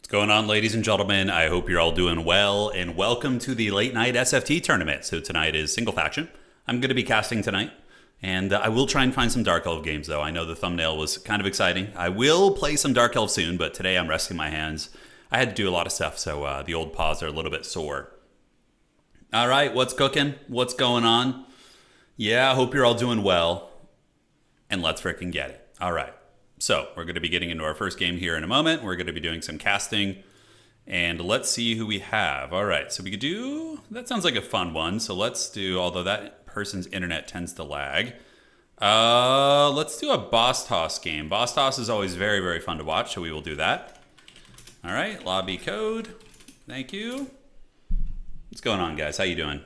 What's going on, ladies and gentlemen? I hope you're all doing well, and welcome to the late night SFT tournament. So tonight is single faction. I'm going to be casting tonight, and I will try and find some Dark Elf games, though. I know the thumbnail was kind of exciting. I will play some Dark Elf soon, but today I'm resting my hands. I had to do a lot of stuff, so the old paws are a little bit sore. All right, what's cooking? What's going on? Yeah, I hope you're all doing well, and let's frickin' get it. All right. So we're going to be getting into our first game here in a moment. We're going to be doing some casting, and let's see who we have. All right, so we could do, that sounds like a fun one. So let's do, although that person's internet tends to lag. Let's do a boss toss game. Boss toss is always very, very fun to watch, so we will do that. All right, lobby code. Thank you. What's going on, guys? How you doing?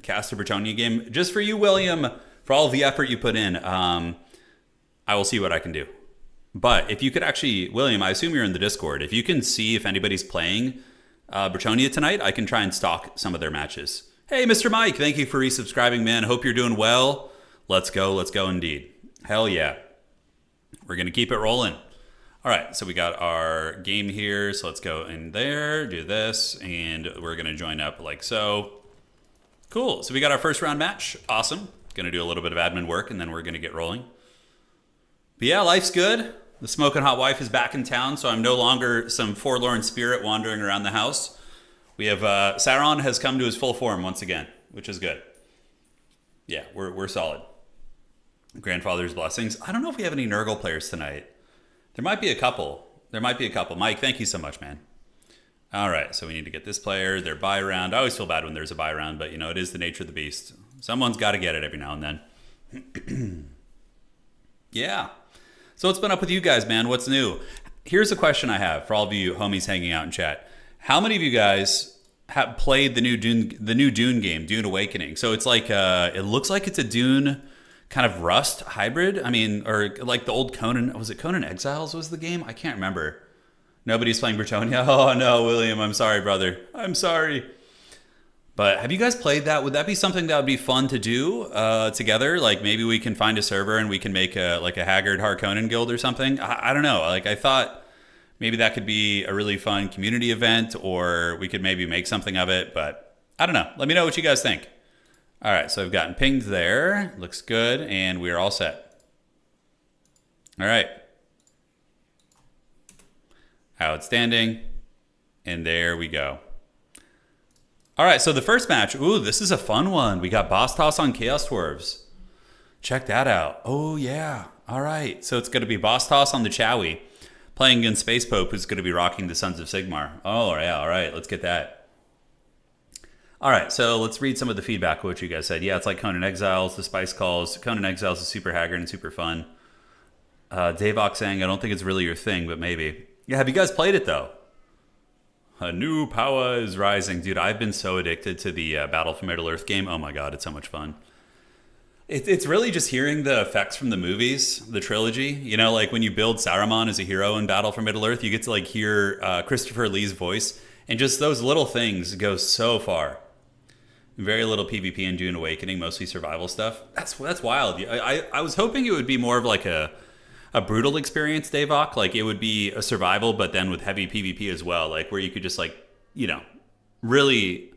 Cast a Bretonia game. Just for you, William, for all of the effort you put in. I will see what I can do. But if you could actually, William, I assume you're in the Discord. If you can see if anybody's playing Bretonia tonight, I can try and stalk some of their matches. Hey, Mr. Mike, thank you for resubscribing, man. Hope you're doing well. Let's go indeed. Hell yeah. We're going to keep it rolling. All right, so we got our game here. So let's go in there, do this, and we're going to join up like so. Cool, so we got our first round match. Awesome. Going to do a little bit of admin work, and then we're going to get rolling. But yeah, life's good. The smoking hot wife is back in town, so I'm no longer some forlorn spirit wandering around the house. We have Sauron has come to his full form once again, which is good. Yeah, we're solid. Grandfather's blessings. I don't know if we have any Nurgle players tonight. There might be a couple. Mike, thank you so much, man. All right, so we need to get this player, their buy round. I always feel bad when there's a buy round, but you know, it is the nature of the beast. Someone's got to get it every now and then. Yeah. So what's been up with you guys, man? What's new? Here's a question I have for all of you homies hanging out in chat. How many of you guys have played the new Dune game, Dune Awakening? So it's like it looks like it's a Dune kind of Rust hybrid. I mean, or like the old Conan. Was it Conan Exiles was the game? I can't remember. Nobody's playing Bretonia. Oh no, William. I'm sorry, brother. I'm sorry. But have you guys played that? Would that be something that would be fun to do together? Like maybe we can find a server and we can make a Haggard Harkonnen guild or something. I don't know. Like I thought maybe that could be a really fun community event, or we could maybe make something of it. But I don't know. Let me know what you guys think. All right, so I've gotten pinged there. Looks good, and we are all set. All right. Outstanding. And there we go. All right, so the first match, ooh, this is a fun one. We got Boss Toss on Chaos Dwarves. Check that out. Oh, yeah. All right, so it's going to be Boss Toss on the Chowie, playing against Space Pope, who's going to be rocking the Sons of Sigmar. Oh, yeah, all right, let's get that. All right, so let's read some of the feedback, what you guys said. Yeah, it's like Conan Exiles, the Spice Calls. Conan Exiles is super haggard and super fun. Davok saying, I don't think it's really your thing, but maybe. Yeah, have you guys played it, though? A new power is rising. Dude, I've been so addicted to the Battle for Middle-earth game. Oh my god, it's so much fun. It's really just hearing the effects from the movies, the trilogy. You know, like when you build Saruman as a hero in Battle for Middle-earth, you get to like hear Christopher Lee's voice. And just those little things go so far. Very little PvP in Dune Awakening, mostly survival stuff. That's wild. I was hoping it would be more of like a a brutal experience, Davok. Like it would be a survival, but then with heavy PvP as well, like where you could just like, really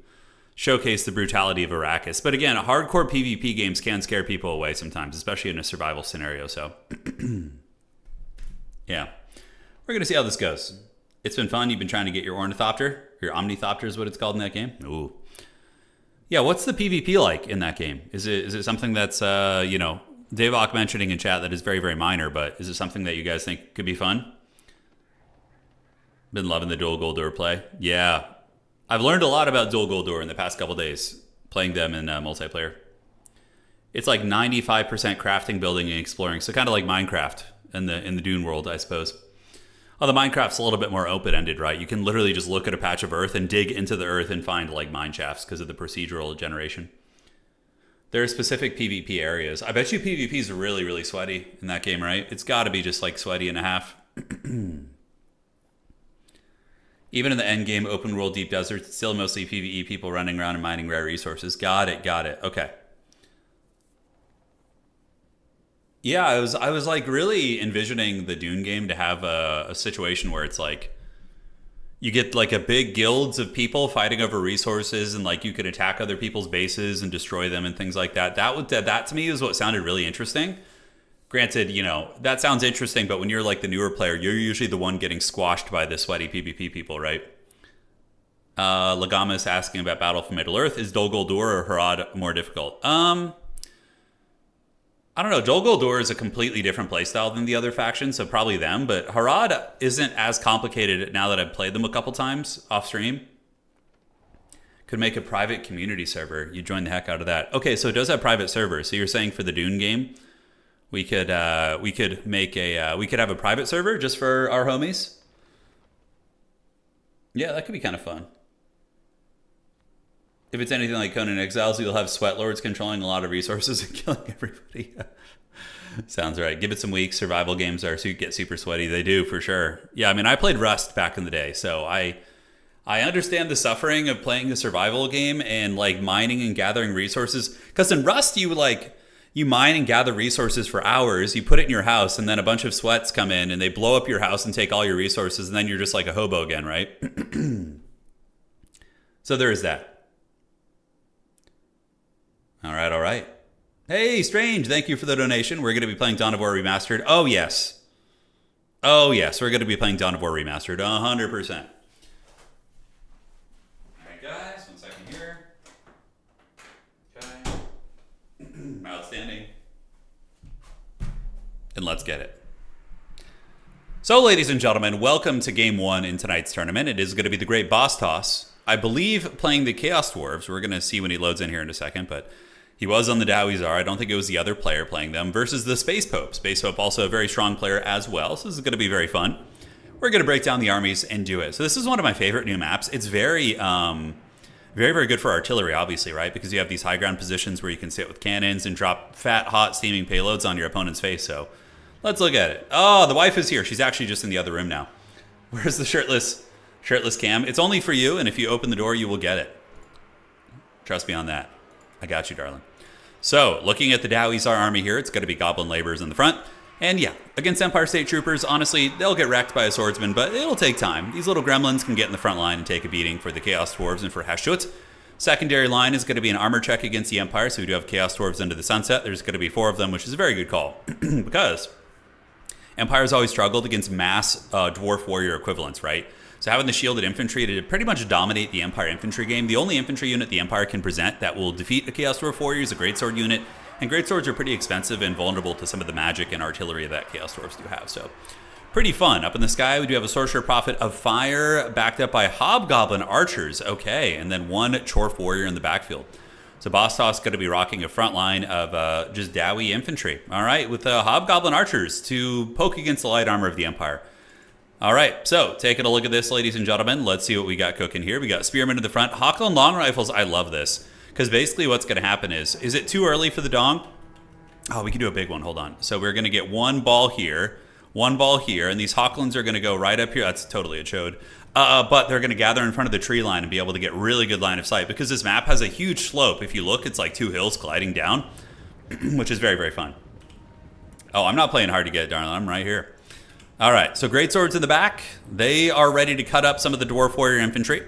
showcase the brutality of Arrakis. But again, hardcore PvP games can scare people away sometimes, especially in a survival scenario. So yeah, we're gonna see how this goes. It's been fun. You've been trying to get your Ornithopter. Your Omnithopter is what it's called in that game. Ooh. Yeah, what's the PvP like in that game? Is it something that's, Davok mentioning in chat that is very, very minor, but is it something that you guys think could be fun? Been loving the Dual Guldur play. Yeah. I've learned a lot about Dual Guldur in the past couple days, playing them in multiplayer. It's like 95% crafting, building, and exploring. So kind of like Minecraft in the Dune world, I suppose. Although Minecraft's a little bit more open-ended, right? You can literally just look at a patch of earth and dig into the earth and find like mine shafts because of the procedural generation. There are specific PvP areas. I bet you PvP is really, really sweaty in that game, right? It's got to be just like sweaty and a half. Even in the end game open world deep desert, it's still mostly PvE people running around and mining rare resources. Got it. Okay. Yeah, I was like really envisioning the Dune game to have a situation where it's like you get like a big guilds of people fighting over resources and like you could attack other people's bases and destroy them and things like that. That to me is what sounded really interesting. Granted, that sounds interesting, but when you're like the newer player, you're usually the one getting squashed by the sweaty PvP people, right? Lagamas asking about Battle for Middle-earth. Is Dol Guldur or Harad more difficult? I don't know. Dol Guldur is a completely different playstyle than the other factions, so probably them. But Harad isn't as complicated now that I've played them a couple times off stream. Could make a private community server. You join the heck out of that. Okay, so it does have private servers. So you're saying for the Dune game, we could have a private server just for our homies. Yeah, that could be kind of fun. If it's anything like Conan Exiles, you'll have sweat lords controlling a lot of resources and killing everybody. Sounds right. Give it some weeks. Survival games get super sweaty. They do, for sure. Yeah, I mean, I played Rust back in the day, so I understand the suffering of playing a survival game and like mining and gathering resources. Because in Rust, you mine and gather resources for hours. You put it in your house, and then a bunch of sweats come in and they blow up your house and take all your resources, and then you're just like a hobo again, right? So there is that. All right. Hey, Strange, thank you for the donation. We're going to be playing Dawn of War Remastered. Oh, yes, we're going to be playing Dawn of War Remastered, 100%. All right, guys, 1 second here. Okay. Outstanding. And let's get it. So, ladies and gentlemen, welcome to Game 1 in tonight's tournament. It is going to be the Great Boss Toss. I believe playing the Chaos Dwarves. We're going to see when he loads in here in a second, but he was on the Dawizar. I don't think it was the other player playing them versus the Space Pope. Space Pope also a very strong player as well, so this is going to be very fun. We're going to break down the armies and do it. So this is one of my favorite new maps. It's very, very, very good for artillery, obviously, right? Because you have these high ground positions where you can sit with cannons and drop fat, hot, steaming payloads on your opponent's face. So let's look at it. Oh, the wife is here. She's actually just in the other room now. Where's the shirtless cam? It's only for you, and if you open the door, you will get it. Trust me on that. I got you, darling. So, looking at the Dawizar army here, it's going to be Goblin Laborers in the front. And yeah, against Empire State Troopers, honestly, they'll get wrecked by a swordsman, but it'll take time. These little gremlins can get in the front line and take a beating for the Chaos Dwarves and for Hashut. Secondary line is going to be an armor check against the Empire, so we do have Chaos Dwarves into the sunset. There's going to be 4 of them, which is a very good call, because Empire's always struggled against mass dwarf warrior equivalents, right? So having the shielded infantry to pretty much dominate the Empire infantry game. The only infantry unit the Empire can present that will defeat a Chaos Dwarf warrior is a Greatsword unit. And Greatswords are pretty expensive and vulnerable to some of the magic and artillery that Chaos Dwarfs do have. So pretty fun. Up in the sky, we do have a Sorcerer Prophet of Fire backed up by Hobgoblin Archers. Okay, and then 1 Chorf Warrior in the backfield. So Boss Toss going to be rocking a front line of just Dowie infantry. All right, with Hobgoblin Archers to poke against the light armor of the Empire. All right, so taking a look at this, ladies and gentlemen. Let's see what we got cooking here. We got Spearmen in the front. Hawkland Long Rifles, I love this. Because basically what's going to happen is it too early for the Dong? Oh, we can do a big one. Hold on. So we're going to get 1 ball here, 1 ball here, and these Hawklands are going to go right up here. That's totally a chode. But they're going to gather in front of the tree line and be able to get really good line of sight. Because this map has a huge slope. If you look, it's like 2 hills gliding down, which is very, very fun. Oh, I'm not playing hard to get, darling. I'm right here. All right, so greatswords in the back. They are ready to cut up some of the dwarf warrior infantry.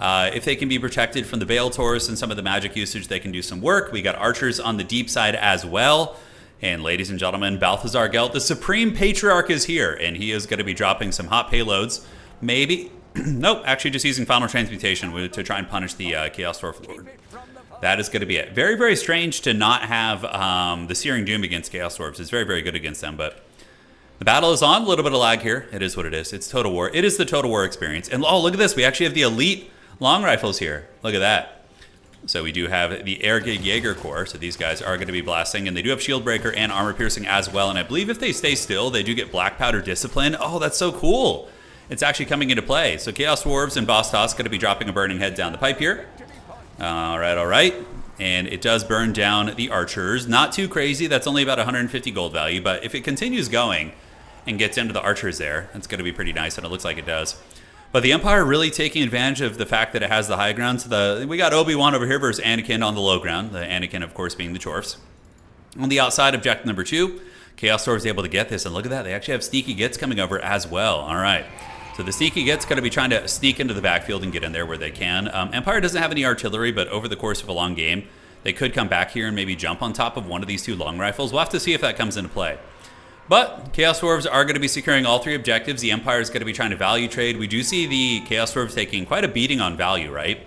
If they can be protected from the Bale Taurus and some of the magic usage, they can do some work. We got archers on the deep side as well. And ladies and gentlemen, Balthazar Gelt, the Supreme Patriarch, is here, and he is going to be dropping some hot payloads. Maybe, nope, actually just using Final Transmutation to try and punish the Chaos Dwarf Lord. That is going to be it. Very, very strange to not have the Searing Doom against Chaos Dwarves. It's very, very good against them, but the battle is on. A little bit of lag here. It is what it is. It's Total War. It is the Total War experience. And oh, look at this. We actually have the elite long rifles here. Look at that. So we do have the Airgig Jaeger Corps. So these guys are going to be blasting. And they do have Shield Breaker and Armor Piercing as well. And I believe if they stay still, they do get Black Powder Discipline. Oh, that's so cool. It's actually coming into play. So Chaos Dwarves and Boss Toss going to be dropping a Burning Head down the pipe here. All right, all right. And it does burn down the archers. Not too crazy. That's only about 150 gold value. But if it continues going and gets into the archers there, that's going to be pretty nice. And it looks like it does. But the Empire really taking advantage of the fact that it has the high ground. So we got Obi-Wan over here versus Anakin on the low ground. The Anakin, of course, being the Chorfs. On the outside, objective number 2, Chaos Dwarf is able to get this. And look at that. They actually have Sneaky Gits coming over as well. All right. So the Sneaky Gits going to be trying to sneak into the backfield and get in there where they can. Empire doesn't have any artillery, but over the course of a long game, they could come back here and maybe jump on top of one of these 2 long rifles. We'll have to see if that comes into play. But Chaos Dwarves are going to be securing all 3 objectives. The Empire is going to be trying to value trade. We do see the Chaos Dwarves taking quite a beating on value, right?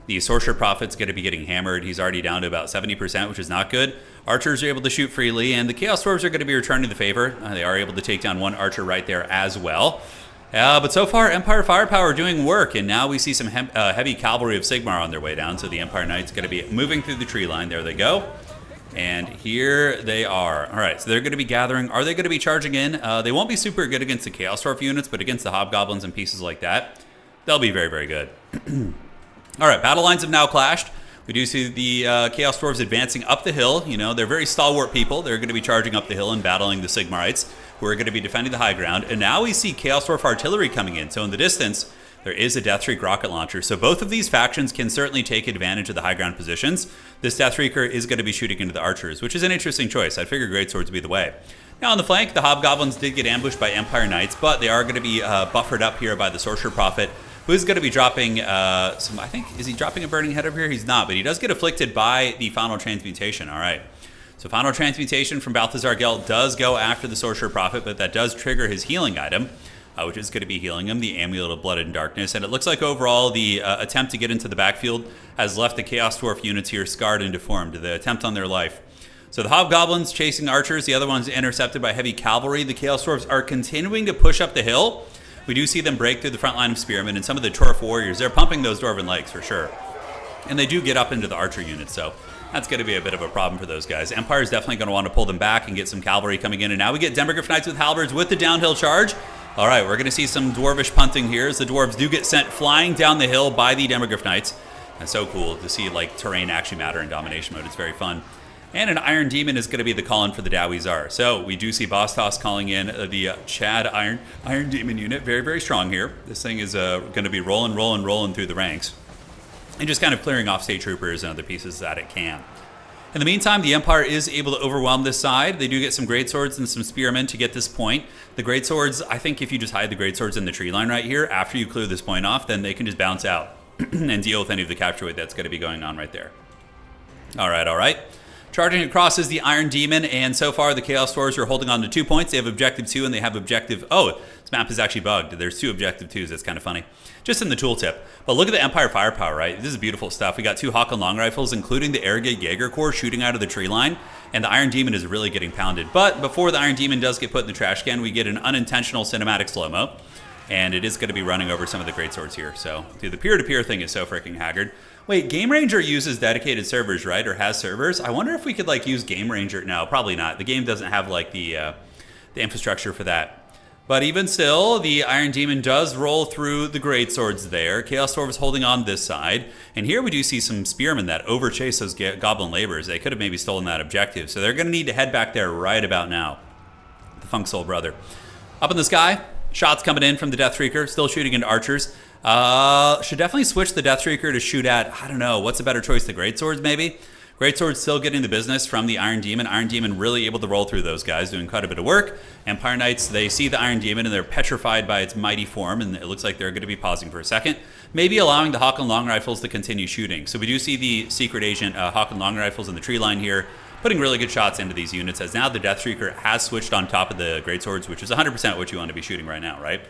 The Sorcerer Prophet's going to be getting hammered. He's already down to about 70%, which is not good. Archers are able to shoot freely, and the Chaos Dwarves are going to be returning the favor. They are able to take down 1 archer right there as well. But so far, Empire Firepower doing work, and now we see some heavy cavalry of Sigmar on their way down. So the Empire Knights going to be moving through the tree line. There they go. And here they are. All right, so they're going to be gathering. Are they going to be charging in? They won't be super good against the Chaos Dwarf units, but against the Hobgoblins and pieces like that, they'll be very, very good. All right, battle lines have now clashed. We do see the Chaos Dwarves advancing up the hill. You know, they're very stalwart people. They're going to be charging up the hill and battling the Sigmarites, who are going to be defending the high ground. And now we see Chaos Dwarf artillery coming in. So in the distance, there is a Deathshriek rocket launcher. So both of these factions can certainly take advantage of the high ground positions. This Deathshrieker is going to be shooting into the archers, which is an interesting choice. I figure greatswords would be the way. Now on the flank, the Hobgoblins did get ambushed by Empire Knights, but they are going to be buffered up here by the Sorcerer Prophet, who's going to be dropping some, I think, is he dropping a Burning Head over here? He's not, but he does get afflicted by the Final Transmutation. All right. So Final Transmutation from Balthazar Gelt does go after the Sorcerer Prophet, but that does trigger his healing item, which is going to be healing him, the Amulet of Blood and Darkness. And it looks like overall the attempt to get into the backfield has left the Chaos Dwarf units here scarred and deformed, the attempt on their life. So the Hobgoblins chasing archers, the other one's intercepted by heavy cavalry. The Chaos Dwarfs are continuing to push up the hill. We do see them break through the front line of Spearmen, and some of the Dwarf warriors, they're pumping those Dwarven legs for sure. And they do get up into the archer units, so that's going to be a bit of a problem for those guys. Empire's definitely going to want to pull them back and get some cavalry coming in. And now we get Demogryph Knights with halberds with the downhill charge. All right, we're going to see some dwarvish punting here as the dwarves do get sent flying down the hill by the Demogryph Knights. And so cool to see like terrain actually matter in domination mode. It's very fun. And an Iron Demon is going to be the call-in for the Dowie Czar. So we do see Boss Toss calling in the Chad Iron Demon unit. Very, very strong here. This thing is going to be rolling through the ranks. And just kind of clearing off state troopers and other pieces that it can. In the meantime, the Empire is able to overwhelm this side. They do get some greatswords and some spearmen to get this point. The greatswords, I think if you just hide the greatswords in the tree line right here, after you clear this point off, then they can just bounce out and deal with any of the capture weight that's going to be going on right there. All right, all right. Charging across is the Iron Demon, and so far the Chaos Dwarves are holding on to 2 points. They have Objective 2 and they have Objective... Oh, this map is actually bugged. There's 2 Objective 2s. That's kind of funny. Just in the tooltip. But look at the Empire firepower, right? This is beautiful stuff. We got 2 Hawk and Long Rifles, including the Airgate Jaeger Corps shooting out of the tree line, and the Iron Demon is really getting pounded. But before the Iron Demon does get put in the trash can, we get an unintentional cinematic slow-mo, and it is going to be running over some of the greatswords here. So, dude, the peer-to-peer thing is so freaking haggard. Wait, Game Ranger uses dedicated servers, right? Or has servers? I wonder if we could, like, use Game Ranger. No, probably not. The game doesn't have, like, the infrastructure for that. But even still, the Iron Demon does roll through the greatswords there. Chaos Dwarf is holding on this side. And here we do see some spearmen that overchase those goblin laborers. They could have maybe stolen that objective. So they're going to need to head back there right about now. The Funk Soul Brother. Up in the sky, shots coming in from the Deathshrieker, still shooting into archers. Should definitely switch the Deathshrieker to shoot at, I don't know, what's a better choice? The greatswords, maybe? Greatsword still getting the business from the Iron Demon. Iron Demon really able to roll through those guys, doing quite a bit of work. Empire Knights, they see the Iron Demon and they're petrified by its mighty form, and it looks like they're going to be pausing for a second, maybe allowing the Hawk and Long Rifles to continue shooting. So we do see the Secret Agent Hawk and Long Rifles in the tree line here, putting really good shots into these units, as now the Deathstreaker has switched on top of the Greatswords, which is 100% what you want to be shooting right now, right?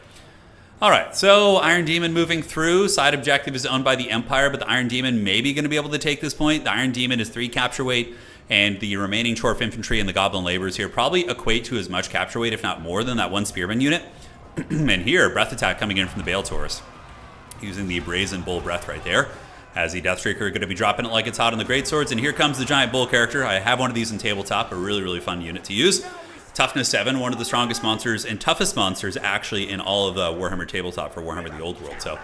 All right, so Iron Demon moving through. Side objective is owned by the Empire, but the Iron Demon may be going to be able to take this point. The Iron Demon is 3 capture weight, and the remaining Chorf Infantry and the Goblin Laborers here probably equate to as much capture weight, if not more, than that one Spearman unit. And here, Breath Attack coming in from the Bale Taurus, using the Brazen Bull Breath right there, as the Deathstreaker are going to be dropping it like it's hot on the Greatswords. And here comes the Giant Bull character. I have one of these in tabletop, a really, really fun unit to use. Toughness 7, one of the strongest monsters and toughest monsters actually in all of Warhammer Tabletop for Warhammer the Old World. So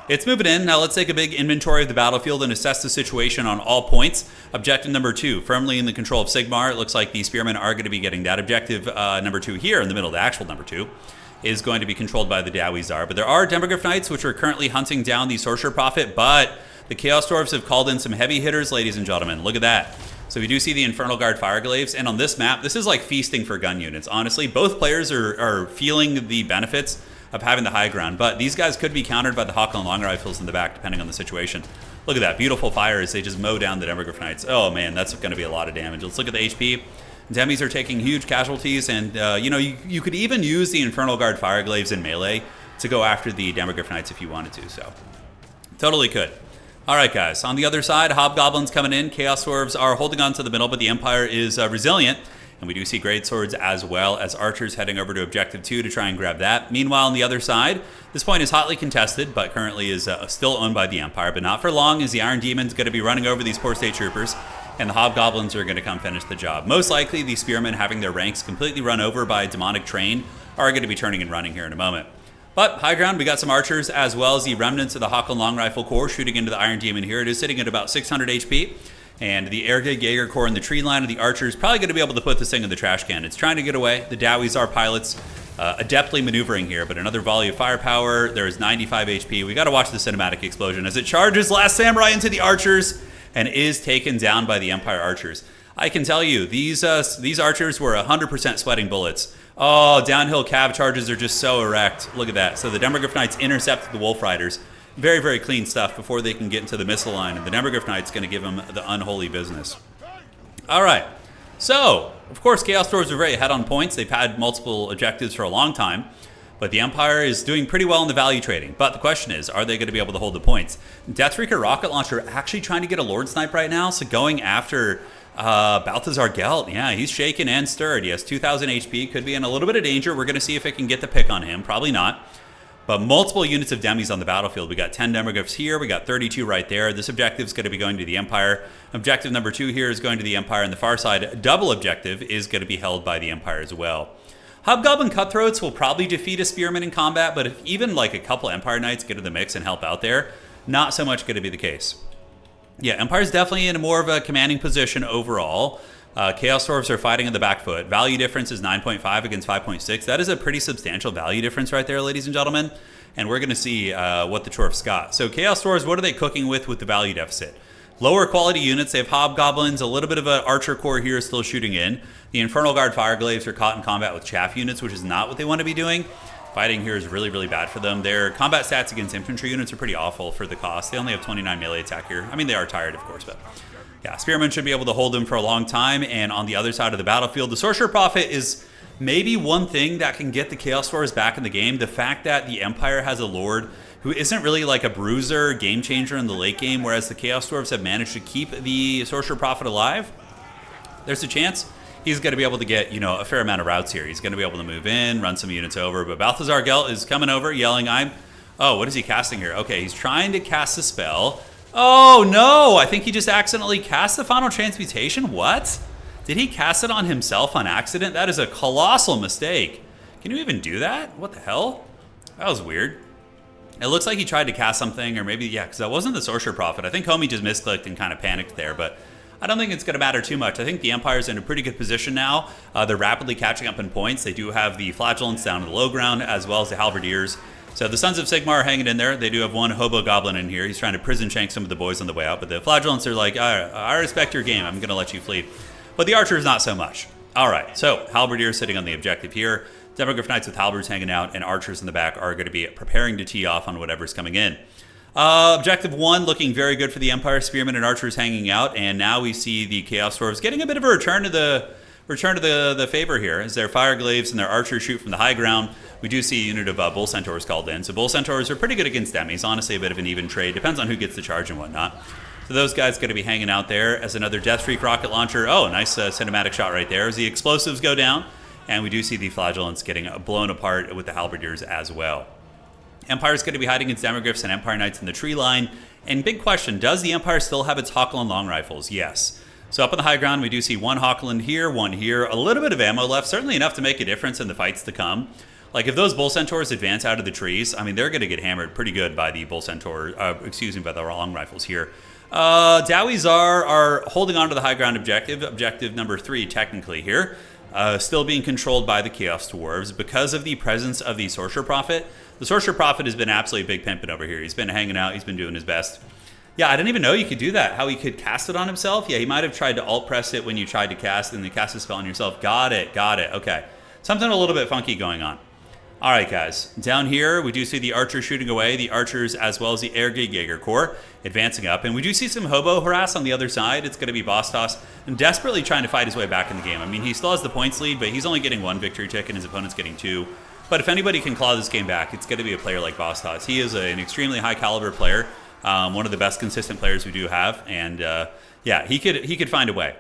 it's moving in. Now let's take a big inventory of the battlefield and assess the situation on all points. Objective number 2, firmly in the control of Sigmar. It looks like the Spearmen are going to be getting that. Objective number 2 here in the middle, the actual number 2, is going to be controlled by the Dowie Tsar. But there are Demogryph Knights, which are currently hunting down the Sorcerer Prophet, but the Chaos Dwarves have called in some heavy hitters, ladies and gentlemen. Look at that. So we do see the Infernal Guard Fireglaves, and on this map, this is like feasting for gun units. Honestly, both players are feeling the benefits of having the high ground, but these guys could be countered by the Hawk and Long Rifles in the back, depending on the situation. Look at that, beautiful fire as they just mow down the Demogryph Knights. Oh man, that's going to be a lot of damage. Let's look at the HP. Demis are taking huge casualties, and you could even use the Infernal Guard Fireglaves in melee to go after the Demogryph Knights if you wanted to, so totally could. All right, guys. On the other side, Hobgoblins coming in. Chaos Dwarves are holding on to the middle, but the Empire is resilient. And we do see Greatswords as well as Archers heading over to Objective 2 to try and grab that. Meanwhile, on the other side, this point is hotly contested, but currently is still owned by the Empire. But not for long, as the Iron Demon's going to be running over these poor State Troopers, and the Hobgoblins are going to come finish the job. Most likely, the Spearmen, having their ranks completely run over by Demonic Train, are going to be turning and running here in a moment. But high ground, we got some Archers as well as the remnants of the Hawk and Long Rifle Corps shooting into the Iron Demon here. It is sitting at about 600 HP. And the Airgig Jaeger Corps in the tree line of the Archers probably going to be able to put this thing in the trash can. It's trying to get away. The Dowie Tsar pilots adeptly maneuvering here, but another volley of firepower. There is 95 HP. We got to watch the cinematic explosion as it charges Last Samurai into the Archers and is taken down by the Empire Archers. I can tell you, these Archers were 100% sweating bullets. Oh, downhill cav charges are just so erect. Look at that. So the Demogryph Knights intercepted the Wolf Riders. Very, very clean stuff before they can get into the missile line. And the Demogryph Knight's going to give them the unholy business. All right. So, of course, Chaos Dwarves are very ahead on points. They've had multiple objectives for a long time. But the Empire is doing pretty well in the value trading. But the question is, are they going to be able to hold the points? Deathstreaker Rocket Launcher actually trying to get a Lord Snipe right now. So going after Balthazar Gelt, yeah, he's shaken and stirred. He has 2,000 HP, could be in a little bit of danger. We're going to see if it can get the pick on him. Probably not. But multiple units of Demis on the battlefield. We got 10 Demogryphs here. We got 32 right there. This objective is going to be going to the Empire. Objective number 2 here is going to the Empire. And the far side double objective is going to be held by the Empire as well. Hobgoblin Cutthroats will probably defeat a Spearman in combat, but if even like a couple Empire Knights get in the mix and help out there, not so much going to be the case. Yeah, Empire's definitely in a more of a commanding position overall. Chaos Dwarves are fighting on the back foot. Value difference is 9.5 against 5.6. That is a pretty substantial value difference right there, ladies and gentlemen. And we're going to see what the Dwarfs got. So Chaos Dwarves, what are they cooking with the value deficit? Lower quality units. They have Hobgoblins, a little bit of an Archer Corps here still shooting in. The Infernal Guard Fireglaves are caught in combat with chaff units, which is not what they want to be doing. Fighting here is really, really bad for them. Their combat stats against infantry units are pretty awful for the cost. They only have 29 melee attack here. I mean, they are tired, of course, but yeah, Spearmen should be able to hold them for a long time. And on the other side of the battlefield, the Sorcerer Prophet is maybe one thing that can get the Chaos Dwarves back in the game. The fact that the Empire has a Lord who isn't really like a bruiser, game changer in the late game, whereas the Chaos Dwarves have managed to keep the Sorcerer Prophet alive, there's a chance he's going to be able to get, a fair amount of routes here. He's going to be able to move in, run some units over. But Balthazar Gelt is coming over, yelling, oh, what is he casting here? Okay, he's trying to cast a spell. Oh, no, I think he just accidentally cast the Final Transmutation. What? Did he cast it on himself on accident? That is a colossal mistake. Can you even do that? What the hell? That was weird. It looks like he tried to cast something, or maybe, yeah, because that wasn't the Sorcerer Prophet. I think Homie just misclicked and kind of panicked there, but I don't think it's going to matter too much. I think the Empire's in a pretty good position now. They're rapidly catching up in points. They do have the Flagellants down in the low ground, as well as the Halberdiers. So the Sons of Sigmar are hanging in there. They do have one hobo goblin in here. He's trying to prison shank some of the boys on the way out. But the flagellants are like, I respect your game. I'm going to let you flee. But the archers, not so much. All right, so halberdiers sitting on the objective here. Demogryph Knights with halberds hanging out, and archers in the back are going to be preparing to tee off on whatever's coming in. Objective 1 looking very good for the Empire. Spearmen and archers hanging out, and now we see the Chaos Dwarves getting a bit of a return to the favor here as their fire glaives and their archers shoot from the high ground. We do see a unit of bull centaurs called in, so bull centaurs are pretty good against demis. Honestly, a bit of an even trade. Depends on who gets the charge and whatnot. So those guys going to be hanging out there as another Death Streak rocket launcher. Oh, nice cinematic shot right there as the explosives go down, and we do see the flagellants getting blown apart with the halberdiers as well. Empire's going to be hiding its demogryphs and Empire Knights in the tree line. And big question, does the Empire still have its Hawkland long rifles? Yes. So up on the high ground, we do see one Hawkland here, one here. A little bit of ammo left, certainly enough to make a difference in the fights to come. Like, if those bull centaurs advance out of the trees, I mean, they're going to get hammered pretty good by the bull centaur, by the long rifles here. Dowies are holding on to the high ground objective number 3 technically here. Still being controlled by the Chaos Dwarves because of the presence of the Sorcerer Prophet. The Sorcerer Prophet has been absolutely big pimping over here. He's been hanging out. He's been doing his best. Yeah, I didn't even know you could do that. How he could cast it on himself? Yeah, he might have tried to alt press it when you tried to cast and then cast a spell on yourself. Got it. Okay. Something a little bit funky going on. All right, guys. Down here, we do see the archers shooting away. The archers, as well as the Airgate Jaeger Corps, advancing up. And we do see some hobo harass on the other side. It's going to be Bostos and desperately trying to fight his way back in the game. I mean, he still has the points lead, but he's only getting 1 victory tick and his opponent's getting 2. But if anybody can claw this game back, it's going to be a player like Bostos. He is an extremely high caliber player, one of the best consistent players we do have. And yeah, he could find a way.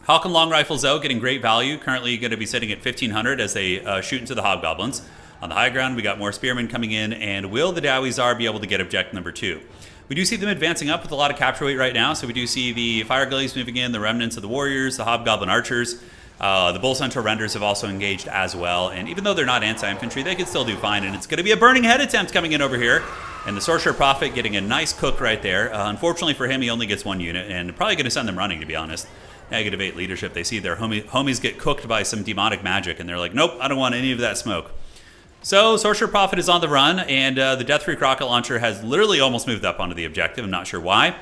Hawk and long rifles, though, getting great value. Currently going to be sitting at 1,500 as they shoot into the hobgoblins. On the high ground, we got more spearmen coming in, and will the Dowies be able to get objective number 2? We do see them advancing up with a lot of capture weight right now, so we do see the fire glaives moving in, the remnants of the warriors, the hobgoblin archers. The bull centaur renders have also engaged as well, and even though they're not anti-infantry, they could still do fine, and it's going to be a burning head attempt coming in over here. And the Sorcerer Prophet getting a nice cook right there. Unfortunately for him, he only gets 1 unit, and probably going to send them running, to be honest. Negative 8 leadership. They see their homies get cooked by some demonic magic, and they're like, nope, I don't want any of that smoke. So Sorcerer Prophet is on the run, and the Death Freak rocket launcher has literally almost moved up onto the objective. I'm not sure why.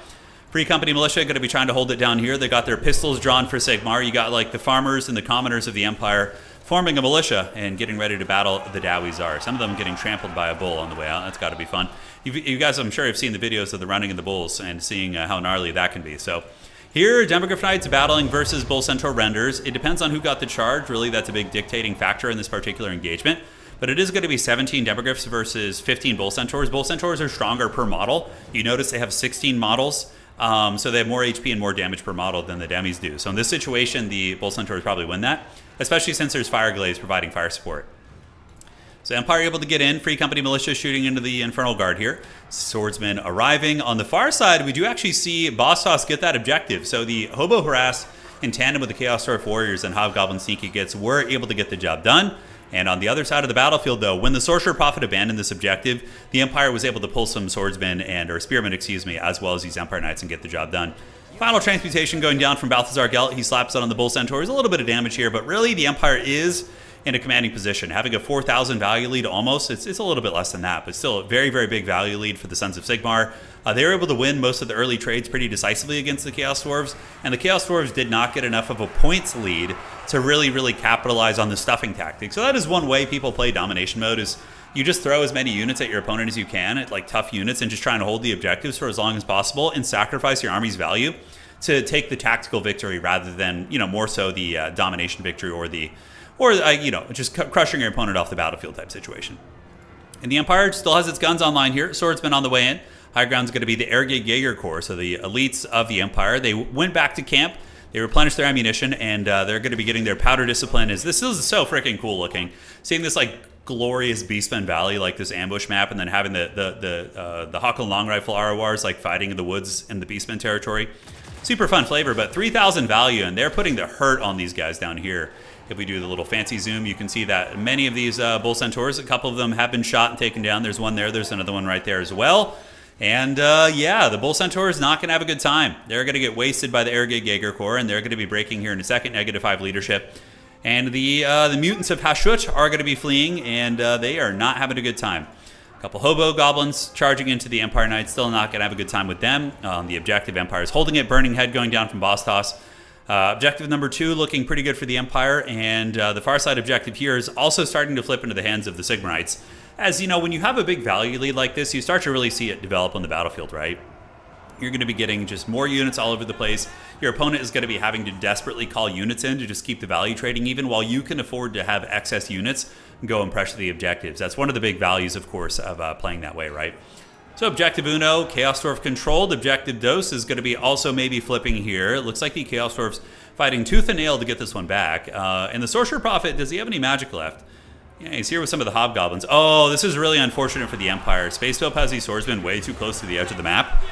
Free Company Militia going to be trying to hold it down here. They got their pistols drawn for Sigmar. You got like the farmers and the commoners of the Empire forming a militia and getting ready to battle the Dowies. Some of them getting trampled by a bull on the way out. That's got to be fun. You guys, I'm sure, have seen the videos of the running of the bulls and seeing how gnarly that can be. So here, Demogryph Knights battling versus Bull Centaur Renders. It depends on who got the charge. Really, that's a big dictating factor in this particular engagement. But it is going to be 17 Demogryphs versus 15 Bull Centaurs. Bull Centaurs are stronger per model. You notice they have 16 models, so they have more HP and more damage per model than the Demis do. So in this situation, the Bull Centaurs probably win that, especially since there's Fire Glaives providing fire support. So Empire able to get in. Free Company Militia shooting into the Infernal Guard here. Swordsmen arriving. On the far side, we do actually see Bostos get that objective. So the Hobo Harass in tandem with the Chaos Dwarf Warriors and Hobgoblin Sneaky Gits were able to get the job done. And on the other side of the battlefield, though, when the Sorcerer Prophet abandoned this objective, the Empire was able to pull some swordsmen or spearmen, as well as these Empire Knights and get the job done. Final transmutation going down from Balthazar Gelt. He slaps it on the Bull Centaurs. A little bit of damage here, but really the Empire is in a commanding position. Having a 4,000 value lead almost, it's a little bit less than that, but still a very, very big value lead for the Sons of Sigmar. They were able to win most of the early trades pretty decisively against the Chaos Dwarves, and the Chaos Dwarves did not get enough of a points lead to really, really capitalize on the stuffing tactic. So that is one way people play domination mode, is you just throw as many units at your opponent as you can, at like tough units, and just trying to hold the objectives for as long as possible and sacrifice your army's value to take the tactical victory rather than, more so the domination victory or just crushing your opponent off the battlefield type situation. And the Empire still has its guns online here. Swordsmen on the way in. High ground's going to be the Airgate Jaeger Corps, so the elites of the Empire. They went back to camp. They replenished their ammunition, and they're going to be getting their powder discipline. This is so freaking cool looking. Seeing this like glorious Beastmen Valley, like this ambush map, and then having the Hawkland long rifle RORs like fighting in the woods in the Beastmen territory. Super fun flavor, but 3,000 value, and they're putting the hurt on these guys down here. If we do the little fancy zoom, you can see that many of these Bull Centaurs, a couple of them have been shot and taken down. There's one there. There's another one right there as well. And yeah, the Bull Centaur is not going to have a good time. They're going to get wasted by the Airgate Jaeger Corps, and they're going to be breaking here in a second. -5 leadership. And the mutants of Hashut are going to be fleeing, and they are not having a good time. Couple hobo goblins charging into the Empire Knights. Still not going to have a good time with them. The objective, Empire is holding it. Burning Head going down from boss toss. Objective number 2 looking pretty good for the Empire. And the far side objective here is also starting to flip into the hands of the Sigmar Knights. As you know, when you have a big value lead like this, you start to really see it develop on the battlefield, right? You're going to be getting just more units all over the place. Your opponent is going to be having to desperately call units in to just keep the value trading even, while you can afford to have excess units and go and pressure the objectives. That's one of the big values, of course, of playing that way, right? So objective Uno, Chaos Dwarf controlled. Objective Dos is going to be also maybe flipping here. It looks like the Chaos Dwarf's fighting tooth and nail to get this one back. And the Sorcerer Prophet, does he have any magic left? Yeah, he's here with some of the hobgoblins. Oh, this is really unfortunate for the Empire. Space Pope has these swordsmen way too close to the edge of the map,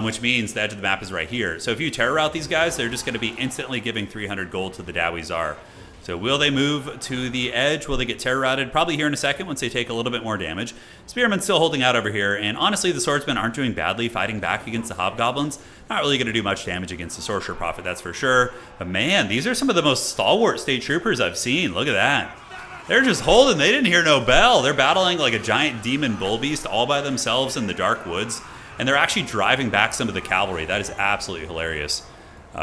which means the edge of the map is right here. So if you terror out these guys, they're just going to be instantly giving 300 gold to the Dowie Czar. So will they move to the edge? Will they get terror routed? Probably here in a second once they take a little bit more damage. Spearman's still holding out over here, and honestly, the swordsmen aren't doing badly fighting back against the hobgoblins. Not really going to do much damage against the Sorcerer Prophet, that's for sure. But man, these are some of the most stalwart state troopers I've seen. Look at that. They're just holding. They didn't hear no bell. They're battling like a giant demon bull beast all by themselves in the dark woods. And they're actually driving back some of the cavalry. That is absolutely hilarious.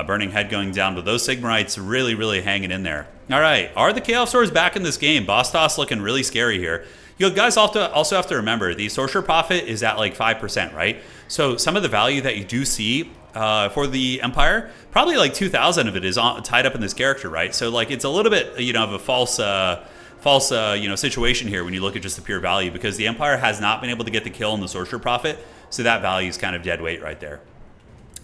Burning Head going down, but those Sigmarites really, really hanging in there. All right, are the Chaos Swords back in this game? Boss Toss looking really scary here. You guys also have to remember, the Sorcerer Prophet is at like 5%, right? So some of the value that you do see for the Empire, probably like 2,000 of it is tied up in this character, right? So like it's a little bit, of a false situation here when you look at just the pure value, because the Empire has not been able to get the kill on the Sorcerer Prophet, so that value is kind of dead weight right there.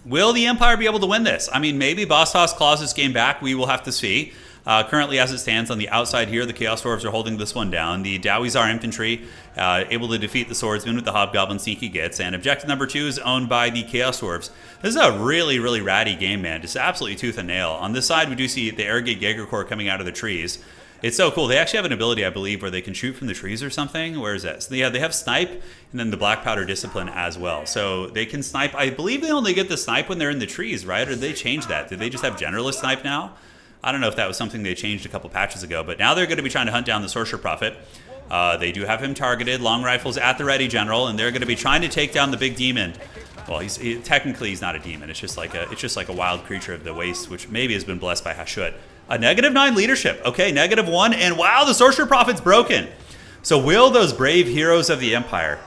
Will the Empire be able to win this? I mean, maybe Boss Toss claws this game back. We will have to see. Currently, as it stands on the outside here, the Chaos Dwarves are holding this one down. The Dowie Czar infantry able to defeat the swordsmen with the Hobgoblin Sneaky Gets. And objective number 2 is owned by the Chaos Dwarves. This is a really, really ratty game, man. Just absolutely tooth and nail. On this side, we do see the Arrogate Jaeger Corps coming out of the trees. It's so cool. They actually have an ability, I believe, where they can shoot from the trees or something. Where is that? So yeah, they have Snipe and then the Black Powder Discipline as well. So they can snipe. I believe they only get the Snipe when they're in the trees, right? Or did they change that? Did they just have Generalist Snipe now? I don't know if that was something they changed a couple patches ago, but now they're going to be trying to hunt down the Sorcerer Prophet. They do have him targeted. Long rifles at the ready, General, and they're going to be trying to take down the big demon. Well, technically he's not a demon. It's just like a wild creature of the waste, which maybe has been blessed by Hashut. A -9 leadership. Okay, -1, and wow, the Sorcerer Prophet's broken. So will those brave heroes of the Empire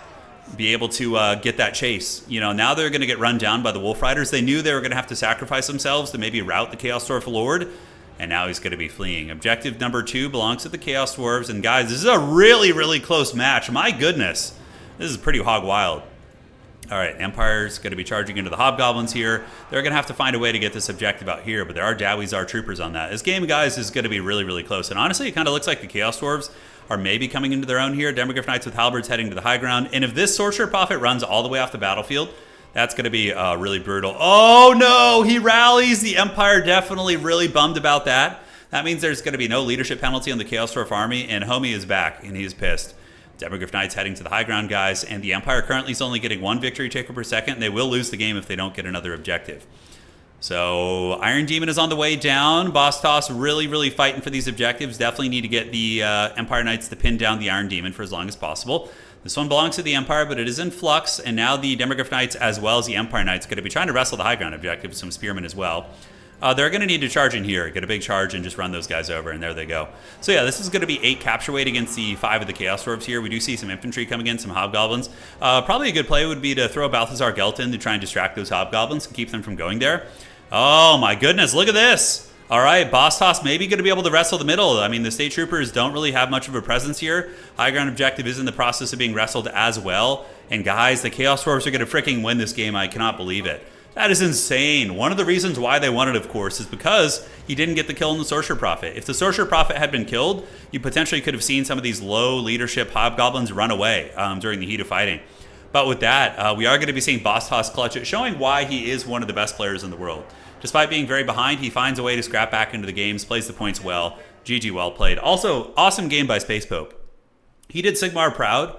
be able to get that chase? Now they're going to get run down by the Wolf Riders. They knew they were going to have to sacrifice themselves to maybe rout the Chaos Dwarf Lord, and now he's going to be fleeing. Objective number 2 belongs to the Chaos Dwarves, and guys, this is a really, really close match. My goodness, this is pretty hog wild. All right, Empire's going to be charging into the Hobgoblins here. They're going to have to find a way to get this objective out here, but there are Dowie Czar troopers on that. This game, guys, is going to be really, really close. And honestly, it kind of looks like the Chaos Dwarves are maybe coming into their own here. Demogryph Knights with Halberds heading to the high ground. And if this Sorcerer Prophet runs all the way off the battlefield, that's going to be really brutal. Oh, no, he rallies. The Empire definitely really bummed about that. That means there's going to be no leadership penalty on the Chaos Dwarf army, and Homie is back, and he's pissed. Demogryph Knights heading to the high ground, guys, and the Empire currently is only getting 1 victory ticker per second. They will lose the game if they don't get another objective. So Iron Demon is on the way down. Boss Toss really, really fighting for these objectives. Definitely need to get the Empire Knights to pin down the Iron Demon for as long as possible. This one belongs to the Empire, but it is in flux, and now the Demogryph Knights as well as the Empire Knights are going to be trying to wrestle the high ground objective with some Spearmen as well. They're going to need to charge in here, get a big charge, and just run those guys over, and there they go. So yeah, this is going to be 8 capture weight against the 5 of the Chaos Dwarves here. We do see some infantry coming in, some Hobgoblins. Probably a good play would be to throw Balthazar Gelt in to try and distract those Hobgoblins and keep them from going there. Oh my goodness, look at this! All right, Boss Toss maybe going to be able to wrestle the middle. I mean, the State Troopers don't really have much of a presence here. High ground objective is in the process of being wrestled as well. And guys, the Chaos Dwarves are going to freaking win this game. I cannot believe it. That is insane. One of the reasons why they won it, of course, is because he didn't get the kill on the Sorcerer Prophet. If the Sorcerer Prophet had been killed, you potentially could have seen some of these low leadership Hobgoblins run away during the heat of fighting. But with that, we are going to be seeing Boss Toss clutch it, showing why he is one of the best players in the world. Despite being very behind, he finds a way to scrap back into the games, plays the points well. GG, well played. Also, awesome game by Space Pope. He did Sigmar proud.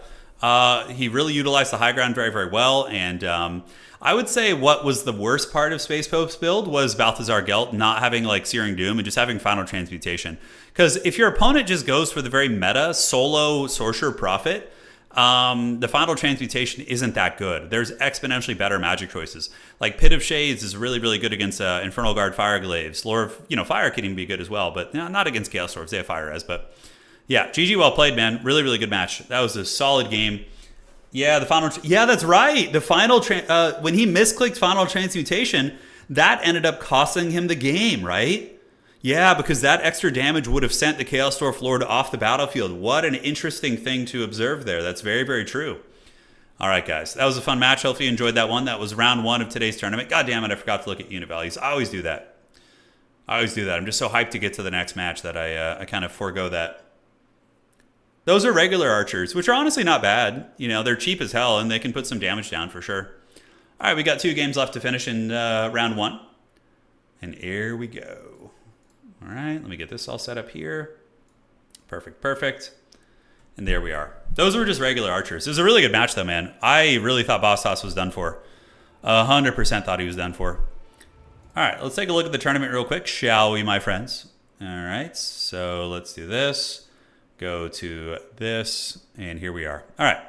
He really utilized the high ground very, very well, and I would say what was the worst part of Space Pope's build was Balthazar Gelt not having like Searing Doom and just having Final Transmutation. Because if your opponent just goes for the very meta solo Sorcerer Prophet, the Final Transmutation isn't that good. There's exponentially better magic choices. Like Pit of Shades is really, really good against Infernal Guard Fireglaves. Lore of Fire can even be good as well, but not against Chaos Dwarves. They have Fire Res, but yeah, GG, well played, man. Really, really good match. That was a solid game. Yeah, that's right. The final when he misclicked Final Transmutation, that ended up costing him the game, right? Yeah, because that extra damage would have sent the Chaos Dwarf Lord off the battlefield. What an interesting thing to observe there. That's very, very true. All right, guys. That was a fun match. Hopefully you enjoyed that one. That was round 1 of today's tournament. God damn it, I forgot to look at unit values. I always do that. I'm just so hyped to get to the next match that I kind of forego that. Those are regular archers, which are honestly not bad. They're cheap as hell, and they can put some damage down for sure. All right, we got 2 games left to finish in round 1. And here we go. All right, let me get this all set up here. Perfect. And there we are. Those were just regular archers. It was a really good match, though, man. I really thought Bastos was done for. 100% thought he was done for. All right, let's take a look at the tournament real quick, shall we, my friends? All right, so let's do this. Go to this, and here we are. All right.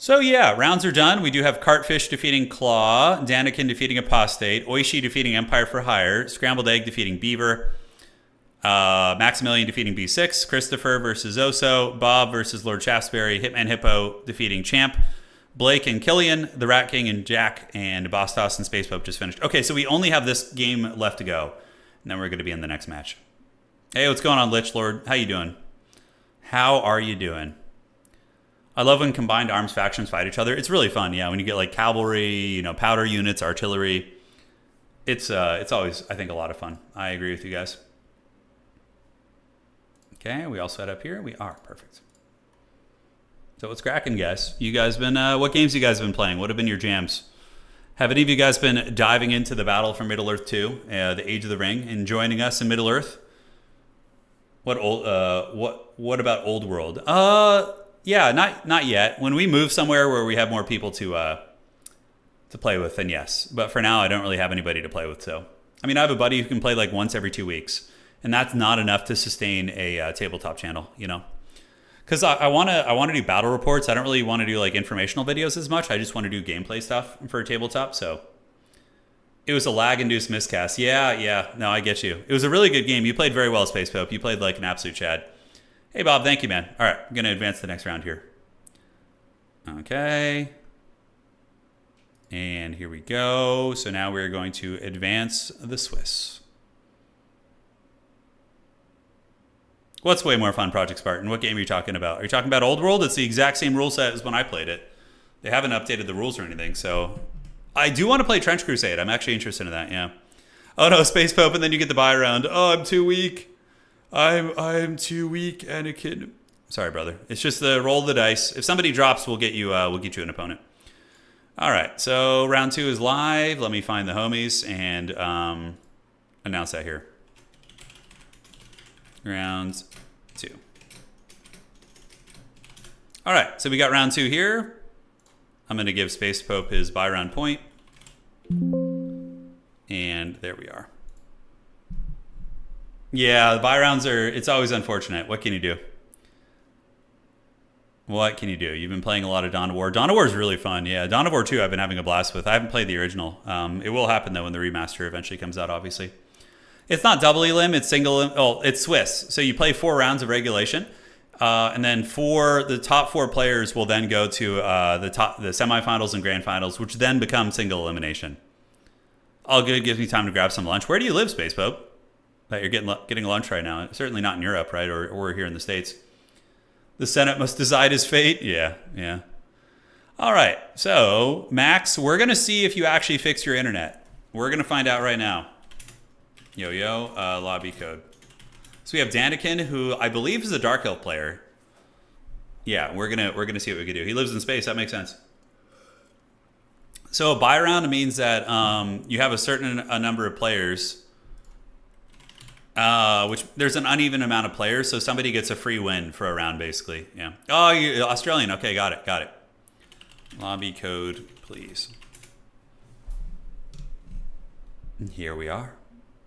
So yeah, rounds are done. We do have Cartfish defeating Claw, Danikin defeating Apostate, Oishi defeating Empire for Hire, Scrambled Egg defeating Beaver, Maximilian defeating B6, Christopher versus Oso, Bob versus Lord Shaftesbury, Hitman Hippo defeating Champ, Blake and Killian, the Rat King and Jack, and Bastos and Space Pope just finished. Okay, so we only have this game left to go, and then we're going to be in the next match. Hey, what's going on, Lich Lord? How you doing? How are you doing? I love when combined arms factions fight each other. It's really fun, yeah. When you get like cavalry, powder units, artillery, it's always, I think, a lot of fun. I agree with you guys. Okay, we all set up here. We are perfect. So what's cracking, guys? You guys been what games you guys been playing? What have been your jams? Have any of you guys been diving into the Battle for Middle Earth 2, the Age of the Ring, and joining us in Middle Earth? What about Old World? Yeah, not yet. When we move somewhere where we have more people to play with, then yes. But for now, I don't really have anybody to play with. So, I have a buddy who can play like once every 2 weeks, and that's not enough to sustain a tabletop channel, Because I want to do battle reports. I don't really want to do like informational videos as much. I just want to do gameplay stuff for a tabletop. So it was a lag-induced miscast. Yeah. No, I get you. It was a really good game. You played very well, Space Pope. You played like an absolute Chad. Hey, Bob, thank you, man. All right, I'm going to advance the next round here. Okay. And here we go. So now we're going to advance the Swiss. What's way more fun, Project Spartan? What game are you talking about? Are you talking about Old World? It's the exact same rule set as when I played it. They haven't updated the rules or anything, so... I do want to play Trench Crusade. I'm actually interested in that, yeah. Oh, no, Space Pope, and then you get the buy round. Oh, I'm too weak. I'm too weak, Anakin. Sorry, brother. It's just the roll of the dice. If somebody drops, we'll get you an opponent. All right, so round 2 is live. Let me find the homies and announce that here. Round 2. All right, so we got round 2 here. I'm going to give Space Pope his buy round point. And there we are. Yeah, the buy rounds it's always unfortunate. What can you do? What can you do? You've been playing a lot of Dawn of War. Dawn of War is really fun. Yeah, Dawn of War 2 I've been having a blast with. I haven't played the original. It will happen, though, when the remaster eventually comes out, obviously. It's not double elim, it's single elim. Oh, it's Swiss. So you play 4 rounds of regulation. And then the top 4 players will then go to the semifinals and grand finals, which then become single elimination. All good. Gives me time to grab some lunch. Where do you live, Space Pope? That you're getting lunch right now. Certainly not in Europe, right? Or here in the States. The Senate must decide his fate. Yeah. All right. So, Max, we're going to see if you actually fix your internet. We're going to find out right now. Lobby code. So we have Danikin, who I believe is a Dark Elf player. Yeah, we're gonna see what we can do. He lives in space. That makes sense. So a buy round means that you have a certain number of players, which there's an uneven amount of players, so somebody gets a free win for a round, basically. Yeah. Oh, you're Australian. Okay, got it. Lobby code, please. And here we are.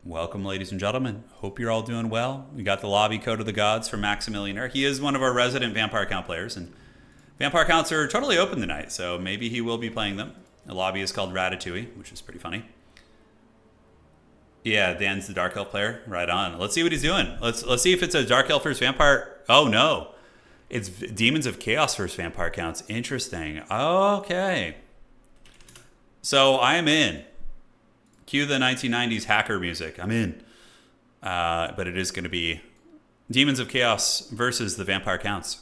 Welcome, ladies and gentlemen. Hope you're all doing well. We got the lobby code of the gods from Maximilian. He is one of our resident Vampire Count players, and Vampire counts are totally open tonight, so maybe he will be playing them. The lobby is called Ratatouille, which is pretty funny. Yeah, Dan's the Dark Elf player. Right on. Let's see what he's doing. Let's see if it's a Dark Elf versus Vampire. Oh, no. It's Demons of Chaos versus Vampire counts. Interesting. Okay. So I am in. Cue the 1990s hacker music. I'm in. But it is going to be Demons of Chaos versus the Vampire counts.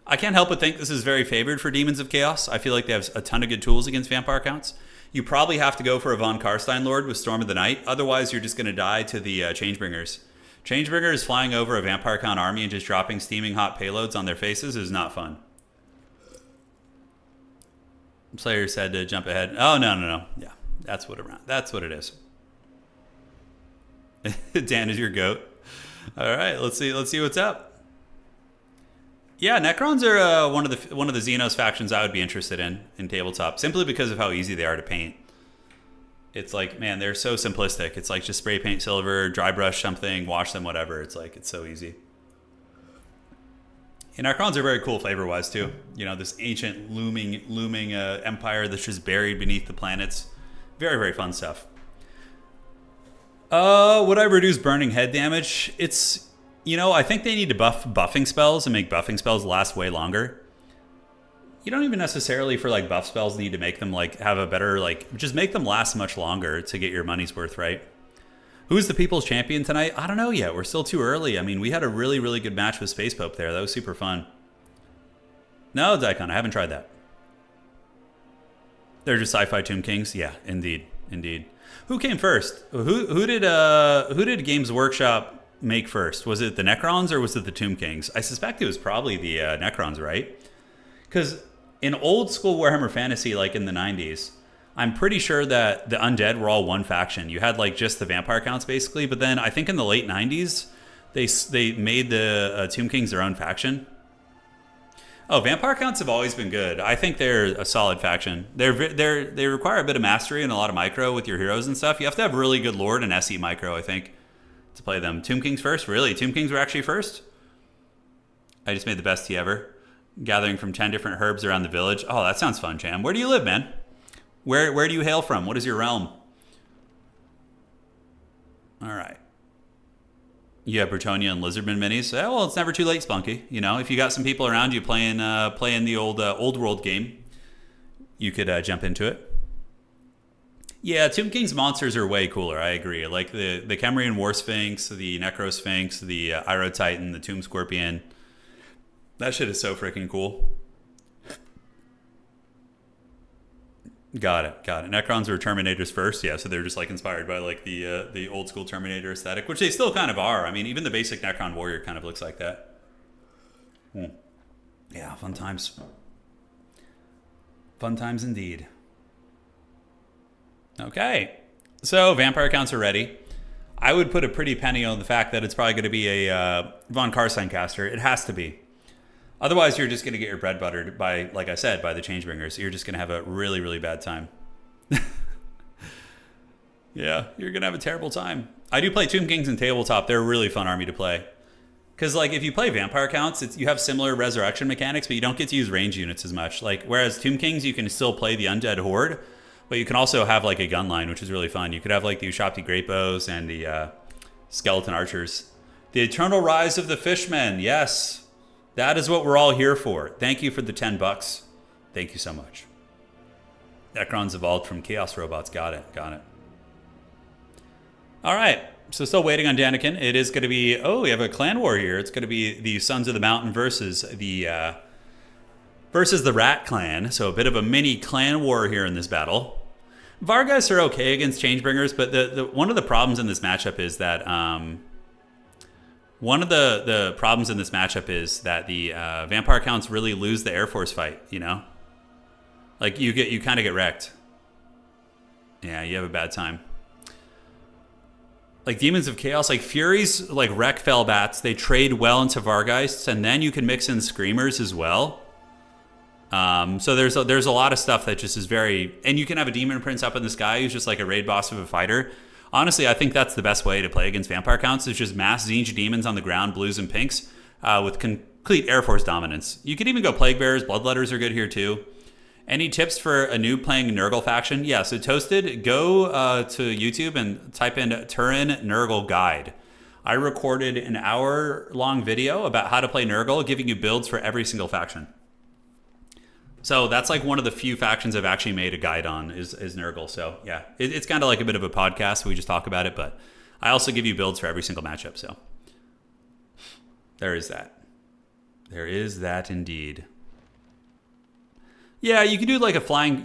I can't help but think this is very favored for Demons of Chaos. I feel like they have a ton of good tools against Vampire counts. You probably have to go for a Von Karstein Lord with Storm of the Night. Otherwise, you're just going to die to the Changebringers. Changebringers flying over a Vampire count army and just dropping steaming hot payloads on their faces is not fun. Player said to jump ahead. Oh, no. Yeah, that's what it is. Dan is your goat. All right, let's see what's up. Yeah, Necrons are one of the Xenos factions I would be interested in tabletop, simply because of how easy they are to paint. It's like, man, they're so simplistic. It's like just spray paint silver, dry brush something, wash them, whatever. It's so easy. And Necrons are very cool flavor-wise too. You know, this ancient looming empire that's just buried beneath the planets. Very, very fun stuff. Would I reduce burning head damage? I think they need to buff buffing spells and make buffing spells last way longer. You don't even necessarily for buff spells need to make them have a better just make them last much longer to get your money's worth, right? Who's the people's champion tonight? I don't know yet. We're still too early. I mean, we had a really, really good match with Space Pope there. That was super fun. No, Daikon, I haven't tried that. They're just sci-fi Tomb Kings? Yeah, indeed. Who came first? Who did Games Workshop make first? Was it the Necrons or was it the Tomb Kings? I suspect it was probably the Necrons, right? Because in old school Warhammer Fantasy, in the 90s, I'm pretty sure that the undead were all one faction. You had just the vampire counts basically, but then I think in the late 90s, they made the Tomb Kings their own faction. Oh, vampire counts have always been good. I think they're a solid faction. They require a bit of mastery and a lot of micro with your heroes and stuff. You have to have really good lord and SE micro, I think, to play them. Tomb Kings first? Really? Tomb Kings were actually first? I just made the best tea ever. Gathering from 10 different herbs around the village. Oh, that sounds fun, Cham. Where do you live, man? Where do you hail from? What is your realm? All right. You have Bretonia and Lizardman minis. Well, it's never too late, Spunky. You know, if you got some people around you playing the old world game, you could jump into it. Yeah, Tomb King's monsters are way cooler. I agree. Like the Kemrian War Sphinx, the Necro Sphinx, the Iro Titan, the Tomb Scorpion. That shit is so freaking cool. Got it. Necrons were Terminators first, yeah. So they're just inspired by the old school Terminator aesthetic, which they still kind of are. I mean, even the basic Necron warrior kind of looks like that. Yeah, fun times. Fun times indeed. Okay, so vampire counts are ready. I would put a pretty penny on the fact that it's probably going to be a Von Karstein caster. It has to be. Otherwise, you're just going to get your bread buttered by, like I said, by the Changebringers. You're just going to have a really, really bad time. Yeah, you're going to have a terrible time. I do play Tomb Kings in tabletop. They're a really fun army to play. Because, if you play vampire counts, you have similar resurrection mechanics, but you don't get to use range units as much. Whereas Tomb Kings, you can still play the Undead Horde, but you can also have, a gun line, which is really fun. You could have, the Ushabti Great Bows and the Skeleton Archers. The Eternal Rise of the Fishmen, yes. That is what we're all here for. Thank you for the $10. Thank you so much. Necrons evolved from Chaos Robots. Got it. All right. So still waiting on Daniken. It is going to be... Oh, we have a clan war here. It's going to be the Sons of the Mountain versus the Rat Clan. So a bit of a mini clan war here in this battle. Vargas are okay against Changebringers, but the one of the problems in this matchup is that... One of the problems in this matchup is that the vampire counts really lose the Air Force fight, you know? You kind of get wrecked. Yeah, you have a bad time. Demons of Chaos, Furies, wreck Fellbats. They trade well into Vargeists, and then you can mix in Screamers as well. So there's a lot of stuff that just is very... And you can have a Demon Prince up in the sky who's just a raid boss of a fighter. Honestly, I think that's the best way to play against vampire counts is just mass Zinj demons on the ground, blues and pinks, with complete Air Force dominance. You could even go Plague Bearers. Bloodletters are good here too. Any tips for a noob playing Nurgle faction? Yeah, so Toasted, go to YouTube and type in Turin Nurgle Guide. I recorded an hour-long video about how to play Nurgle, giving you builds for every single faction. So that's like one of the few factions I've actually made a guide on is Nurgle. So yeah, it's kind of like a bit of a podcast. We just talk about it, but I also give you builds for every single matchup. So there is that. There is that indeed. Yeah, you could do like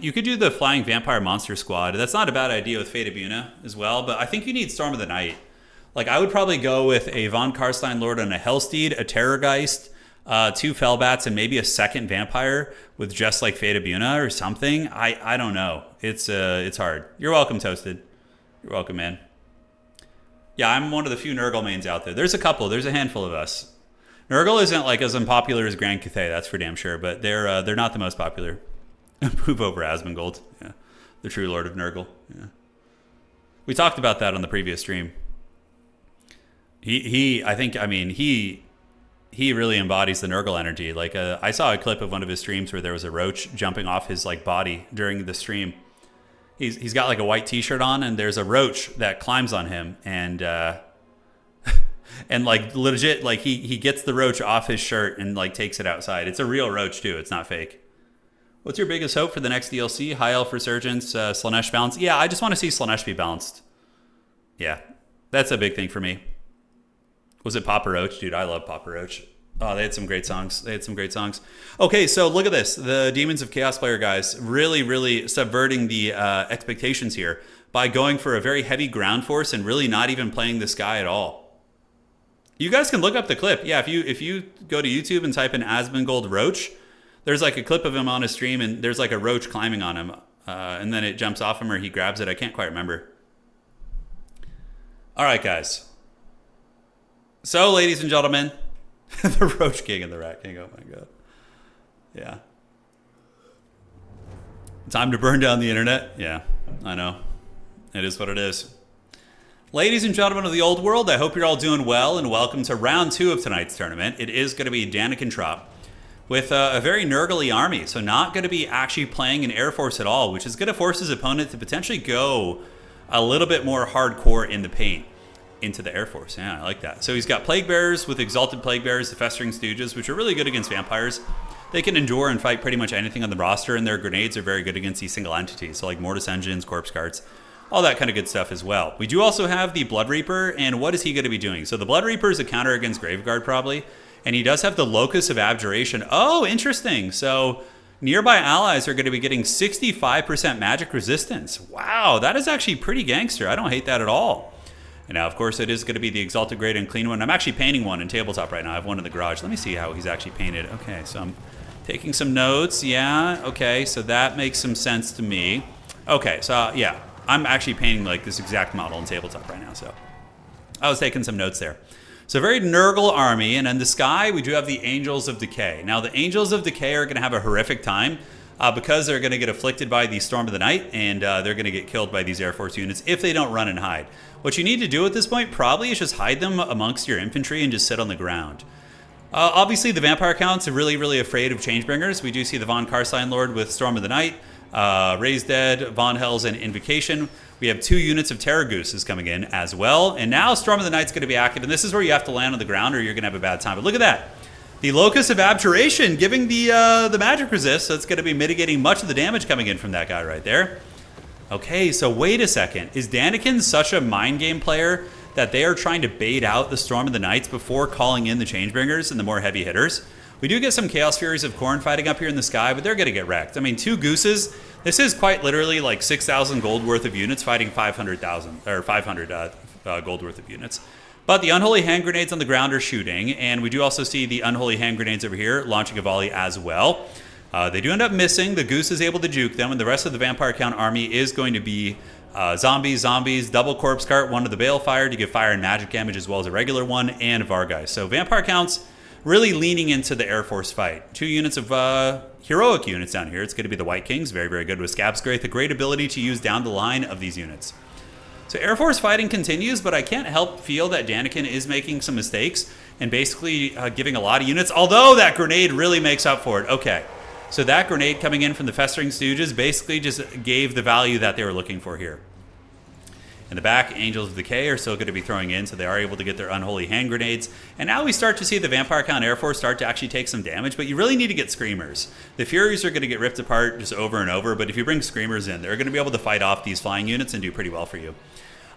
you could do the Flying Vampire Monster Squad. That's not a bad idea with Fate of Buna as well, but I think you need Storm of the Night. Like, I would probably go with a Von Karstein Lord and a Hellsteed, a Terrorgeist, 2 Fellbats, and maybe a second Vampire with just like Fate of Buna or something. I don't know. It's hard. You're welcome, Toasted. You're welcome, man. Yeah, I'm one of the few Nurgle mains out there. There's a couple. There's a handful of us. Nurgle isn't like as unpopular as Grand Cathay, that's for damn sure, but they're not the most popular. Move over Asmongold. Yeah. The true Lord of Nurgle. Yeah. We talked about that on the previous stream. He really embodies the Nurgle energy. Like I saw a clip of one of his streams where there was a roach jumping off his like body during the stream. He's got like a white t-shirt on and there's a roach that climbs on him and and like legit, like he gets the roach off his shirt and like takes it outside. It's a real roach too. It's not fake. What's your biggest hope for the next DLC? High Elf Resurgence, Slaanesh balance. Yeah, I just want to see Slaanesh be balanced. Yeah, that's a big thing for me. Was it Papa Roach? Dude, I love Papa Roach. Oh, they had some great songs. Okay, so look at this. The Demons of Chaos player guys really, really subverting the expectations here by going for a very heavy ground force and really not even playing this guy at all. You guys can look up the clip. Yeah, if you go to YouTube and type in Asmongold Roach, there's like a clip of him on his stream and there's like a roach climbing on him. And then it jumps off him or he grabs it. I can't quite remember. All right, guys. So, ladies and gentlemen, the Roach King and the Rat King. Oh my God. Yeah. Time to burn down the internet. Yeah, I know. It is what it is. Ladies and gentlemen of the old world, I hope you're all doing well and welcome to round 2 of tonight's tournament. It is going to be Danikentrop with a very Nurgle-y army, so not going to be actually playing an Air Force at all, which is going to force his opponent to potentially go a little bit more hardcore in the paint into the Air Force. Yeah, I like that. So he's got Plague Bearers with Exalted Plague Bearers, the Festering Stooges, which are really good against vampires. They can endure and fight pretty much anything on the roster, and their grenades are very good against these single entities, so like Mortis Engines, Corpse Carts, all that kind of good stuff as well. We do also have the Blood Reaper, and what is he going to be doing? So the Blood Reaper is a counter against Graveguard probably, and he does have the Locus of Abjuration. Oh, interesting. So nearby allies are going to be getting 65% magic resistance. Wow, that is actually pretty gangster. I don't hate that at all. And now, of course, it is going to be the Exalted Great and Clean one. I'm actually painting one in tabletop right now. I have one in the garage. Let me see how he's actually painted. Okay, so I'm taking some notes. Yeah, okay, so that makes some sense to me. Okay, so yeah, I'm actually painting like this exact model in tabletop right now. So I was taking some notes there. So very Nurgle army, and in the sky, we do have the Angels of Decay. Now, the Angels of Decay are going to have a horrific time because they're going to get afflicted by the Storm of the Night, and they're going to get killed by these Air Force units if they don't run and hide. What you need to do at this point probably is just hide them amongst your infantry and just sit on the ground. Obviously, the Vampire Counts are really, really afraid of Changebringers. We do see the Von Karstein Lord with Storm of the Night, Raised Dead, Von Hells, and Invocation. We have 2 units of Terror Gooses coming in as well. And now Storm of the Night's going to be active. And this is where you have to land on the ground or you're going to have a bad time. But look at that. The Locus of Abjuration giving the magic resist. So it's going to be mitigating much of the damage coming in from that guy right there. Okay, so wait a second. Is Daniken such a mind game player that they are trying to bait out the Storm of the Nights before calling in the Changebringers and the more heavy hitters? We do get some Chaos Furies of Khorne fighting up here in the sky, but they're going to get wrecked. I mean, 2 Gooses. This is quite literally like 6,000 gold worth of units fighting 500,000 or 500 gold worth of units. But the Unholy Hand Grenades on the ground are shooting, and we do also see the Unholy Hand Grenades over here launching a volley as well. They do end up missing. The Goose is able to juke them, and the rest of the Vampire Count army is going to be zombies, double Corpse Cart, one of the Balefire to give fire and magic damage as well as a regular one, and Vargheists. So Vampire Counts really leaning into the Air Force fight. 2 units of heroic units down here. It's going to be the White Kings, very, very good with Scab's Graith, a great ability to use down the line of these units. So Air Force fighting continues, but I can't help feel that Daniken is making some mistakes. and basically giving a lot of units, although that grenade really makes up for it. Okay, so that grenade coming in from the Festering Stooges basically just gave the value that they were looking for here. In the back, Angels of Decay are still going to be throwing in, so they are able to get their Unholy Hand Grenades. And now we start to see the Vampire Count Air Force start to actually take some damage, but you really need to get Screamers. The Furies are going to get ripped apart just over and over, but if you bring Screamers in, they're going to be able to fight off these flying units and do pretty well for you.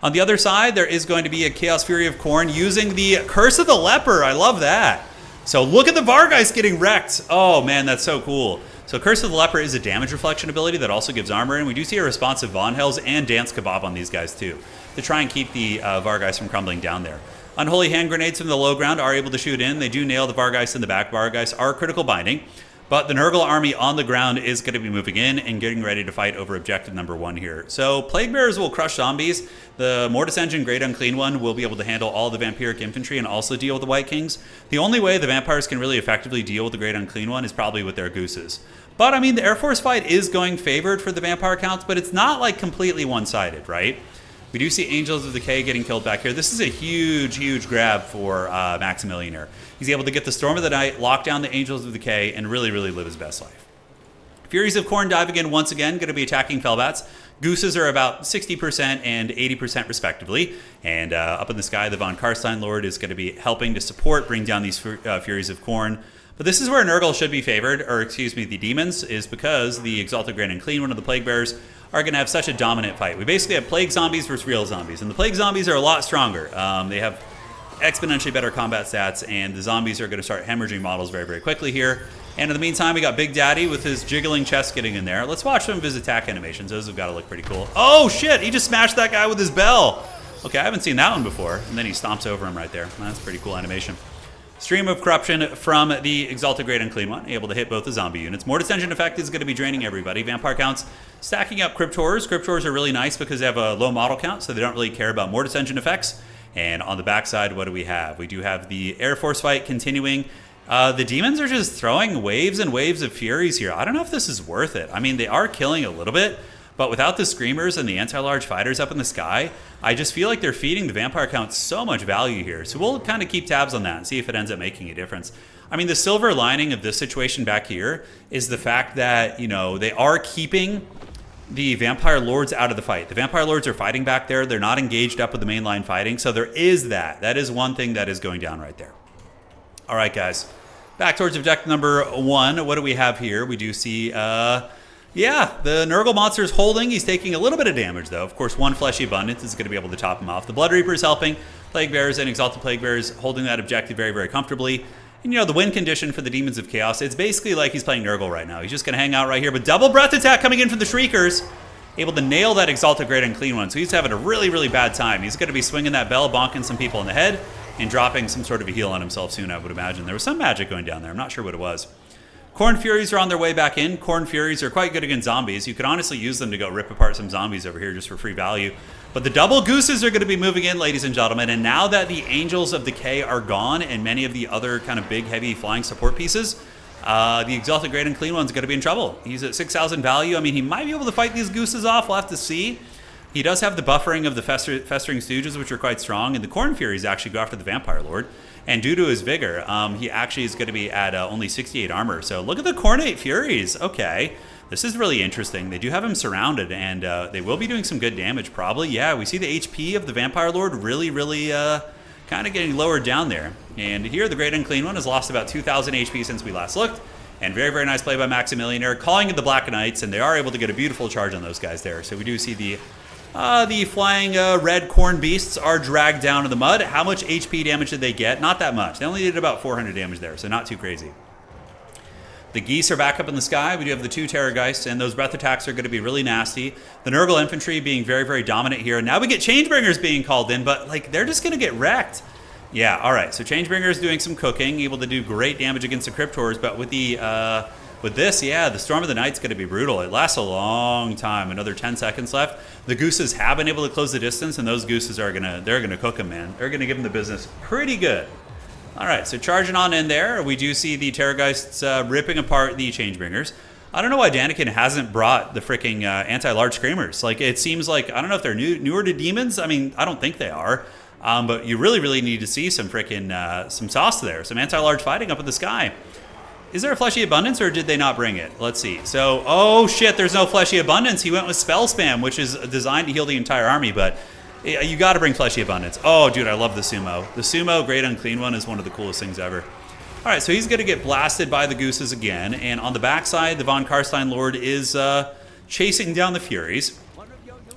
On the other side, there is going to be a Chaos Fury of Khorne using the Curse of the Leper. I love that. So look at the Vargeist getting wrecked. Oh man, that's so cool. So Curse of the Leper is a damage reflection ability that also gives armor, and we do see a responsive Von Hells and Dance Kebab on these guys too, to try and keep the Vargeist from crumbling down there. Unholy Hand Grenades from the low ground are able to shoot in. They do nail the Vargeist in the back. Vargeist are critical binding, but the Nurgle army on the ground is going to be moving in and getting ready to fight over objective number 1 here. So Plague Bearers will crush zombies. The Mortis Engine Great Unclean One will be able to handle all the Vampiric Infantry and also deal with the White Kings. The only way the Vampires can really effectively deal with the Great Unclean One is probably with their Gooses. But I mean, the Air Force fight is going favored for the Vampire counts, but it's not like completely one-sided, right? We do see Angels of Decay getting killed back here. This is a huge, huge grab for Maximilianer. He's able to get the Storm of the Night, lock down the Angels of Decay, and really, really live his best life. Furies of Khorne diving in once again, going to be attacking Fellbats. Gooses are about 60% and 80% respectively. And up in the sky, the Von Karstein Lord is going to be helping to support, bring down these Furies of Khorne. But this is where Nurgle should be favored, or excuse me, the Demons, is because the Exalted Grand and Clean One of the Plague Bearers are going to have such a dominant fight. We basically have Plague Zombies versus real zombies, and the Plague Zombies are a lot stronger. They have exponentially better combat stats, and the zombies are going to start hemorrhaging models very, very quickly here. And in the meantime, we got Big Daddy with his jiggling chest getting in there. Let's watch some of his attack animations. Those have got to look pretty cool. Oh, shit! He just smashed that guy with his bell! Okay, I haven't seen that one before. And then he stomps over him right there. That's a pretty cool animation. Stream of Corruption from the Exalted Great Unclean One, able to hit both the zombie units. Mortis Engine effect is going to be draining everybody. Vampire counts stacking up Cryptors. Cryptors are really nice because they have a low model count, so they don't really care about Mortis Engine effects. And on the backside, what do we have? We do have the Air Force fight continuing. The Demons are just throwing waves and waves of Furies here. I don't know if this is worth it. I mean, they are killing a little bit, but without the Screamers and the anti-large fighters up in the sky, I just feel like they're feeding the Vampire count so much value here. So we'll kind of keep tabs on that and see if it ends up making a difference. I mean, the silver lining of this situation back here is the fact that, you know, they are keeping the Vampire Lords out of the fight. The Vampire Lords are fighting back there. They're not engaged up with the main line fighting. So there is that. That is one thing that is going down right there. All right, guys. Back towards objective number 1. What do we have here? We do see... yeah, the Nurgle monster is holding. He's taking a little bit of damage, though. Of course, one Fleshy Abundance is going to be able to top him off. The Blood Reaper is helping. Plague Bearers and Exalted Plague Bearers holding that objective very, very comfortably. And, you know, the win condition for the Demons of Chaos, it's basically like he's playing Nurgle right now. He's just going to hang out right here. But double breath attack coming in from the Shriekers. Able to nail that Exalted Great Unclean One. So he's having a really, really bad time. He's going to be swinging that bell, bonking some people in the head, and dropping some sort of a heal on himself soon, I would imagine. There was some magic going down there. I'm not sure what it was. Khorne Furies are on their way back in. Khorne Furies are quite good against zombies. You could honestly use them to go rip apart some zombies over here just for free value. But the double Gooses are going to be moving in, ladies and gentlemen. And now that the Angels of Decay are gone and many of the other kind of big, heavy flying support pieces, the Exalted Great and Clean One's going to be in trouble. He's at 6,000 value. I mean, he might be able to fight these Gooses off. We'll have to see. He does have the buffering of the Festering Stooges, which are quite strong. And the Khorne Furies actually go after the Vampire Lord. And due to his vigor, he actually is going to be at only 68 armor. So look at the Khornate Furies. Okay, this is really interesting. They do have him surrounded, and they will be doing some good damage, probably. Yeah, we see the HP of the Vampire Lord really, really kind of getting lowered down there. And here, the Great Unclean One has lost about 2,000 HP since we last looked. And very, very nice play by Maximilianer, calling in the Black Knights, and they are able to get a beautiful charge on those guys there. So we do see the flying red Khorne beasts are dragged down to the mud. How much HP damage did they get? Not that much. They only did about 400 damage there, so not too crazy. The geese are back up in the sky. We do have the 2 Terrorgeists, and those breath attacks are going to be really nasty. The Nurgle infantry being very, very dominant here. Now we get Changebringers being called in, but like they're just going to get wrecked. Yeah, all right. So Changebringers doing some cooking, able to do great damage against the Cryptors, but with the with this, yeah, the Storm of the Night's going to be brutal. It lasts a long time. Another 10 seconds left. The Gooses have been able to close the distance, and those Gooses are they're gonna cook them, man. They're gonna give them the business pretty good. All right, so charging on in there, we do see the Terrorgeists ripping apart the Changebringers. I don't know why Daniken hasn't brought the freaking anti-large Screamers. Like, it seems like, I don't know if they're newer to Demons. I mean, I don't think they are. But you really, really need to see some freaking some sauce there, some anti-large fighting up in the sky. Is there a Fleshy Abundance, or did they not bring it? Let's see. So, oh shit, there's no Fleshy Abundance. He went with Spell Spam, which is designed to heal the entire army, but you got to bring Fleshy Abundance. Oh, dude, I love the Sumo. The Sumo Great Unclean One is one of the coolest things ever. All right, so he's going to get blasted by the Gooses again, and on the backside, the Von Karstein Lord is chasing down the Furies.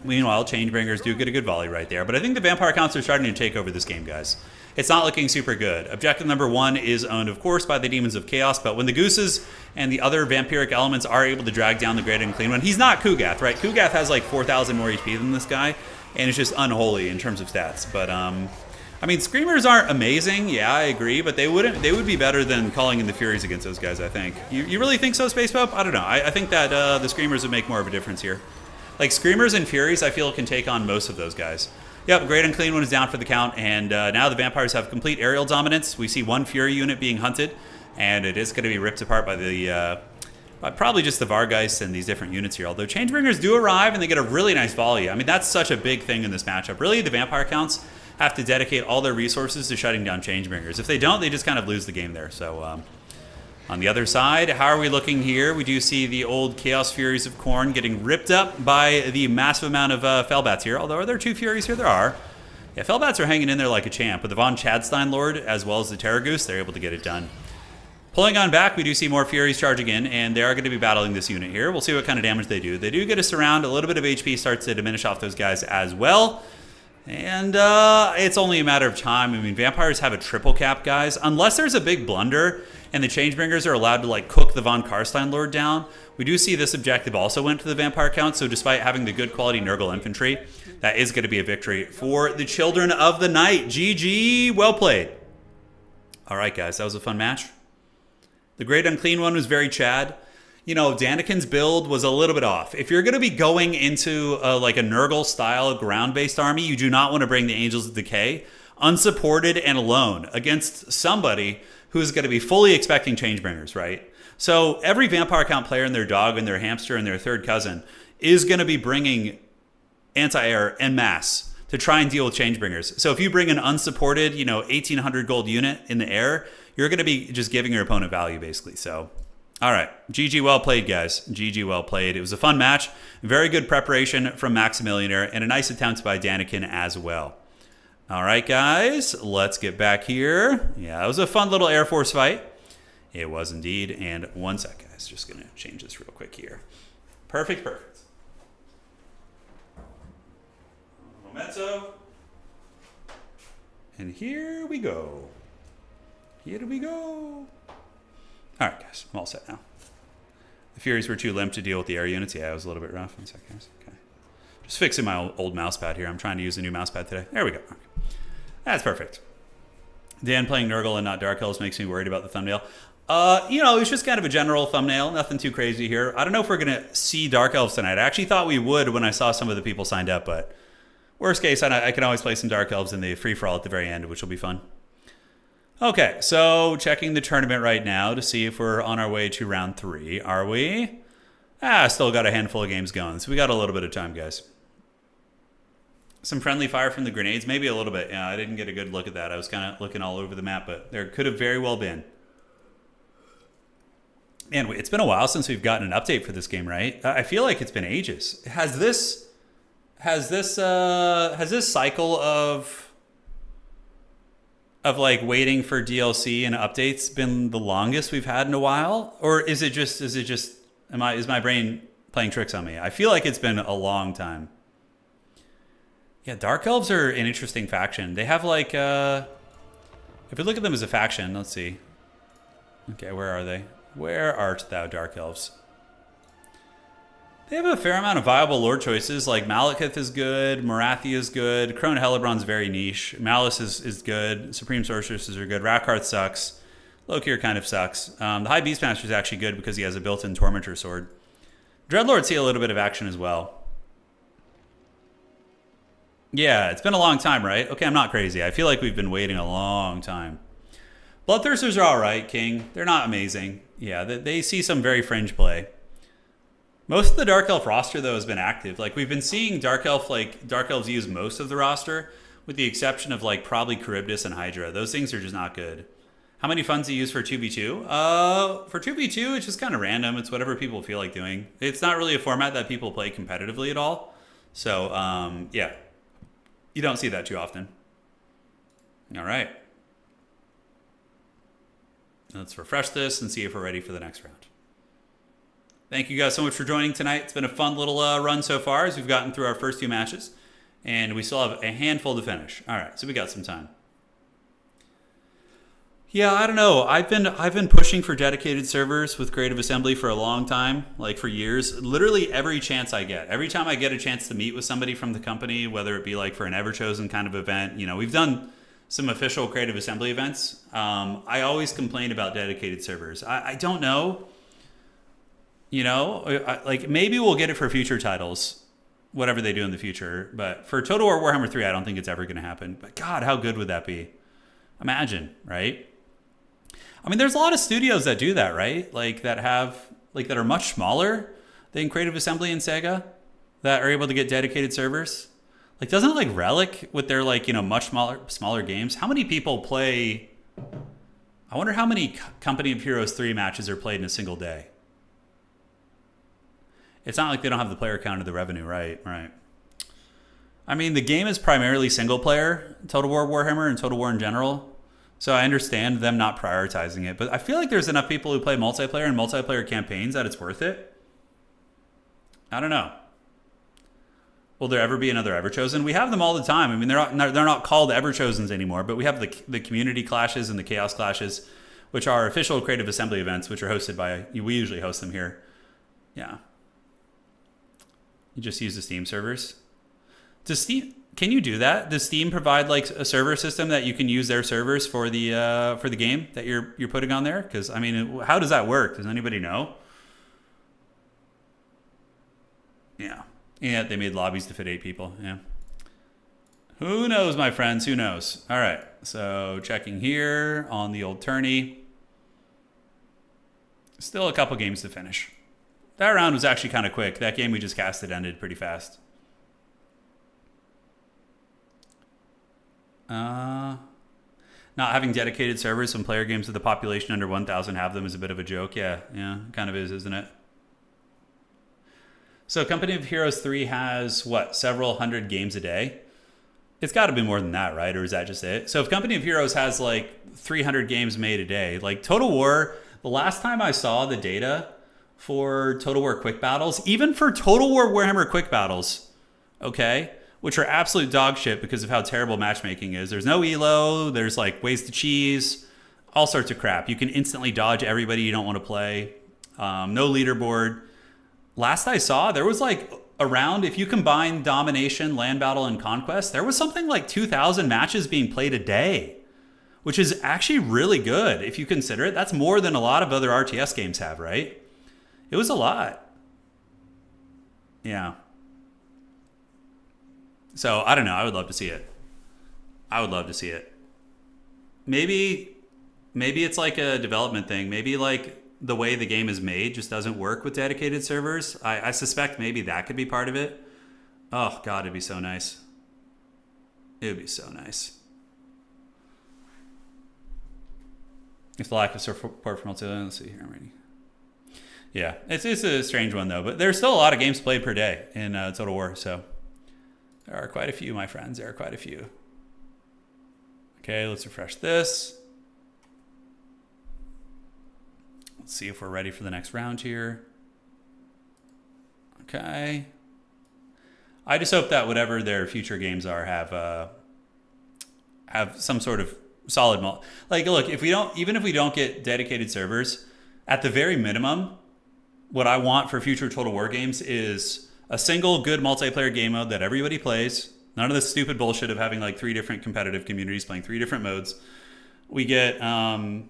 Meanwhile, Changebringers do get a good volley right there, but I think the Vampire counts are starting to take over this game, guys. It's not looking super good. Objective number 1 is owned, of course, by the Demons of Chaos, but when the Gooses and the other vampiric elements are able to drag down the Great Unclean One, he's not Kugath, right? Kugath has like 4,000 more HP than this guy, and it's just unholy in terms of stats. But, I mean, Screamers aren't amazing, yeah, I agree, but they would be better than calling in the Furies against those guys, I think. You really think so, Space Pope? I don't know. I think that the Screamers would make more of a difference here. Like, Screamers and Furies, I feel, can take on most of those guys. Yep, Great Unclean One is down for the count, and now the Vampires have complete aerial dominance. We see one Fury unit being hunted, and it is going to be ripped apart by the by probably just the Vargeist and these different units here. Although Changebringers do arrive, and they get a really nice volley. I mean, that's such a big thing in this matchup. Really, the Vampire counts have to dedicate all their resources to shutting down Changebringers. If they don't, they just kind of lose the game there. So, on the other side, how are we looking here? We do see the old Chaos Furies of Khorne getting ripped up by the massive amount of Fellbats here. Although, are there 2 Furies here? There are. Yeah, Fellbats are hanging in there like a champ. With the Von Chadstein Lord, as well as the Terragoose, they're able to get it done. Pulling on back, we do see more Furies charging in, and they are going to be battling this unit here. We'll see what kind of damage they do. They do get a surround. A little bit of HP starts to diminish off those guys as well. And it's only a matter of time. I mean, Vampires have a triple cap, guys. Unless there's a big blunder and the Changebringers are allowed to, like, cook the Von Karstein Lord down. We do see this objective also went to the Vampire count, so despite having the good quality Nurgle infantry, that is going to be a victory for the Children of the Night. GG, well played. All right, guys, that was a fun match. The Great Unclean One was very Chad. You know, Daniken's build was a little bit off. If you're going to be going into like a Nurgle-style ground-based army, you do not want to bring the Angels of Decay unsupported and alone against somebody who's going to be fully expecting Changebringers, right? So every Vampire count player and their dog and their hamster and their third cousin is going to be bringing anti-air en masse to try and deal with Changebringers. So if you bring an unsupported, 1,800 gold unit in the air, you're going to be just giving your opponent value, basically. So, all right. GG well played, guys. GG well played. It was a fun match. Very good preparation from Maximilianer, and a nice attempt by Daniken as well. All right, guys, let's get back here. Yeah, it was a fun little Air Force fight. It was indeed. And one sec, guys. Just going to change this real quick here. Perfect. Memento. And here we go. All right, guys. I'm all set now. The Furies were too limp to deal with the air units. Yeah, it was a little bit rough. One sec, guys. Okay. Just fixing my old mouse pad here. I'm trying to use a new mouse pad today. There we go. Okay. That's perfect. Dan playing Nurgle and not Dark Elves makes me worried about the thumbnail. It's just kind of a general thumbnail. Nothing too crazy here. I don't know if we're going to see Dark Elves tonight. I actually thought we would when I saw some of the people signed up, but worst case, I can always play some Dark Elves in the free-for-all at the very end, which will be fun. Okay, so checking the tournament right now to see if we're on our way to round 3. Are we? Still got a handful of games going, so we got a little bit of time, guys. Some friendly fire from the grenades, maybe a little bit. Yeah, I didn't get a good look at that. I was kind of looking all over the map, but there could have very well been. Man, it's been a while since we've gotten an update for this game, right? I feel like it's been ages. Has this cycle of like waiting for DLC and updates been the longest we've had in a while, or is my brain playing tricks on me? I feel like it's been a long time. Yeah, Dark Elves are an interesting faction. They have like, if we look at them as a faction, let's see. Okay, where are they? Where art thou, Dark Elves? They have a fair amount of viable lore choices, like Malekith is good, Morathi is good, Crone Hellebron's very niche, Malice is good, Supreme Sorceresses are good, Rakarth sucks, Lokir kind of sucks. The High Beastmaster is actually good because he has a built-in Tormentor sword. Dreadlords see a little bit of action as well. Yeah, it's been a long time, right? Okay, I'm not crazy. I feel like we've been waiting a long time. Bloodthirsters are all right, King. They're not amazing. Yeah, they see some very fringe play. Most of the Dark Elf roster, though, has been active. Like, we've been seeing Dark Elves use most of the roster, with the exception of like probably Charybdis and Hydra. Those things are just not good. How many funds do you use for 2v2? For 2v2, it's just kind of random. It's whatever people feel like doing. It's not really a format that people play competitively at all. So, yeah. You don't see that too often. All right. Let's refresh this and see if we're ready for the next round. Thank you guys so much for joining tonight. It's been a fun little run so far as we've gotten through our first 2 matches. And we still have a handful to finish. All right, so we got some time. Yeah, I don't know. I've been pushing for dedicated servers with Creative Assembly for a long time, like for years. Literally every chance I get. Every time I get a chance to meet with somebody from the company, whether it be like for an Everchosen kind of event, you know, we've done some official Creative Assembly events. I always complain about dedicated servers. I don't know. You know, like maybe we'll get it for future titles, whatever they do in the future. But for Total War Warhammer 3, I don't think it's ever going to happen. But God, how good would that be? Imagine, right? I mean, there's a lot of studios that do that, right? Like that are much smaller than Creative Assembly and Sega that are able to get dedicated servers. Like, doesn't it like Relic with their like, you know, much smaller games? How many people play? I wonder how many Company of Heroes 3 matches are played in a single day. It's not like they don't have the player count or the revenue, right? Right. I mean, the game is primarily single player, Total War Warhammer and Total War in general. So I understand them not prioritizing it, but I feel like there's enough people who play multiplayer and multiplayer campaigns that it's worth it. I don't know. Will there ever be another Everchosen? We have them all the time. I mean, they're not called Everchosens anymore, but we have the community clashes and the chaos clashes, which are official Creative Assembly events, which are hosted by, we usually host them here. Yeah. You just use the Steam servers. Does Steam... Can you do that? Does Steam provide like a server system that you can use their servers for the game that you're putting on there? Because I mean, how does that work? Does anybody know? Yeah, they made lobbies to fit 8 people. Yeah. Who knows, my friends? Who knows? All right. So checking here on the old tourney. Still a couple games to finish. That round was actually kind of quick. That game we just casted ended pretty fast. Not having dedicated servers when player games with a population under 1,000 have them is a bit of a joke. Yeah, kind of is, isn't it? So Company of Heroes 3 has, what, several hundred games a day? It's got to be more than that, right? Or is that just it? So if Company of Heroes has like 300 games made a day, like Total War, the last time I saw the data for Total War Quick Battles, even for Total War Warhammer Quick Battles, okay, which are absolute dog shit because of how terrible matchmaking is. There's no elo, there's like ways to cheese, all sorts of crap. You can instantly dodge everybody you don't want to play. No leaderboard. Last I saw, there was like around, if you combine Domination, Land Battle, and Conquest, there was something like 2,000 matches being played a day, which is actually really good if you consider it. That's more than a lot of other RTS games have, right? It was a lot. Yeah. So, I don't know. I would love to see it. I would love to see it. Maybe it's like a development thing. Maybe like the way the game is made just doesn't work with dedicated servers. I suspect maybe that could be part of it. Oh, God, it'd be so nice. It would be so nice. If the lack of support from multiplayer, let's see here. I'm ready. Yeah, it's a strange one, though. But there's still a lot of games played per day in Total War, so... There are quite a few, my friends. There are quite a few. Okay, let's refresh this. Let's see if we're ready for the next round here. Okay. I just hope that whatever their future games are have some sort of solid like, look, even if we don't get dedicated servers, at the very minimum, what I want for future Total War games is a single good multiplayer game mode that everybody plays. None of this stupid bullshit of having like 3 different competitive communities playing 3 different modes. We get a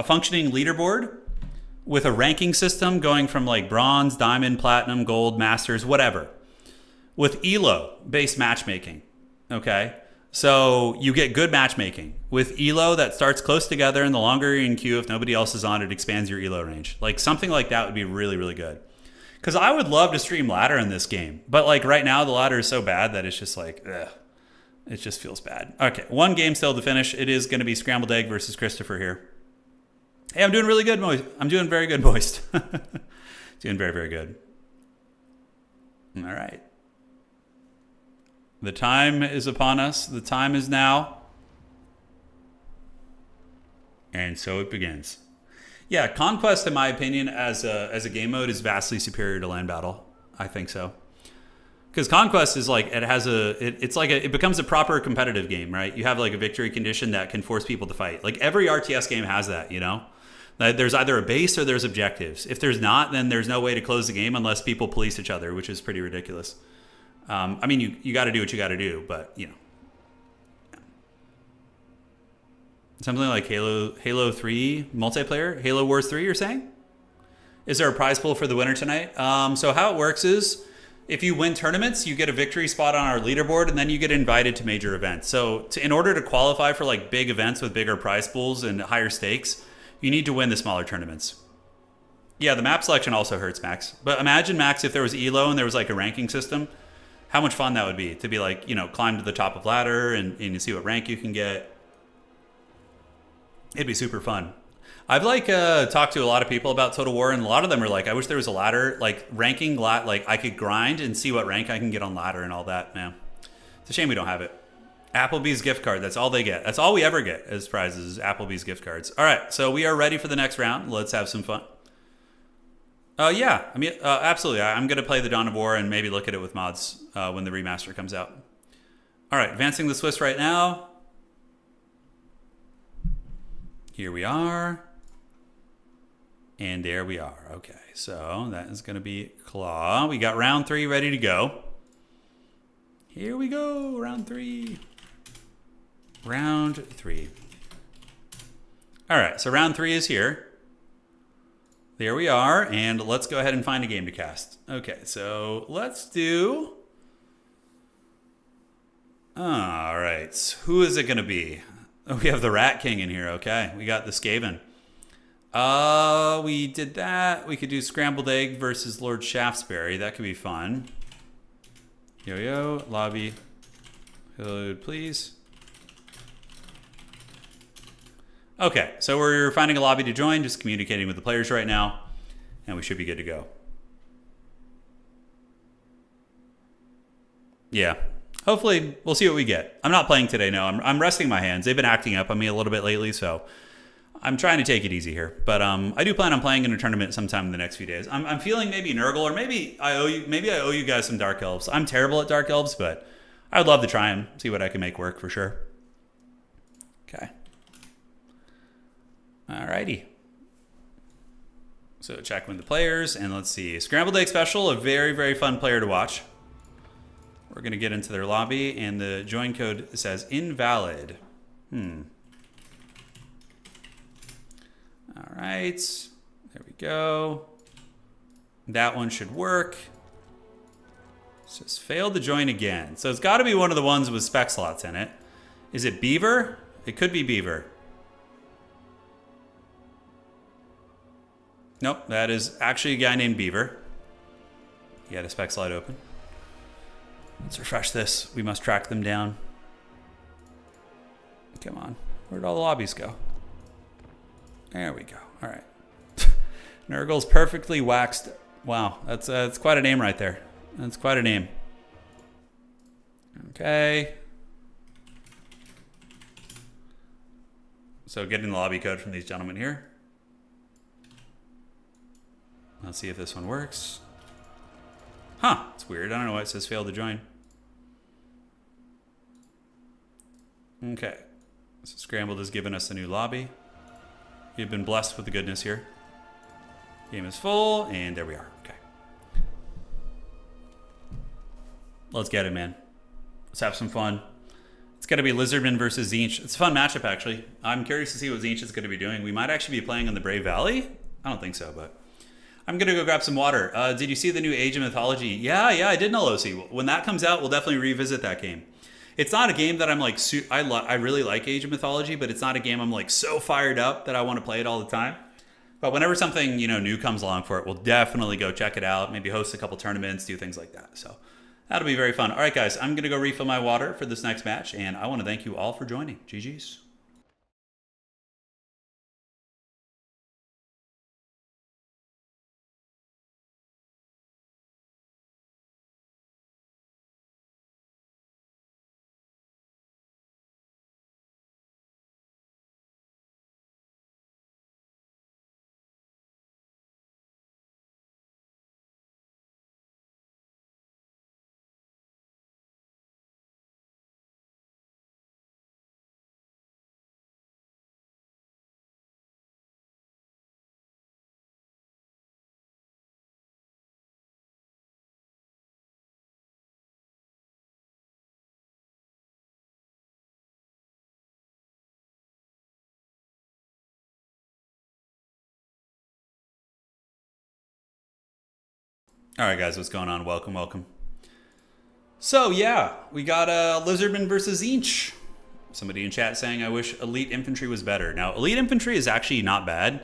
functioning leaderboard with a ranking system going from like bronze, diamond, platinum, gold, masters, whatever. With elo-based matchmaking, okay? So you get good matchmaking. With elo that starts close together, and the longer you're in queue, if nobody else is on, it expands your elo range. Like something like that would be really, really good. Because I would love to stream ladder in this game. But like right now, the ladder is so bad that it's just like, ugh. It just feels bad. Okay, one game still to finish. It is going to be Scrambled Egg versus Christopher here. Hey, I'm doing really good, Moist. I'm doing very good, Moist. Doing very, very good. All right. The time is upon us. The time is now. And so it begins. Yeah, Conquest, in my opinion, as a game mode, is vastly superior to Land Battle. I think so. Because Conquest is like, it becomes a proper competitive game, right? You have like a victory condition that can force people to fight. Like every RTS game has that, you know? There's either a base or there's objectives. If there's not, then there's no way to close the game unless people police each other, which is pretty ridiculous. I mean, you got to do what you got to do, but, you know. Something like Halo 3 multiplayer? Halo Wars 3, you're saying? Is there a prize pool for the winner tonight? So how it works is, if you win tournaments, you get a victory spot on our leaderboard, and then you get invited to major events. So in order to qualify for like big events with bigger prize pools and higher stakes, you need to win the smaller tournaments. Yeah, the map selection also hurts, Max. But imagine, Max, if there was ELO and there was like a ranking system, how much fun that would be to be like, you know, climb to the top of ladder and you see what rank you can get. It'd be super fun. I've like talked to a lot of people about Total War, and a lot of them are like, I wish there was a ladder, like ranking, like I could grind and see what rank I can get on ladder and all that, man. It's a shame we don't have it. Applebee's gift card, that's all they get. That's all we ever get as prizes, is Applebee's gift cards. All right, so we are ready for the next round. Let's have some fun. Yeah, I mean, absolutely. I'm going to play the Dawn of War and maybe look at it with mods when the remaster comes out. All right, advancing the Swiss right now. Here we are. And there we are. Okay, so that is going to be Claw. We got round 3 ready to go. Here we go, round 3. Round 3. All right, so round 3 is here. There we are, and let's go ahead and find a game to cast. Okay, so let's do... All right, who is it going to be? Oh, we have the Rat King in here. Okay, we got the Skaven. We did that. We could do Scrambled Egg versus Lord Shaftesbury. That could be fun. Yo-yo, lobby. Load, please. Okay, so we're finding a lobby to join, just communicating with the players right now, and we should be good to go. Yeah. Hopefully, we'll see what we get. I'm not playing today, no. I'm resting my hands. They've been acting up on me a little bit lately, so I'm trying to take it easy here. But I do plan on playing in a tournament sometime in the next few days. I'm feeling maybe Nurgle, or maybe I owe you guys some Dark Elves. I'm terrible at Dark Elves, but I would love to try and see what I can make work for sure. Okay. Alrighty. So check with the players, and let's see. Scrambled Egg Special, a very, very fun player to watch. We're going to get into their lobby, and the join code says invalid. All right. There we go. That one should work. It's just failed to join again. So it's got to be one of the ones with spec slots in it. Is it Beaver? It could be Beaver. Nope, that is actually a guy named Beaver. He had a spec slot open. Let's refresh this. We must track them down. Come on. Where'd all the lobbies go? There we go. All right. Nurgle's perfectly waxed. Wow, that's quite a name right there. That's quite a name. Okay. So getting the lobby code from these gentlemen here. Let's see if this one works. Huh, it's weird. I don't know why it says failed to join. Okay. So Scrambled has given us a new lobby. We've been blessed with the goodness here. Game is full, and there we are. Okay. Let's get it, man. Let's have some fun. It's going to be Lizardman versus Zinch. It's a fun matchup, actually. I'm curious to see what Zinch is going to be doing. We might actually be playing in the Brave Valley. I don't think so, but I'm going to go grab some water. Did you see the new Age of Mythology? Yeah, I did know LOC. When that comes out, we'll definitely revisit that game. It's not a game that I'm like, I really like Age of Mythology, but it's not a game I'm like so fired up that I want to play it all the time. But whenever something, new comes along for it, we'll definitely go check it out. Maybe host a couple tournaments, do things like that. So that'll be very fun. All right, guys, I'm going to go refill my water for this next match, and I want to thank you all for joining. GG's. All right, guys, what's going on? Welcome, welcome. So, yeah, we got Lizardman versus Inch. Somebody in chat saying, I wish Elite Infantry was better. Now, Elite Infantry is actually not bad.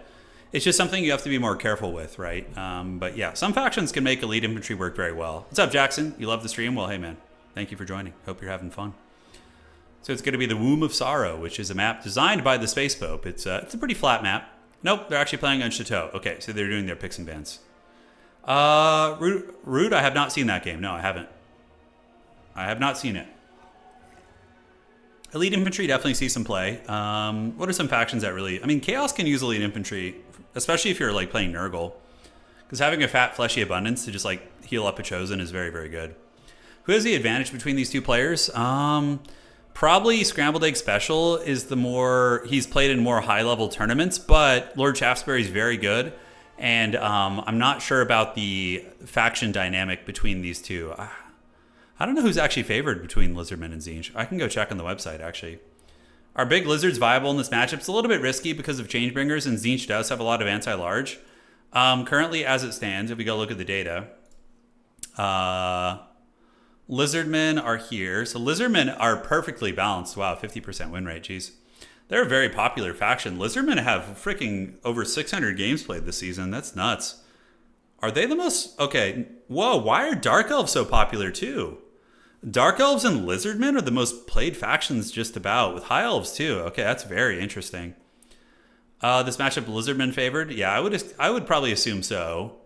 It's just something you have to be more careful with, right? But yeah, some factions can make Elite Infantry work very well. What's up, Jackson? You love the stream? Well, hey, man. Thank you for joining. Hope you're having fun. So it's going to be the Womb of Sorrow, which is a map designed by the Space Pope. It's a pretty flat map. Nope, they're actually playing on Chateau. Okay, so they're doing their picks and bans. Root, I have not seen that game. No, I haven't. I have not seen it. Elite Infantry definitely see some play. What are some factions that really... I mean, Chaos can use Elite Infantry, especially if you're like playing Nurgle. Because having a fat, fleshy abundance to just like heal up a Chosen is very, very good. Who has the advantage between these two players? Probably Scrambled Egg Special is the more... He's played in more high-level tournaments, but Lord Shaftesbury is very good. And I'm not sure about the faction dynamic between these two. I don't know who's actually favored between Lizardman and Zinch. I can go check on the website, actually. Are big lizards viable in this matchup? It's a little bit risky because of Changebringers, and Zinch does have a lot of anti-large. Currently, as it stands, if we go look at the data, Lizardmen are here. So Lizardmen are perfectly balanced. Wow, 50% win rate, geez. They're a very popular faction. Lizardmen have freaking over 600 games played this season. That's nuts. Are they the most... Okay, whoa, why are Dark Elves so popular too? Dark Elves and Lizardmen are the most played factions just about, with High Elves too. Okay, that's very interesting. This matchup, Lizardmen favored? Yeah, I would probably assume so.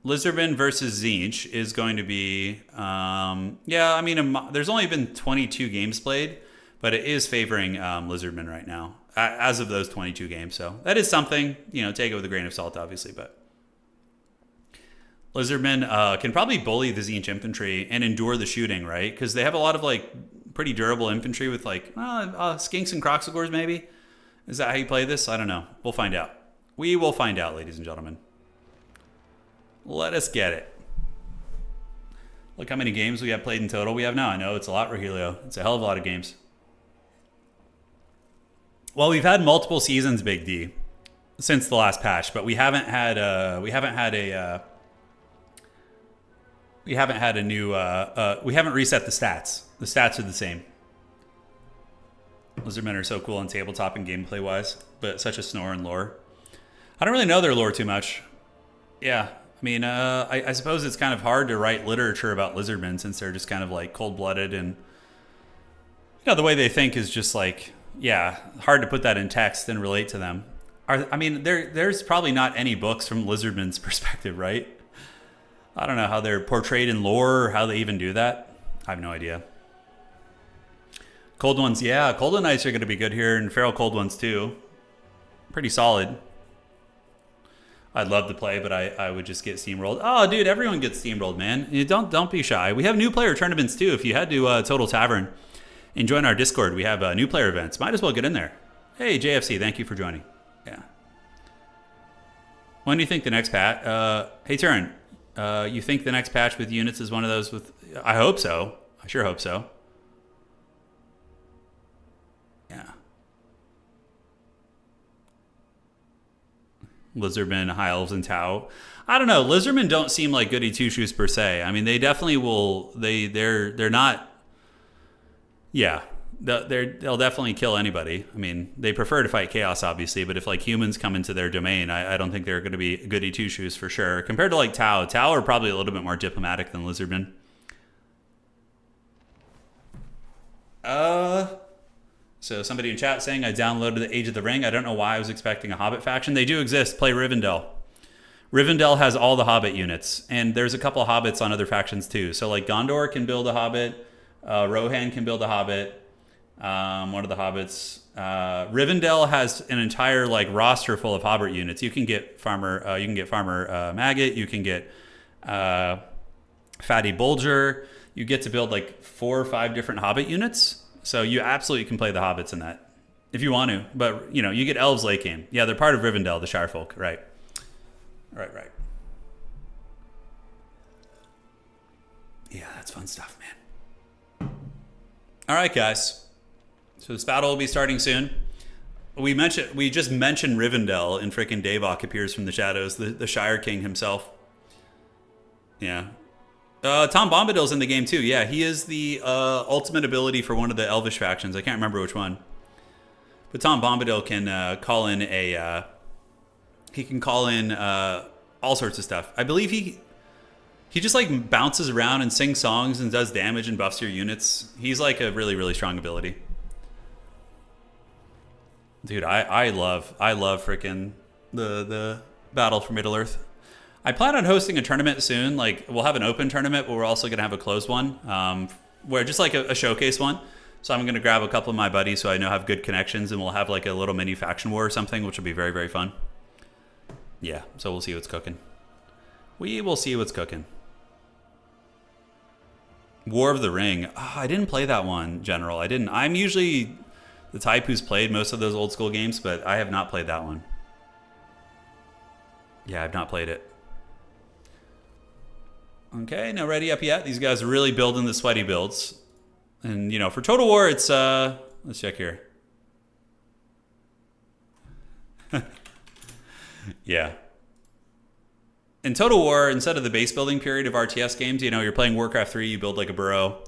Lizardmen versus Zinch is going to be... yeah, I mean, there's only been 22 games played, but it is favoring Lizardmen right now, as of those 22 games. So that is something, take it with a grain of salt, obviously, but... Lizardmen can probably bully the Zinch infantry and endure the shooting, right? Because they have a lot of like pretty durable infantry with like skinks and croxagores, maybe. Is that how you play this? I don't know. We'll find out. We will find out, ladies and gentlemen. Let us get it. Look how many games we have played in total. We have now. I know it's a lot, Rogelio. It's a hell of a lot of games. Well, we've had multiple seasons, Big D, since the last patch, but we haven't had a new, we haven't reset the stats. The stats are the same. Lizardmen are so cool on tabletop and gameplay wise, but such a snore in lore. I don't really know their lore too much. Yeah, I mean, I suppose it's kind of hard to write literature about Lizardmen since they're just kind of like cold-blooded and, the way they think is just like, yeah, hard to put that in text and relate to them. There's probably not any books from Lizardmen's perspective, right? I don't know how they're portrayed in lore or how they even do that. I have no idea. Cold Ones, yeah. Cold and Ice are going to be good here, and Feral Cold Ones too. Pretty solid. I'd love to play, but I would just get steamrolled. Oh, dude, everyone gets steamrolled, man. Don't be shy. We have new player tournaments too. If you head to Total Tavern and join our Discord, we have new player events. Might as well get in there. Hey, JFC, thank you for joining. Yeah. When do you think the next patch? Hey, Turin. You think the next patch with units is one of those with... I hope so. I sure hope so. Yeah. Lizardmen, High Elves, and Tau. I don't know. Lizardmen don't seem like goody two-shoes per se. I mean, they definitely will... They're not... Yeah. they'll definitely kill anybody. I mean, they prefer to fight chaos, obviously, but if like humans come into their domain, I don't think they're going to be goody two shoes for sure. Compared to like Tau are probably a little bit more diplomatic than lizardmen. So somebody in chat saying I downloaded the Age of the Ring. I don't know why I was expecting a Hobbit faction. They do exist. Play Rivendell. Rivendell has all the Hobbit units, and there's a couple of Hobbits on other factions too. So like Gondor can build a Hobbit, Rohan can build a Hobbit. One of the Hobbits. Rivendell has an entire like roster full of Hobbit units. You can get Farmer. Maggot. You can get Fatty Bulger. You get to build like 4 or 5 different Hobbit units. So you absolutely can play the Hobbits in that if you want to. But you know, you get Elves late game. Yeah, they're part of Rivendell, the Shire folk. Right. Right. Yeah, that's fun stuff, man. All right, guys. So this battle will be starting soon. We just mentioned Rivendell, and freaking Davok appears from the shadows, the Shire King himself. Yeah. Tom Bombadil's in the game too. Yeah, he is the ultimate ability for one of the Elvish factions. I can't remember which one. But Tom Bombadil can call in all sorts of stuff. I believe he just like bounces around and sings songs and does damage and buffs your units. He's like a really, really strong ability. Dude, I love freaking the Battle for Middle-earth. I plan on hosting a tournament soon. Like, we'll have an open tournament, but we're also going to have a closed one, where just like a showcase one. So I'm going to grab a couple of my buddies who I know have good connections, and we'll have like a little mini faction war or something, which will be very, very fun. Yeah, so we'll see what's cooking. We will see what's cooking. War of the Ring. Oh, I didn't play that one, General. I didn't. I'm usually the type who's played most of those old school games, but I have not played that one. Yeah, I've not played it. Okay, no ready up yet. These guys are really building the sweaty builds. And, you know, for Total War, it's, let's check here. Yeah. In Total War, instead of the base building period of RTS games, you know, you're playing Warcraft 3, you build like a burrow.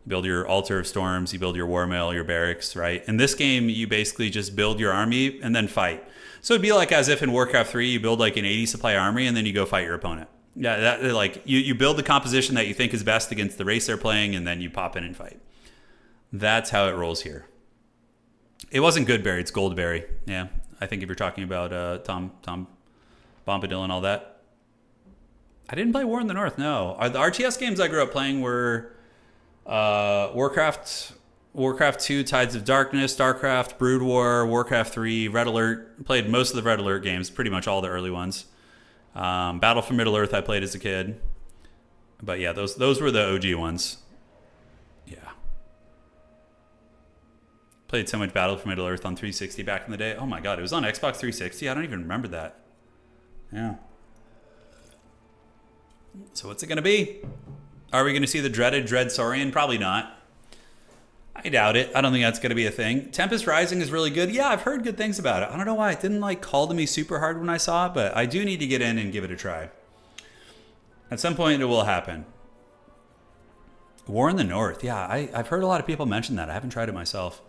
You build your Altar of Storms, you build your War Mill, your barracks, right? In this game, you basically just build your army and then fight. So it'd be like as if in Warcraft 3, you build like an 80 supply army and then you go fight your opponent. Yeah, that like you build the composition that you think is best against the race they're playing, and then you pop in and fight. That's how it rolls here. It wasn't Goodberry, it's Goldberry. Yeah, I think if you're talking about Tom Bombadil and all that. I didn't play War in the North, no. The RTS games I grew up playing were Warcraft 2, Tides of Darkness, StarCraft, Brood War, Warcraft 3, Red Alert. Played most of the Red Alert games, pretty much all the early ones. Battle for Middle-earth I played as a kid. But yeah, those were the OG ones. Yeah. Played so much Battle for Middle-earth on 360 back in the day. Oh my god, it was on Xbox 360? I don't even remember that. Yeah. So what's it going to be? Are we going to see the dreaded Dread Saurian? Probably not. I doubt it. I don't think that's going to be a thing. Tempest Rising is really good. Yeah, I've heard good things about it. I don't know why it didn't like call to me super hard when I saw it, but I do need to get in and give it a try. At some point it will happen. War in the North. Yeah, I've heard a lot of people mention that. I haven't tried it myself.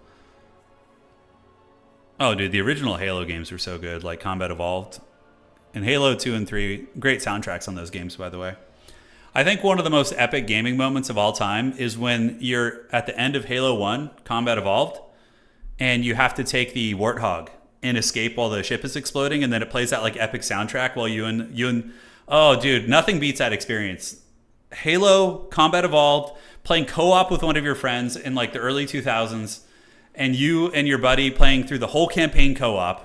Oh, dude, the original Halo games were so good, like Combat Evolved. And Halo 2 and 3, great soundtracks on those games, by the way. I think one of the most epic gaming moments of all time is when you're at the end of Halo 1, Combat Evolved, and you have to take the Warthog and escape while the ship is exploding, and then it plays that like epic soundtrack while you and oh, dude, nothing beats that experience. Halo, Combat Evolved, playing co-op with one of your friends in like the early 2000s, and you and your buddy playing through the whole campaign co-op,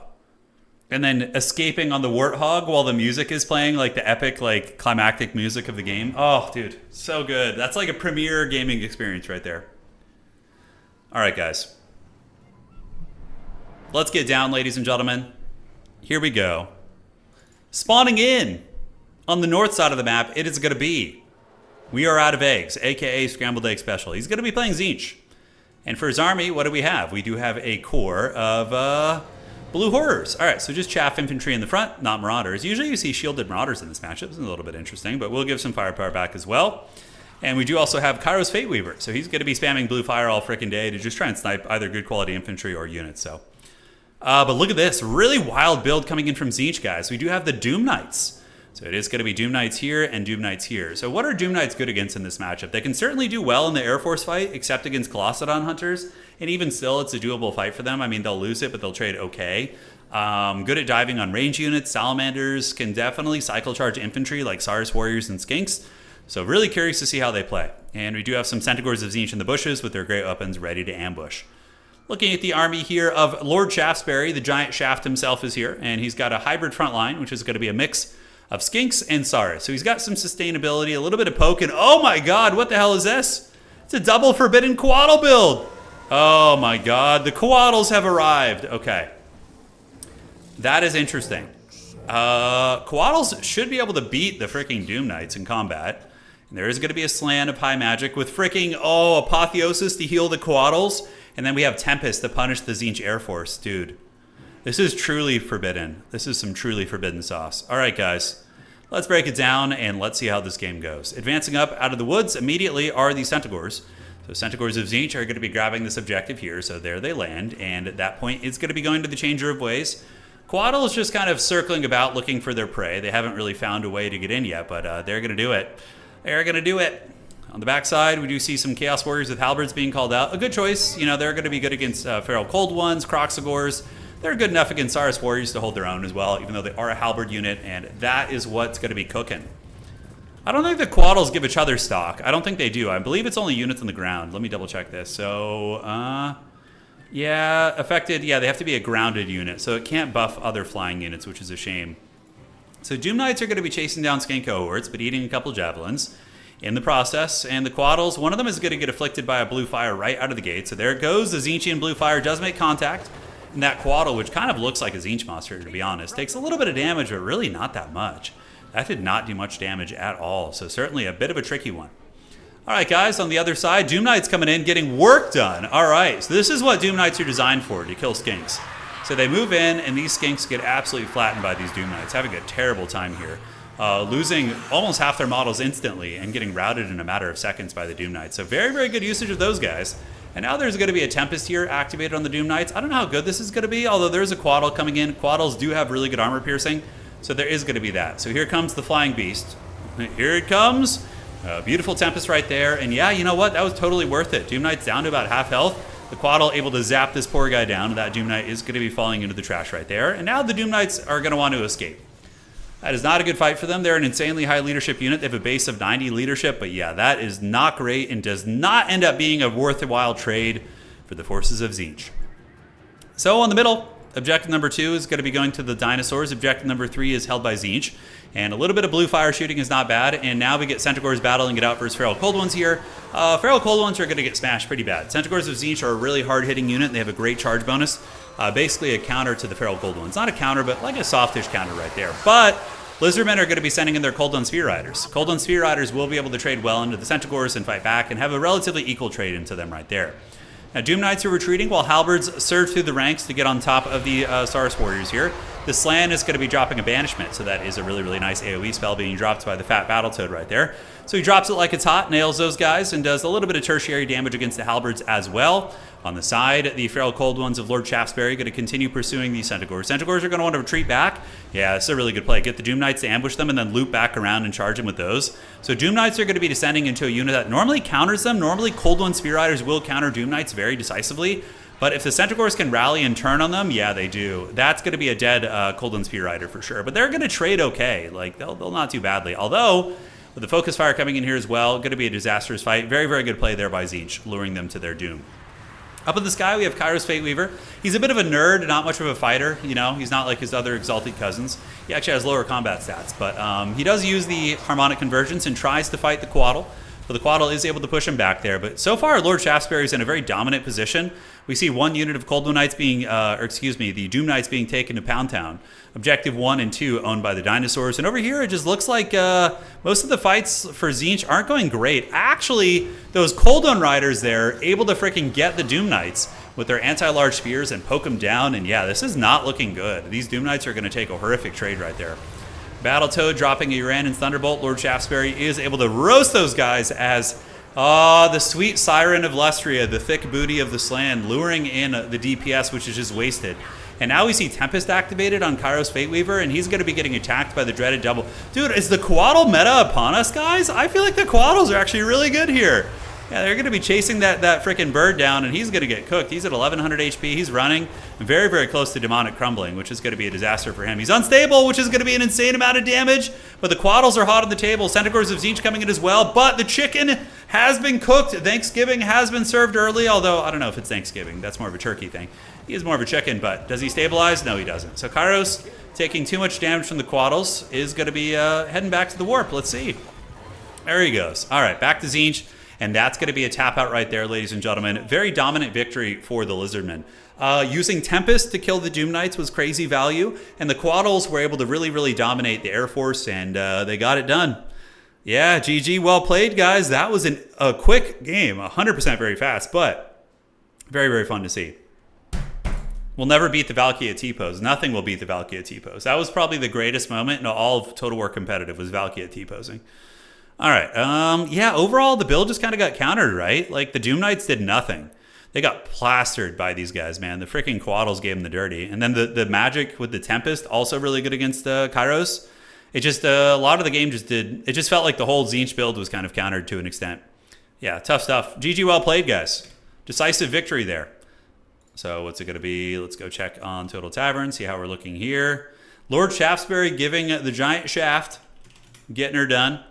and then escaping on the Warthog while the music is playing, like the epic, like climactic music of the game. Oh, dude, so good. That's like a premier gaming experience right there. All right, guys. Let's get down, ladies and gentlemen. Here we go. Spawning in on the north side of the map, it is going to be We Are Out of Eggs, a.k.a. Scrambled Egg Special. He's going to be playing Tzeentch. And for his army, what do we have? We do have a core of Blue Horrors. All right, so just chaff infantry in the front, not marauders. Usually you see shielded marauders in this matchup. It's a little bit interesting, but we'll give some firepower back as well. And we do also have Kairos Fate Weaver. So he's going to be spamming blue fire all freaking day to just try and snipe either good quality infantry or units. So, but look at this. Really wild build coming in from Tzeentch, guys. We do have the Doom Knights. So it is going to be Doom Knights here and Doom Knights here. So what are Doom Knights good against in this matchup? They can certainly do well in the Air Force fight, except against Colossadon Hunters. And even still, it's a doable fight for them. I mean, they'll lose it, but they'll trade okay. Good at diving on range units. Salamanders can definitely cycle charge infantry like Saurus Warriors and Skinks. So really curious to see how they play. And we do have some Centaurs of Tzeentch in the bushes with their great weapons ready to ambush. Looking at the army here of Lord Shaftesbury, the giant Shaft himself is here. And he's got a hybrid front line, which is going to be a mix of Skinks and Saurus. So he's got some sustainability, a little bit of poke, and oh my god, what the hell is this? It's a double Forbidden Coatl build. Oh my god, the Coatls have arrived. Okay. That is interesting. Coatls should be able to beat the freaking Doom Knights in combat. And there is going to be a slan of high magic with freaking, Apotheosis to heal the Coatls. And then we have Tempest to punish the Tzeentch Air Force. Dude, this is truly forbidden. This is some truly forbidden sauce. All right, guys. Let's break it down and let's see how this game goes. Advancing up out of the woods immediately are the Centaurs. So Centaurs of Tzeentch are going to be grabbing this objective here. So there they land. And at that point, it's going to be going to the Changer of Ways. Coatl is just kind of circling about looking for their prey. They haven't really found a way to get in yet, but they're going to do it. They're going to do it. On the backside, we do see some Chaos Warriors with Halberds being called out. A good choice. You know, they're going to be good against Feral Cold Ones, Croxagores. They're good enough against Saurus Warriors to hold their own as well, even though they are a Halberd unit, and that is what's going to be cooking. I don't think the Coatls give each other stock. I don't think they do. I believe it's only units on the ground. Let me double check this. So, yeah, affected. Yeah, they have to be a grounded unit, so it can't buff other flying units, which is a shame. So Doom Knights are going to be chasing down Skink cohorts, but eating a couple javelins in the process. And the Coatls, one of them is going to get afflicted by a blue fire right out of the gate. So there it goes. The Tzeentchian blue fire does make contact. And that Coatl, which kind of looks like a Tzeentch monster, to be honest, takes a little bit of damage, but really not that much. That did not do much damage at all. So certainly a bit of a tricky one. All right, guys, on the other side, Doom Knights coming in, getting work done. All right, so this is what Doom Knights are designed for, to kill Skinks. So they move in, and these Skinks get absolutely flattened by these Doom Knights, having a terrible time here. Losing almost half their models instantly and getting routed in a matter of seconds by the Doom Knights. So very, very good usage of those guys. And now there's going to be a Tempest here activated on the Doom Knights. I don't know how good this is going to be, although there's a Coatl coming in. Coatls do have really good armor piercing, so there is going to be that. So here comes the Flying Beast. Here it comes. Beautiful Tempest right there. And yeah, you know what? That was totally worth it. Doom Knight's down to about half health. The Coatl able to zap this poor guy down. That Doom Knight is going to be falling into the trash right there. And now the Doom Knights are going to want to escape. That is not a good fight for them. They're an insanely high leadership unit. They have a base of 90 leadership. But yeah, that is not great and does not end up being a worthwhile trade for the forces of Tzeentch. So on the middle, objective number 2 is going to be going to the dinosaurs. Objective number 3 is held by Tzeentch. And a little bit of blue fire shooting is not bad. And now we get Centaurs battling it out versus Feral Cold Ones here. Feral Cold Ones are going to get smashed pretty bad. Centaurs of Tzeentch are a really hard-hitting unit. They have a great charge bonus. Basically a counter to the Feral Cold Ones. Not a counter, but like a softish counter right there. But Lizardmen are going to be sending in their Cold One Sphere Riders. Cold One Sphere Riders will be able to trade well into the Centaurs and fight back and have a relatively equal trade into them right there. Now, Doom Knights are retreating while Halberds surge through the ranks to get on top of the Saurus Warriors here. The Slan is going to be dropping a Banishment, so that is a really, really nice AoE spell being dropped by the Fat Battletoad right there. So he drops it like it's hot, nails those guys, and does a little bit of tertiary damage against the Halberds as well. On the side, the Feral Cold Ones of Lord Shaftesbury going to continue pursuing these Centaurs. Centaurs are going to want to retreat back. Yeah, it's a really good play. Get the Doom Knights to ambush them and then loop back around and charge them with those. So Doom Knights are going to be descending into a unit that normally counters them. Normally, Cold One Spear Riders will counter Doom Knights very decisively. But if the Centaurs can rally and turn on them, yeah, they do. That's going to be a dead Cold One Spear Rider for sure. But they're going to trade okay. Like, they'll not do badly. Although, with the Focus Fire coming in here as well, going to be a disastrous fight. Very, very good play there by Tzeentch, luring them to their doom. Up in the sky, we have Kairos Fate Weaver. He's a bit of a nerd, not much of a fighter. You know, he's not like his other Exalted cousins. He actually has lower combat stats, but he does use the Harmonic Convergence and tries to fight the Coatl. But the Coatl is able to push him back there. But so far, Lord Shaftesbury is in a very dominant position. We see one unit of Cold One Knights being, the Doom Knights being taken to Pound Town. Objective 1 and 2 owned by the dinosaurs. And over here, it just looks like most of the fights for Tzeentch aren't going great. Actually, those Cold One Riders there able to freaking get the Doom Knights with their anti-large spears and poke them down. And yeah, this is not looking good. These Doom Knights are going to take a horrific trade right there. Battletoad dropping a Uranus Thunderbolt. Lord Shaftesbury is able to roast those guys as the sweet siren of Lustria, the thick booty of the Slan, luring in the DPS, which is just wasted. And now we see Tempest activated on Kairos Fateweaver, and he's going to be getting attacked by the dreaded double. Dude, is the Quaddle meta upon us, guys? I feel like the Quaddles are actually really good here. Yeah, they're going to be chasing that freaking bird down, and he's going to get cooked. He's at 1100 HP. He's running very, very close to Demonic Crumbling, which is going to be a disaster for him. He's unstable, which is going to be an insane amount of damage, but the Quaddles are hot on the table. Centaurs of Tzeentch coming in as well, but the chicken has been cooked. Thanksgiving has been served early, although I don't know if it's Thanksgiving. That's more of a turkey thing. He is more of a chicken, but does he stabilize? No, he doesn't. So Kairos, taking too much damage from the Quaddles, is going to be heading back to the warp. Let's see. There he goes. All right, back to Tzeentch. And that's going to be a tap out right there, ladies and gentlemen. Very dominant victory for the Lizardmen. Using Tempest to kill the Doom Knights was crazy value. And the Quaddles were able to really, really dominate the Air Force. And they got it done. Yeah, GG. Well played, guys. That was a quick game. 100% very fast. But very, very fun to see. We'll never beat the Valkyria T-pose. Nothing will beat the Valkyria T-pose. That was probably the greatest moment in all of Total War Competitive was Valkyria T-posing. All right. Yeah, overall, the build just kind of got countered, right? Like, the Doom Knights did nothing. They got plastered by these guys, man. The freaking Quaddles gave them the dirty. And then the magic with the Tempest, also really good against Kairos. It just, a lot of the game just did, it just felt like the whole Tzeentch build was kind of countered to an extent. Yeah, tough stuff. GG, well played, guys. Decisive victory there. So what's it going to be? Let's go check on Total Tavern, see how we're looking here. Lord Shaftesbury giving the giant shaft, getting her done.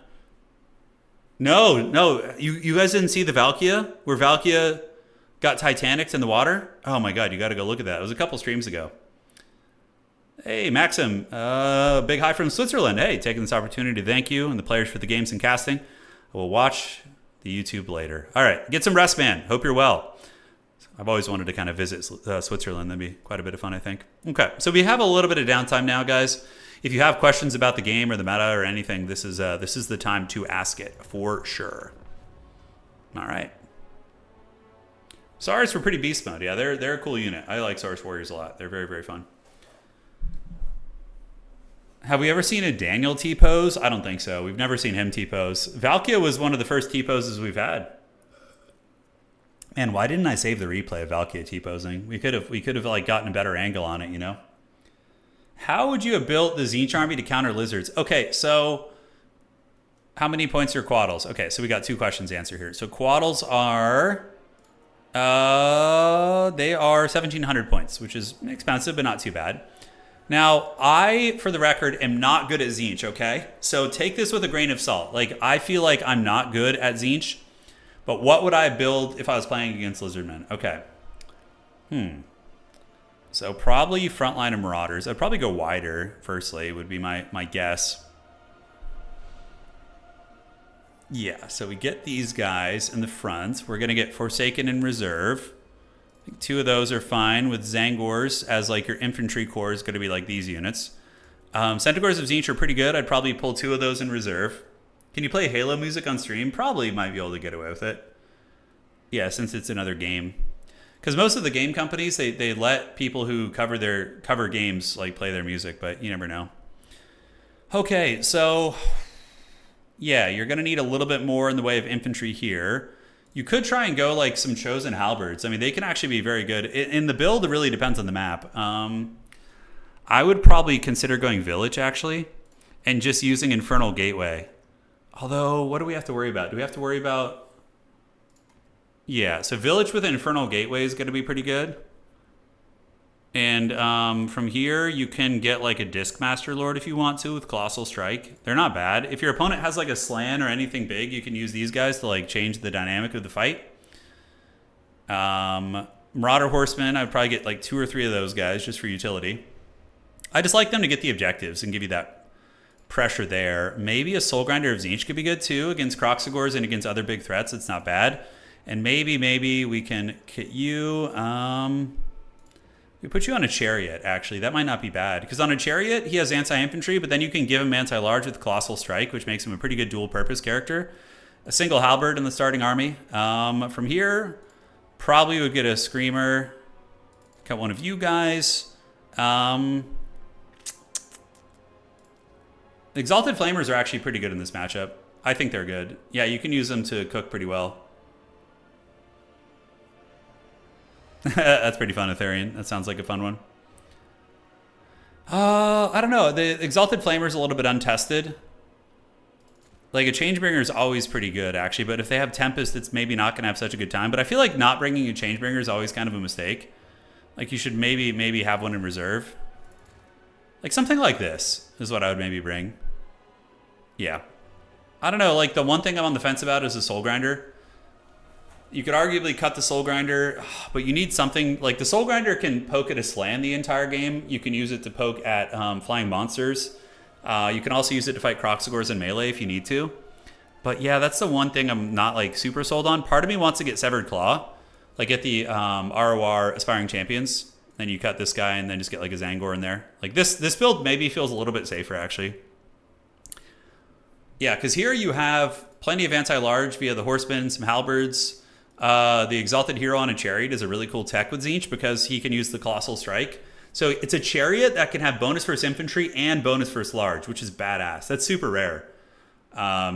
No, you guys didn't see the Valkyria? Where Valkyria got Titanics in the water? Oh my god, you got to go look at that. It was a couple streams ago. Hey, Maxim, big hi from Switzerland. Hey, taking this opportunity to thank you and the players for the games and casting. I will watch the YouTube later. All right, get some rest, man. Hope you're well. I've always wanted to kind of visit Switzerland. That'd be quite a bit of fun, I think. Okay, so we have a little bit of downtime now, guys. If you have questions about the game or the meta or anything, this is the time to ask it for sure. All right. Saurus were pretty beast mode. Yeah, they're a cool unit. I like Saurus Warriors a lot. They're very, very fun. Have we ever seen a Daniel T-pose? I don't think so. We've never seen him T-pose. Valkyria was one of the first T-poses we've had. Man, why didn't I save the replay of Valkyria T-posing? We could have like gotten a better angle on it, you know? How would you have built the Tzeentch army to counter lizards? Okay, so how many points are Quaddles? Okay, so we got two questions to answer here. So Quaddles are, they are 1,700 points, which is expensive, but not too bad. Now, I, for the record, am not good at Tzeentch, okay? So take this with a grain of salt. Like, I feel like I'm not good at Tzeentch, but what would I build if I was playing against Lizardmen? Okay. So probably Frontline and Marauders. I'd probably go wider, firstly, would be my guess. Yeah, so we get these guys in the front. We're going to get Forsaken in reserve. I think two of those are fine with Zangors as like your infantry corps is going to be like these units. Centaurs of Tzeentch are pretty good. I'd probably pull two of those in reserve. Can you play Halo music on stream? Probably might be able to get away with it. Yeah, since it's another game. Because most of the game companies, they let people who cover games like play their music, but you never know. Okay, so yeah, you're going to need a little bit more in the way of infantry here. You could try and go like some Chosen Halberds. I mean, they can actually be very good. In the build, it really depends on the map. I would probably consider going Village, actually, and just using Infernal Gateway. Although, what do we have to worry about? Do we have to worry about... Yeah, so Village with Infernal Gateway is going to be pretty good. And from here, you can get like a Disc Master Lord if you want to with Colossal Strike. They're not bad. If your opponent has like a Slan or anything big, you can use these guys to like change the dynamic of the fight. Marauder Horsemen, I'd probably get like 2 or 3 of those guys just for utility. I just like them to get the objectives and give you that pressure there. Maybe a Soul Grinder of Tzeentch could be good too against Croxagors and against other big threats. It's not bad. And maybe we can kit you. We put you on a Chariot, actually. That might not be bad. Because on a Chariot, he has anti-infantry, but then you can give him anti-large with Colossal Strike, which makes him a pretty good dual-purpose character. A single Halberd in the starting army. From here, probably would get a Screamer. Got one of you guys. Exalted Flamers are actually pretty good in this matchup. I think they're good. Yeah, you can use them to cook pretty well. That's pretty fun, Ethereum. That sounds like a fun one. I don't know. The Exalted Flamer is a little bit untested. Like, a Changebringer is always pretty good, actually. But if they have Tempest, it's maybe not going to have such a good time. But I feel like not bringing a Changebringer is always kind of a mistake. Like, you should maybe have one in reserve. Like, something like this is what I would maybe bring. Yeah. I don't know. Like, the one thing I'm on the fence about is the Soul Grinder. You could arguably cut the Soul Grinder, but you need something. Like, the Soul Grinder can poke at a Slan the entire game. You can use it to poke at flying monsters. You can also use it to fight Croxagors in melee if you need to. But yeah, that's the one thing I'm not like super sold on. Part of me wants to get Severed Claw. Like, get the ROR Aspiring Champions. Then you cut this guy and then just get like a Zangor in there. Like, this build maybe feels a little bit safer, actually. Yeah, because here you have plenty of anti-large via the Horsemen, some Halberds. The Exalted Hero on a Chariot is a really cool tech with Tzeentch because he can use the Colossal Strike. So it's a Chariot that can have bonus first infantry and bonus first large, which is badass. That's super rare.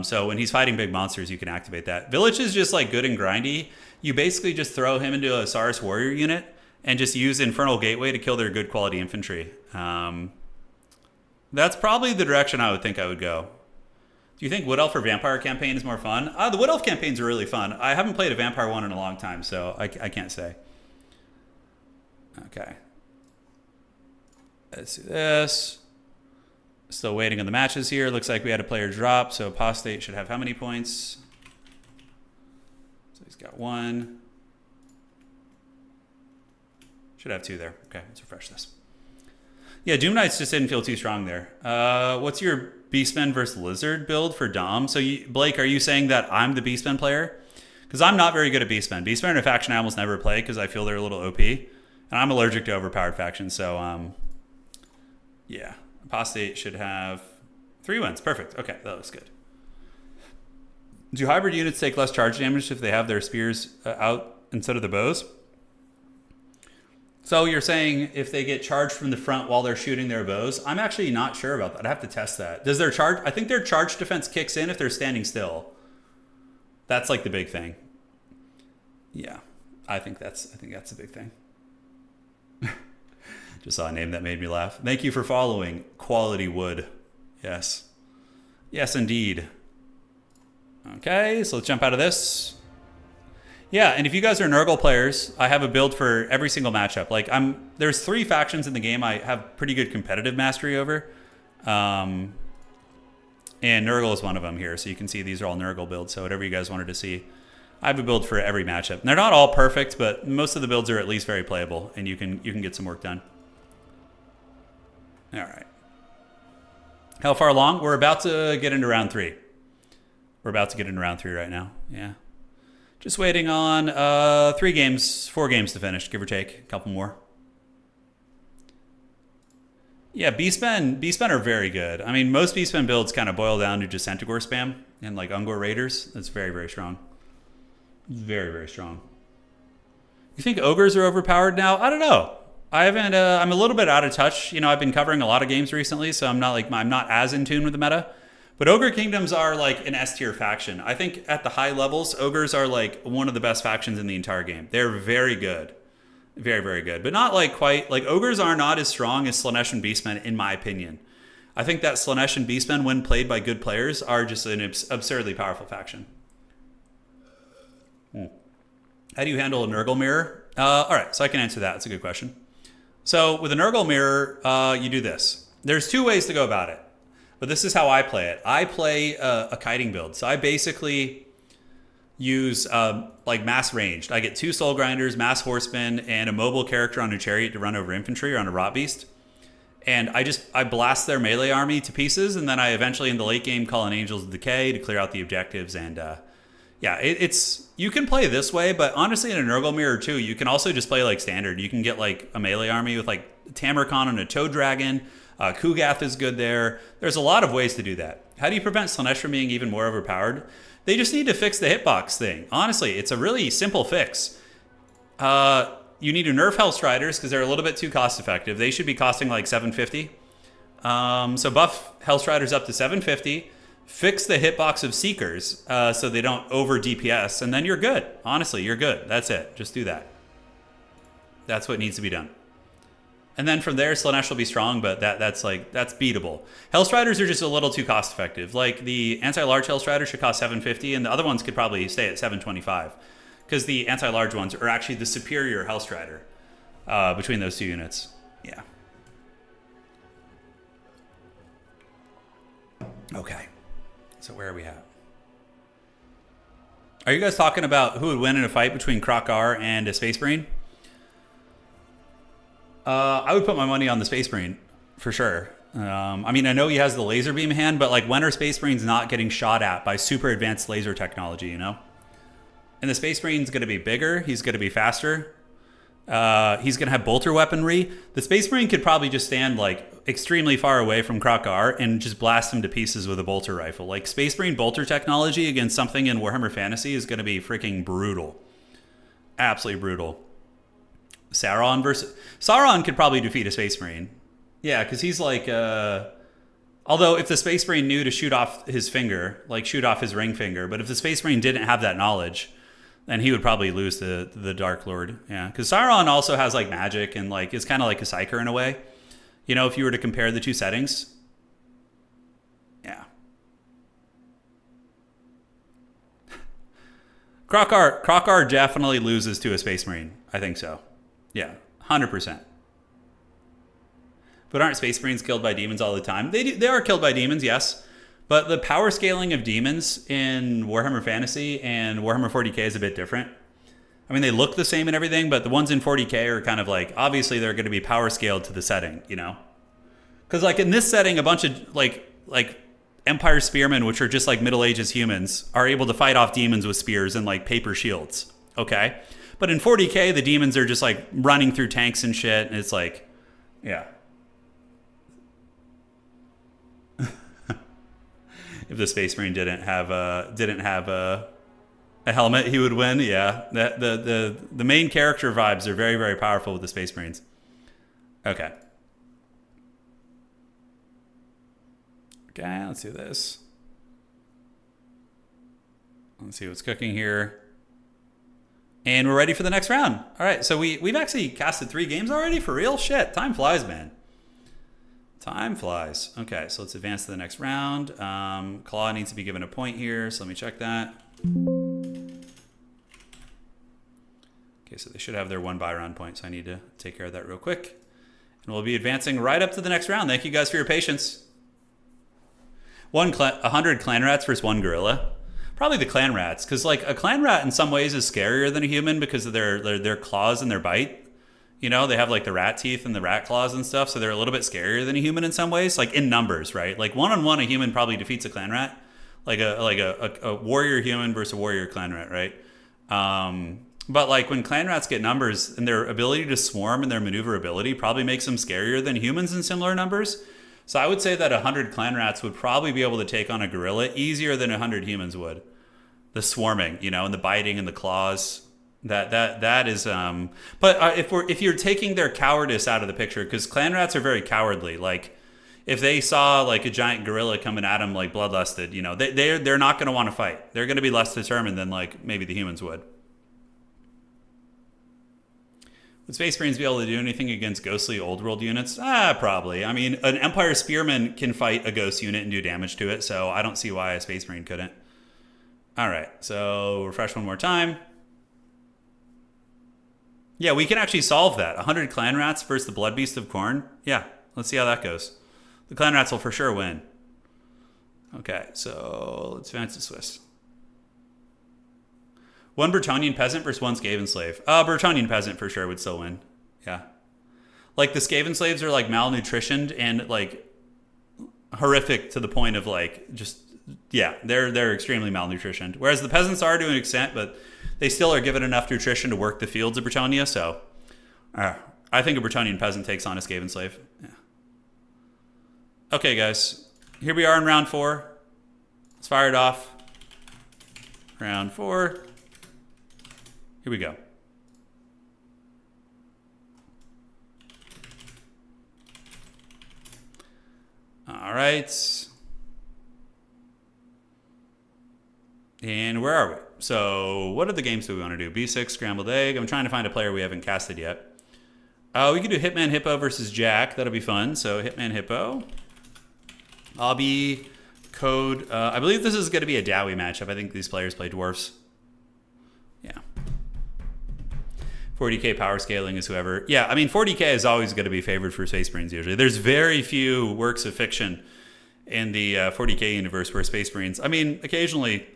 So when he's fighting big monsters, you can activate that. Village is just like good and grindy. You basically just throw him into a Saurus Warrior unit and just use Infernal Gateway to kill their good quality infantry. That's probably the direction I would think I would go. Do you think Wood Elf or Vampire campaign is more fun? The Wood Elf campaigns are really fun. I haven't played a Vampire one in a long time, so I can't say. Okay. Let's do this. Still waiting on the matches here. Looks like we had a player drop, so Apostate should have how many points? So he's got 1. Should have 2 there. Okay, let's refresh this. Yeah, Doom Knights just didn't feel too strong there. What's your Beastmen versus Lizard build for Dom? So, Blake, are you saying that I'm the Beastmen player? Because I'm not very good at Beastmen. Beastmen are a faction I almost never play because I feel they're a little OP. And I'm allergic to overpowered factions, so, yeah. Apostate should have 3 wins. Perfect. Okay, that looks good. Do hybrid units take less charge damage if they have their spears out instead of the bows? So you're saying if they get charged from the front while they're shooting their bows? I'm actually not sure about that. I'd have to test that. Does their charge? I think their charge defense kicks in if they're standing still. That's like the big thing. Yeah, I think that's a big thing. Just saw a name that made me laugh. Thank you for following. Quality Wood. Yes. Yes, indeed. Okay, so let's jump out of this. Yeah, and if you guys are Nurgle players, I have a build for every single matchup. Like, there's 3 factions in the game I have pretty good competitive mastery over. And Nurgle is one of them here. So you can see these are all Nurgle builds. So whatever you guys wanted to see, I have a build for every matchup. And they're not all perfect, but most of the builds are at least very playable, and you can get some work done. All right. How far along? We're about to get into round 3. We're about to get into round 3 right now. Yeah. Just waiting on 4 games to finish, give or take. A couple more. Yeah, Beastmen are very good. I mean, most Beastmen builds kind of boil down to just Centaur spam and like Ungor Raiders. That's very, very strong. Very, very strong. You think Ogres are overpowered now? I don't know. I haven't. I'm a little bit out of touch. You know, I've been covering a lot of games recently, so I'm not as in tune with the meta. But Ogre Kingdoms are like an S-tier faction. I think at the high levels, Ogres are like one of the best factions in the entire game. They're very good. Very, very good. But not like quite, like Ogres are not as strong as Slanesh and Beastmen, in my opinion. I think that Slanesh and Beastmen, when played by good players, are just an absurdly powerful faction. How do you handle a Nurgle Mirror? All right, so I can answer that. It's a good question. So with a Nurgle Mirror, you do this. There's 2 ways to go about it. But this is how I play it. I play a kiting build. So I basically use like mass ranged. I get 2 Soul Grinders, mass Horsemen, and a mobile character on a Chariot to run over infantry or on a Rot Beast. And I blast their melee army to pieces, and then I eventually in the late game call in Angels of Decay to clear out the objectives. And yeah, you can play this way, but honestly in a Nurgle Mirror too, you can also just play like standard. You can get like a melee army with like Tamarkon and a Toad Dragon. Kugath is good there. There's a lot of ways to do that. How do you prevent Slanesh from being even more overpowered? They just need to fix the hitbox thing. Honestly, it's a really simple fix. You need to nerf Hellstriders because they're a little bit too cost effective. They should be costing like $750. So buff Hellstriders up to 750. Fix the hitbox of Seekers so they don't over DPS, and then you're good. Honestly, you're good. That's it. Just do that. That's what needs to be done. And then from there, Slaanesh will be strong, but that's beatable. Hellstriders are just a little too cost effective. Like the anti-large Hellstrider should cost 750, and the other ones could probably stay at 725, because the anti-large ones are actually the superior Hellstrider between those two units. Yeah. Okay. So where are we at? Are you guys talking about who would win in a fight between Krokar and a Space Marine? I would put my money on the Space Marine, for sure. I mean, I know he has the laser beam hand, but like, when are Space Marines not getting shot at by super advanced laser technology, you know? And the Space Marine's going to be bigger. He's going to be faster. He's going to have bolter weaponry. The Space Marine could probably just stand like extremely far away from Krokar and just blast him to pieces with a bolter rifle. Like, Space Marine bolter technology against something in Warhammer Fantasy is going to be freaking brutal. Absolutely brutal. Sauron could probably defeat a Space Marine. Yeah, because he's like, although if the Space Marine knew to shoot off his finger, like shoot off his ring finger, but if the Space Marine didn't have that knowledge, then he would probably lose to the Dark Lord. Yeah, because Sauron also has like magic and like is kind of like a Psyker in a way. You know, if you were to compare the two settings. Yeah. Krokar definitely loses to a Space Marine. I think so. Yeah, 100%. But aren't Space Marines killed by demons all the time? They are killed by demons, yes. But the power scaling of demons in Warhammer Fantasy and Warhammer 40k is a bit different. I mean, they look the same and everything, but the ones in 40k are kind of like, obviously they're going to be power scaled to the setting, you know? Because like in this setting, a bunch of like Empire Spearmen, which are just like Middle Ages humans, are able to fight off demons with spears and like paper shields, okay? But in 40k, the demons are just like running through tanks and shit, and it's like, yeah. If the Space Marine didn't have a helmet, he would win. Yeah, the main character vibes are very, very powerful with the Space Marines. Okay. Okay, let's do this. Let's see what's cooking here. And we're ready for the next round. All right, so we've actually casted 3 games already? For real? Shit, time flies, man. Time flies. Okay, so let's advance to the next round. Claw needs to be given a point here, so let me check that. Okay, so they should have their 1 buy-round point, so I need to take care of that real quick. And we'll be advancing right up to the next round. Thank you guys for your patience. 100 clan rats versus 1 gorilla. Probably the clan rats, because like a clan rat in some ways is scarier than a human because of their claws and their bite. You know, they have like the rat teeth and the rat claws and stuff, so they're a little bit scarier than a human in some ways, like in numbers, right? Like one-on-one, a human probably defeats a clan rat, like a warrior human versus a warrior clan rat, right? But like when clan rats get numbers, and their ability to swarm and their maneuverability probably makes them scarier than humans in similar numbers. So I would say that 100 clan rats would probably be able to take on a gorilla easier than 100 humans would. The swarming, you know, and the biting and the claws. That is but if you're taking their cowardice out of the picture, because clan rats are very cowardly, like if they saw like a giant gorilla coming at them like bloodlusted, you know, they're not going to want to fight. They're going to be less determined than like maybe the humans would. Would Space Marines be able to do anything against ghostly old world units? Probably. I mean, an Empire Spearman can fight a ghost unit and do damage to it, so I don't see why a Space Marine couldn't. All right, so refresh one more time. Yeah, we can actually solve that. 100 clan rats versus the Blood Beast of Khorne. Yeah, let's see how that goes. The clan rats will for sure win. Okay, so let's advance to Swiss. 1 Bretonnian peasant versus 1 Skaven slave. Bretonnian peasant for sure would still win. Yeah. Like the Skaven slaves are like malnutritioned and like horrific to the point of like just, yeah, they're extremely malnutritioned. Whereas the peasants are to an extent, but they still are given enough nutrition to work the fields of Bretonnia. So I think a Bretonnian peasant takes on a Skaven slave. Yeah. Okay, guys. Here we are in round 4. Let's fire it off. Round 4. Here we go. right. And where are we? So what are the games that we want to do? B6, Scrambled Egg. I'm trying to find a player we haven't casted yet. We could do Hitman Hippo versus Jack. That'll be fun. So Hitman Hippo. I'll be Code. I believe this is going to be a Dowie matchup. I think these players play dwarfs. Yeah. 40k power scaling is whoever. Yeah, I mean, 40k is always going to be favored for Space Marines usually. There's very few works of fiction in the 40k universe where Space Marines, I mean, occasionally,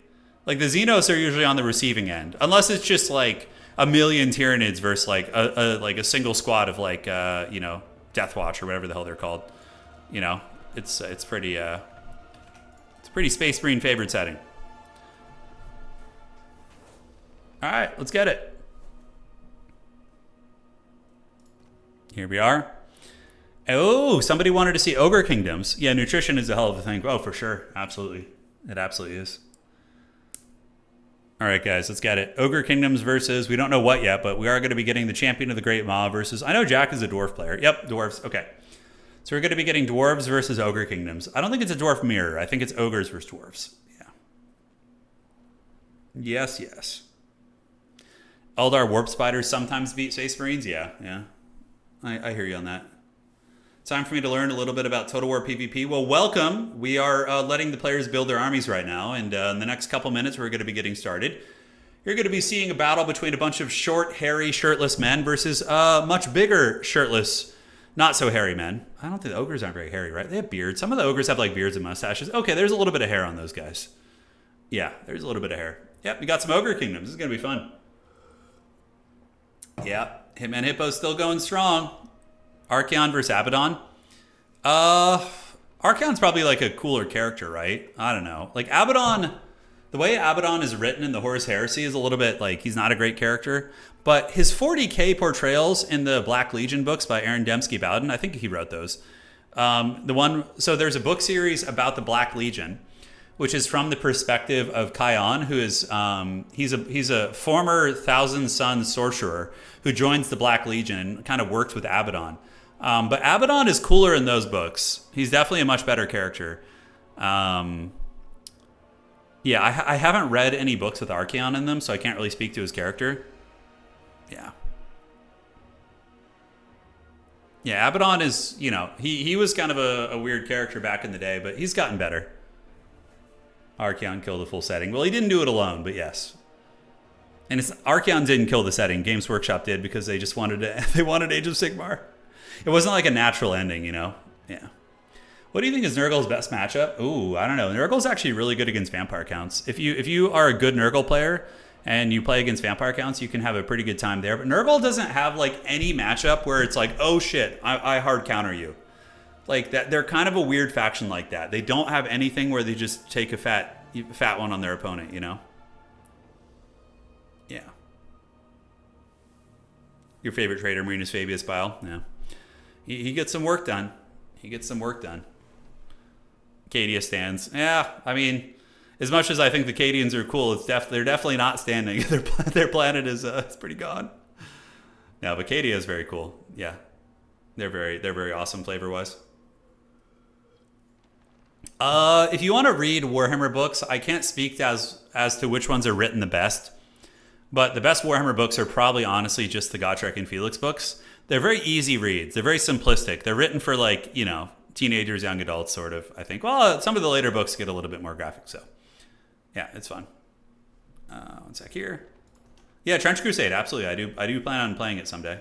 like the Xenos are usually on the receiving end. Unless it's just like a million Tyranids versus like a single squad of like, you know, Death Watch or whatever the hell they're called. You know, it's pretty Space Marine favored setting. All right, let's get it. Here we are. Oh, somebody wanted to see Ogre Kingdoms. Yeah, nutrition is a hell of a thing. Oh, for sure. Absolutely. It absolutely is. All right, guys, let's get it. Ogre Kingdoms versus, we don't know what yet, but we are going to be getting the Champion of the Great Maw versus, I know Jack is a dwarf player. Yep, dwarves. Okay. So we're going to be getting dwarves versus Ogre Kingdoms. I don't think it's a dwarf mirror. I think it's ogres versus dwarves. Yeah. Yes, yes. Eldar Warp Spiders sometimes beat Space Marines. Yeah, yeah. I hear you on that. Time for me to learn a little bit about Total War PvP. Well, welcome. We are letting the players build their armies right now, and in the next couple minutes, we're going to be getting started. You're going to be seeing a battle between a bunch of short, hairy, shirtless men versus much bigger, shirtless, not so hairy men. I don't think the ogres aren't very hairy, right? They have beards. Some of the ogres have like beards and mustaches. Okay, there's a little bit of hair on those guys. Yeah, there's a little bit of hair. Yep, we got some Ogre Kingdoms. This is going to be fun. Yeah, Hitman Hippo's still going strong. Archaon versus Abaddon. Archaon's probably like a cooler character, right? I don't know. Like Abaddon, the way Abaddon is written in the Horus Heresy is a little bit like he's not a great character. But his 40k portrayals in the Black Legion books by Aaron Dembski-Bowden, I think he wrote those. So there's a book series about the Black Legion, which is from the perspective of Kion, who is he's a former Thousand Sun sorcerer who joins the Black Legion and kind of worked with Abaddon. But Abaddon is cooler in those books. He's definitely a much better character. Yeah, I haven't read any books with Archaon in them, so I can't really speak to his character. Yeah. Yeah, Abaddon is, you know, he was kind of a weird character back in the day, but he's gotten better. Archaon killed the full setting. Well, he didn't do it alone, but yes. And Archaon didn't kill the setting. Games Workshop did because they just wanted they wanted Age of Sigmar. It wasn't like a natural ending, you know? Yeah. What do you think is Nurgle's best matchup? Ooh, I don't know. Nurgle's actually really good against vampire counts. If you are a good Nurgle player and you play against vampire counts, you can have a pretty good time there. But Nurgle doesn't have like any matchup where it's like, oh shit, I hard counter you. Like that, they're kind of a weird faction like that. They don't have anything where they just take a fat one on their opponent, you know? Yeah. Your favorite trader, Marinus Fabius Bile? Yeah. He gets some work done. He gets some work done. Cadia stands. Yeah, I mean, as much as I think the Cadians are cool, they're definitely not standing. Their planet is pretty gone. No, but Cadia is very cool. Yeah, they're very awesome flavor wise. If you want to read Warhammer books, I can't speak as to which ones are written the best, but the best Warhammer books are probably honestly just the Gotrek and Felix books. They're very easy reads. They're very simplistic. They're written for like, you know, teenagers, young adults, sort of, I think. Well, some of the later books get a little bit more graphic, so yeah, it's fun. One sec here. Yeah, Trench Crusade, absolutely. I do plan on playing it someday.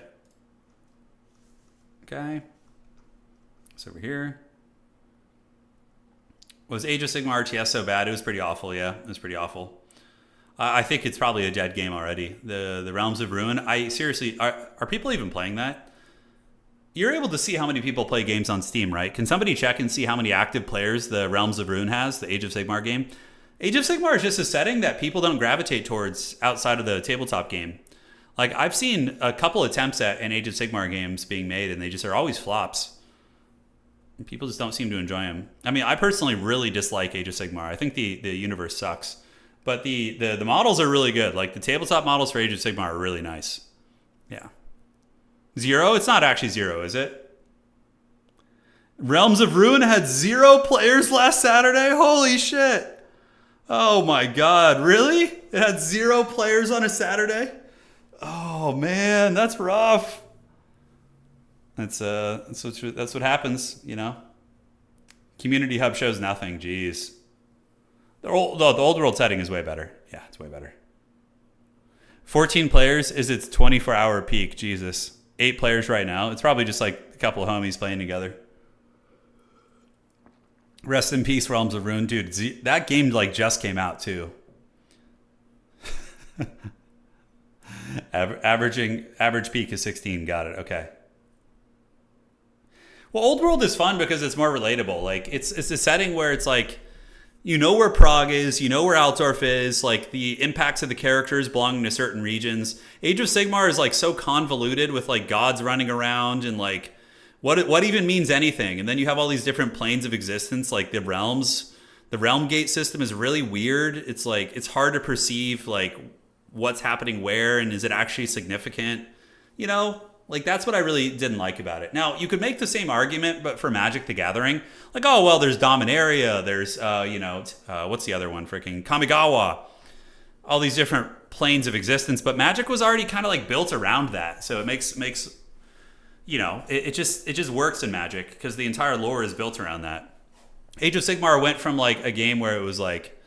Okay. So over here. Was Age of Sigmar RTS so bad? It was pretty awful, yeah. It was pretty awful. I think it's probably a dead game already. The Realms of Ruin. I seriously, are people even playing that? You're able to see how many people play games on Steam, right? Can somebody check and see how many active players the Realms of Ruin has, the Age of Sigmar game? Age of Sigmar is just a setting that people don't gravitate towards outside of the tabletop game. Like, I've seen a couple attempts at an Age of Sigmar games being made, and they just are always flops. And people just don't seem to enjoy them. I mean, I personally really dislike Age of Sigmar. I think the universe sucks. But the models are really good. Like, the tabletop models for Age of Sigmar are really nice. Yeah. Zero? It's not actually zero, is it? Realms of Ruin had 0 players last Saturday? Holy shit. Oh my god, really? It had 0 players on a Saturday? Oh man, that's rough. That's what happens, you know? Community Hub shows nothing, jeez. The old world setting is way better. Yeah, it's way better. 14 players is its 24-hour peak, Jesus. 8 players right now. It's probably just like a couple of homies playing together. Rest in peace, Realms of Ruin. Dude, that game like just came out too. Average peak is 16. Got it. Okay. Well, Old World is fun because it's more relatable. Like it's a setting where it's like, you know where Prague is, you know where Altdorf is, like the impacts of the characters belonging to certain regions. Age of Sigmar is like so convoluted with like gods running around and like what even means anything. And then you have all these different planes of existence, like the realms. The realm gate system is really weird. It's like it's hard to perceive like what's happening where and is it actually significant, you know? Like, that's what I really didn't like about it. Now, you could make the same argument, but for Magic the Gathering. Like, oh, well, there's Dominaria. There's, what's the other one? Freaking Kamigawa. All these different planes of existence. But Magic was already kind of, like, built around that. So it makes you know, it just works in Magic because the entire lore is built around that. Age of Sigmar went from, like, a game where it was, like,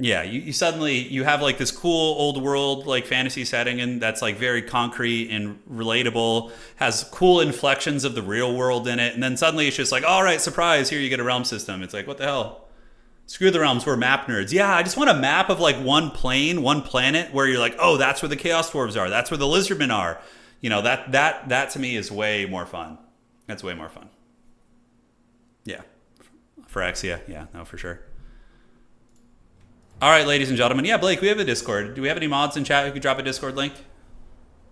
yeah, you suddenly, you have like this cool old world like fantasy setting and that's like very concrete and relatable, has cool inflections of the real world in it. And then suddenly it's just like, all right, surprise, here you get a realm system. It's like, what the hell? Screw the realms, we're map nerds. Yeah, I just want a map of like one plane, one planet where you're like, oh, that's where the Chaos Dwarves are. That's where the Lizardmen are. You know, that to me is way more fun. That's way more fun. Yeah. For Exia, yeah, no, for sure. All right, ladies and gentlemen. Yeah, Blake, we have a Discord. Do we have any mods in chat who could drop a Discord link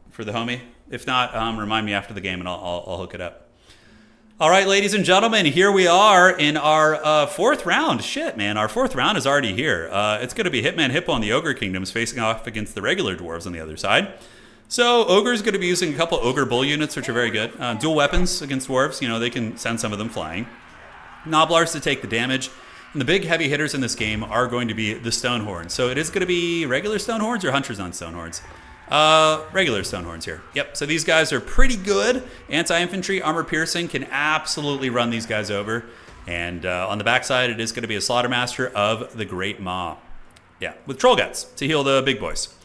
for the homie? If not, remind me after the game and I'll hook it up. All right, ladies and gentlemen, here we are in our fourth round. Shit, man, our fourth round is already here. It's going to be Hitman Hippo and the Ogre Kingdoms facing off against the regular dwarves on the other side. So Ogre's going to be using a couple Ogre Bull units, which are very good. Dual weapons against dwarves. You know, they can send some of them flying. Noblars to take the damage. And the big heavy hitters in this game are going to be the Stonehorns. So it is going to be regular Stonehorns or Hunters on Stonehorns? Regular Stonehorns here. Yep, so these guys are pretty good. Anti-infantry, armor piercing can absolutely run these guys over. And on the backside, it is going to be a Slaughtermaster of the Great Maw. Yeah, with Troll Guts to heal the big boys.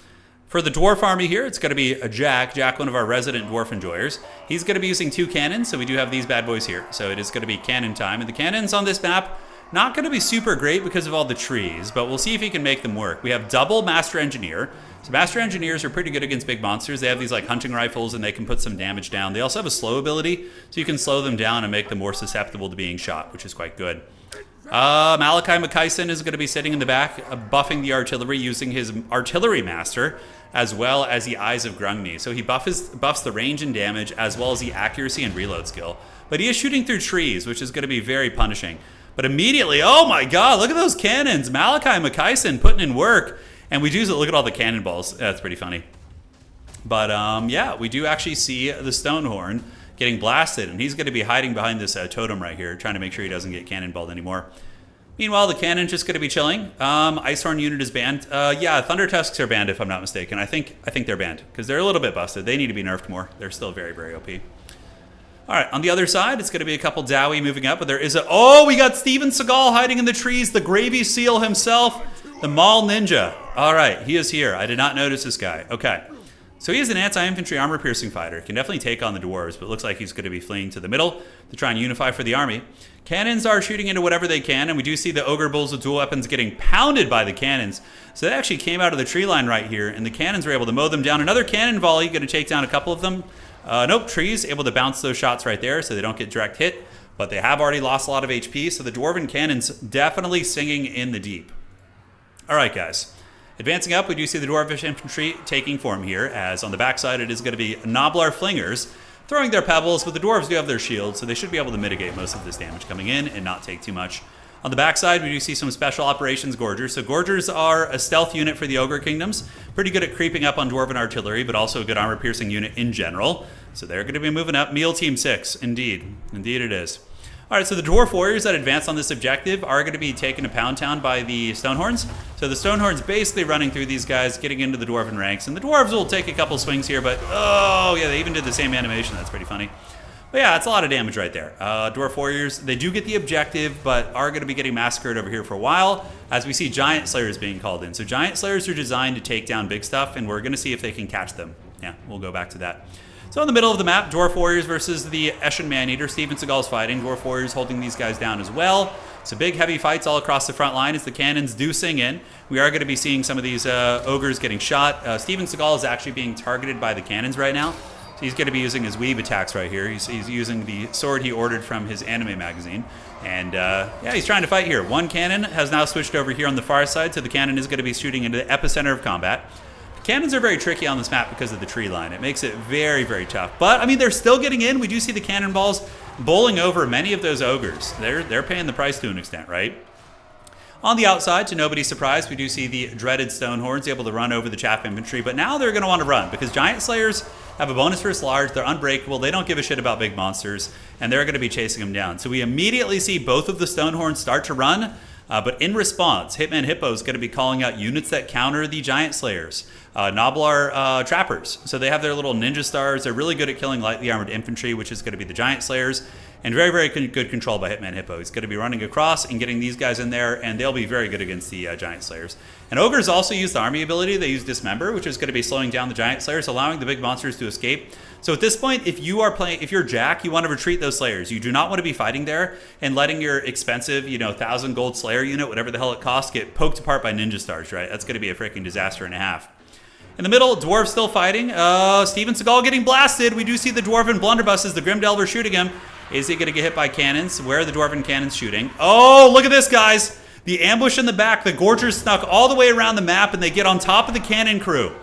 For the Dwarf army here, it's going to be a Jack, one of our resident Dwarf enjoyers. He's going to be using 2 cannons, so we do have these bad boys here. So it is going to be cannon time. And the cannons on this map, not going to be super great because of all the trees, but we'll see if he can make them work. We have double Master Engineer. So Master Engineers are pretty good against big monsters. They have these like hunting rifles and they can put some damage down. They also have a slow ability, so you can slow them down and make them more susceptible to being shot, which is quite good. Malachi McKyson is going to be sitting in the back, buffing the artillery using his Artillery Master, as well as the Eyes of Grungni. So he buffs the range and damage, as well as the accuracy and reload skill. But he is shooting through trees, which is going to be very punishing. But immediately, oh my god, look at those cannons. Malachi McKyson putting in work. And we do look at all the cannonballs. That's pretty funny. But yeah, we do actually see the Stonehorn getting blasted. And he's going to be hiding behind this totem right here, trying to make sure he doesn't get cannonballed anymore. Meanwhile, the cannon's just going to be chilling. Icehorn unit is banned. Yeah, Thunder Tusks are banned if I'm not mistaken. I think they're banned because they're a little bit busted. They need to be nerfed more. They're still very, very OP. All right, on the other side, it's going to be a couple Dowie moving up, but there is oh, we got Steven Seagal hiding in the trees, the Gravy Seal himself, the Maul Ninja. All right, he is here. I did not notice this guy. Okay, so he is an anti-infantry armor-piercing fighter. Can definitely take on the dwarves, but it looks like he's going to be fleeing to the middle to try and unify for the army. Cannons are shooting into whatever they can, and we do see the Ogre Bulls with dual weapons getting pounded by the cannons. So they actually came out of the tree line right here, and the cannons were able to mow them down. Another cannon volley, going to take down a couple of them. Nope, trees able to bounce those shots right there so they don't get direct hit, but they have already lost a lot of HP, so the Dwarven cannons definitely singing in the deep. All right, guys. Advancing up, we do see the Dwarvish infantry taking form here, as on the backside it is going to be Noblar Flingers throwing their pebbles, but the Dwarves do have their shields, so they should be able to mitigate most of this damage coming in and not take too much. On the backside, we do see some special operations Gorgers. So Gorgers are a stealth unit for the Ogre Kingdoms. Pretty good at creeping up on Dwarven artillery, but also a good armor-piercing unit in general. So they're going to be moving up. Meal Team 6, indeed. Indeed it is. All right, so the Dwarf Warriors that advance on this objective are going to be taken to Pound Town by the Stonehorns. So the Stonehorns basically running through these guys, getting into the Dwarven ranks. And the Dwarves will take a couple swings here, but oh, yeah, they even did the same animation. That's pretty funny. But yeah, it's a lot of damage right there. Dwarf Warriors, they do get the objective, but are going to be getting massacred over here for a while, as we see Giant Slayers being called in. So Giant Slayers are designed to take down big stuff, and we're going to see if they can catch them. Yeah, we'll go back to that. So in the middle of the map, Dwarf Warriors versus the Eshin Maneater. Steven Seagal's fighting. Dwarf Warriors holding these guys down as well. So big, heavy fights all across the front line as the cannons do sing in. We are going to be seeing some of these ogres getting shot. Steven Seagal is actually being targeted by the cannons right now. So he's going to be using his weave attacks right here. He's using the sword he ordered from his anime magazine. And yeah, he's trying to fight here. One cannon has now switched over here on the far side, so the cannon is going to be shooting into the epicenter of combat. Cannons are very tricky on this map because of the tree line. It makes it very, very tough. But, I mean, they're still getting in. We do see the cannonballs bowling over many of those ogres. They're paying the price to an extent, right? On the outside, to nobody's surprise, we do see the dreaded Stonehorns able to run over the chaff infantry, but now they're going to want to run because Giant Slayers have a bonus versus large. They're unbreakable. They don't give a shit about big monsters, and they're going to be chasing them down. So we immediately see both of the Stonehorns start to run, but in response, Hitman Hippo is going to be calling out units that counter the Giant Slayers. Noblar Trappers. So they have their little ninja stars. They're really good at killing lightly armored infantry, which is going to be the Giant Slayers. And very, very good control by Hitman Hippo. He's going to be running across and getting these guys in there, and they'll be very good against the Giant Slayers. And Ogres also use the army ability. They use Dismember, which is going to be slowing down the Giant Slayers, allowing the big monsters to escape. So at this point, if you're Jack, you want to retreat those Slayers. You do not want to be fighting there and letting your expensive, 1,000 gold Slayer unit, whatever the hell it costs, get poked apart by ninja stars, right? That's going to be a freaking disaster and a half. In the middle, Dwarves still fighting. Steven Seagal getting blasted. We do see the Dwarven blunderbusses, the Grim Delver shooting him. Is he going to get hit by cannons? Where are the Dwarven cannons shooting? Oh, look at this, guys. The ambush in the back. The Gorgers snuck all the way around the map, and they get on top of the cannon crew.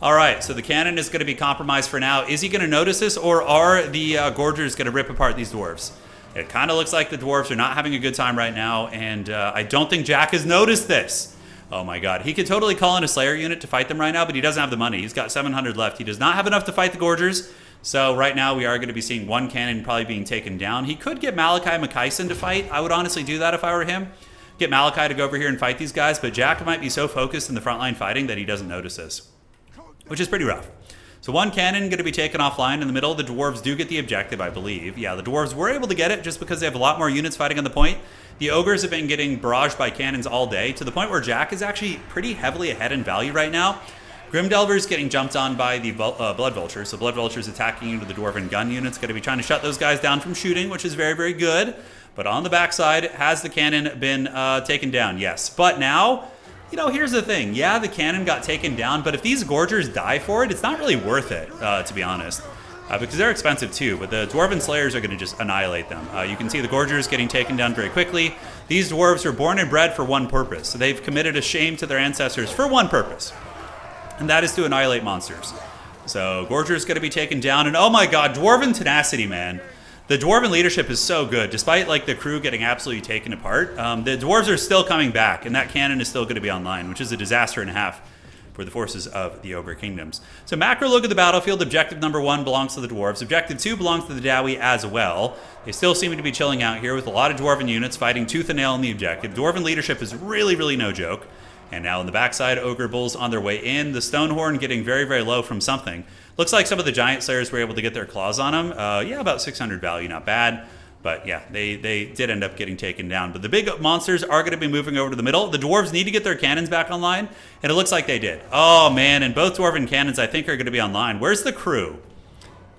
All right, so the cannon is going to be compromised for now. Is he going to notice this, or are the Gorgers going to rip apart these dwarves? It kind of looks like the dwarves are not having a good time right now, and I don't think Jack has noticed this. Oh my god. He could totally call in a Slayer unit to fight them right now, but he doesn't have the money. He's got 700 left. He does not have enough to fight the Gorgers. So right now we are going to be seeing one cannon probably being taken down. He could get Malachi McKyson to fight. I would honestly do that if I were him. Get Malachi to go over here and fight these guys, but Jack might be so focused in the frontline fighting that he doesn't notice this, which is pretty rough. So one cannon going to be taken offline in the middle. The Dwarves do get the objective, I believe. Yeah, the Dwarves were able to get it just because they have a lot more units fighting on the point. The Ogres have been getting barraged by cannons all day, to the point where Jack is actually pretty heavily ahead in value right now. Grim Delver's getting jumped on by the Blood Vultures. So Blood Vultures attacking into the Dwarven gun units. Going to be trying to shut those guys down from shooting, which is very, very good. But on the backside, has the cannon been taken down? Yes. But now, here's the thing. Yeah, the cannon got taken down, but if these Gorgers die for it, it's not really worth it, to be honest. Because they're expensive too, but the Dwarven Slayers are going to just annihilate them. You can see the Gorgers getting taken down very quickly. These dwarves were born and bred for one purpose. So they've committed a shame to their ancestors for one purpose, and that is to annihilate monsters. So Gorger's going to be taken down, and oh my god, Dwarven tenacity, man. The Dwarven leadership is so good. Despite the crew getting absolutely taken apart, the Dwarves are still coming back, and that cannon is still going to be online, which is a disaster and a half for the forces of the Ogre Kingdoms. So macro look at the battlefield. Objective number 1 belongs to the Dwarves. Objective 2 belongs to the Dowie as well. They still seem to be chilling out here with a lot of Dwarven units fighting tooth and nail in the objective. Dwarven leadership is really, really no joke. And now on the backside, Ogre Bulls on their way in. The Stonehorn getting very, very low from something. Looks like some of the Giant Slayers were able to get their claws on them. Yeah, about 600 value, not bad. But yeah, they did end up getting taken down. But the big monsters are going to be moving over to the middle. The Dwarves need to get their cannons back online, and it looks like they did. Oh man, and both Dwarven cannons I think are going to be online. Where's the crew?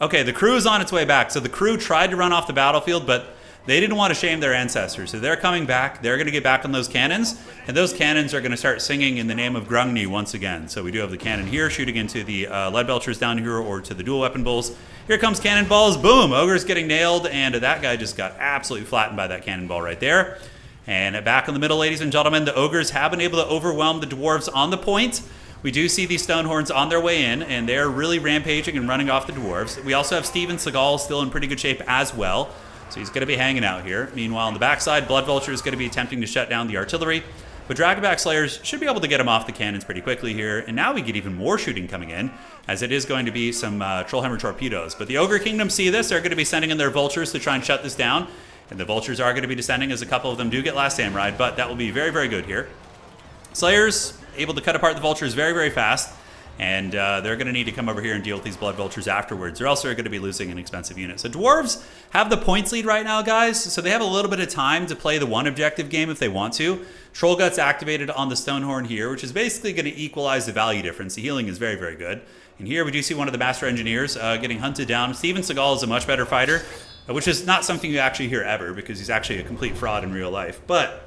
Okay, the crew is on its way back. So the crew tried to run off the battlefield, but they didn't want to shame their ancestors. So they're coming back. They're going to get back on those cannons, and those cannons are going to start singing in the name of Grungni once again. So we do have the cannon here shooting into the lead belchers down here, or to the dual weapon bulls. Here comes cannonballs. Boom! Ogre's getting nailed, and that guy just got absolutely flattened by that cannonball right there. And back in the middle, ladies and gentlemen, the Ogres have been able to overwhelm the Dwarves on the point. We do see these Stonehorns on their way in, and they're really rampaging and running off the Dwarves. We also have Steven Seagal still in pretty good shape as well. So he's going to be hanging out here. Meanwhile, on the backside, Blood Vulture is going to be attempting to shut down the artillery. But Dragonback Slayers should be able to get him off the cannons pretty quickly here. And now we get even more shooting coming in, as it is going to be some Trollhammer torpedoes. But the Ogre Kingdom see this. They're going to be sending in their Vultures to try and shut this down. And the Vultures are going to be descending, as a couple of them do get Last Samurai. But that will be very, very good here. Slayers able to cut apart the Vultures very, very fast. And they're going to need to come over here and deal with these Blood Vultures afterwards, or else they're going to be losing an expensive unit. So Dwarves have the points lead right now, guys, so they have a little bit of time to play the one objective game if they want to. Troll Guts activated on the Stonehorn here, which is basically going to equalize the value difference. The healing is very, very good. And here we do see one of the Master Engineers getting hunted down. Steven Seagal is a much better fighter, which is not something you actually hear ever, because he's actually a complete fraud in real life. But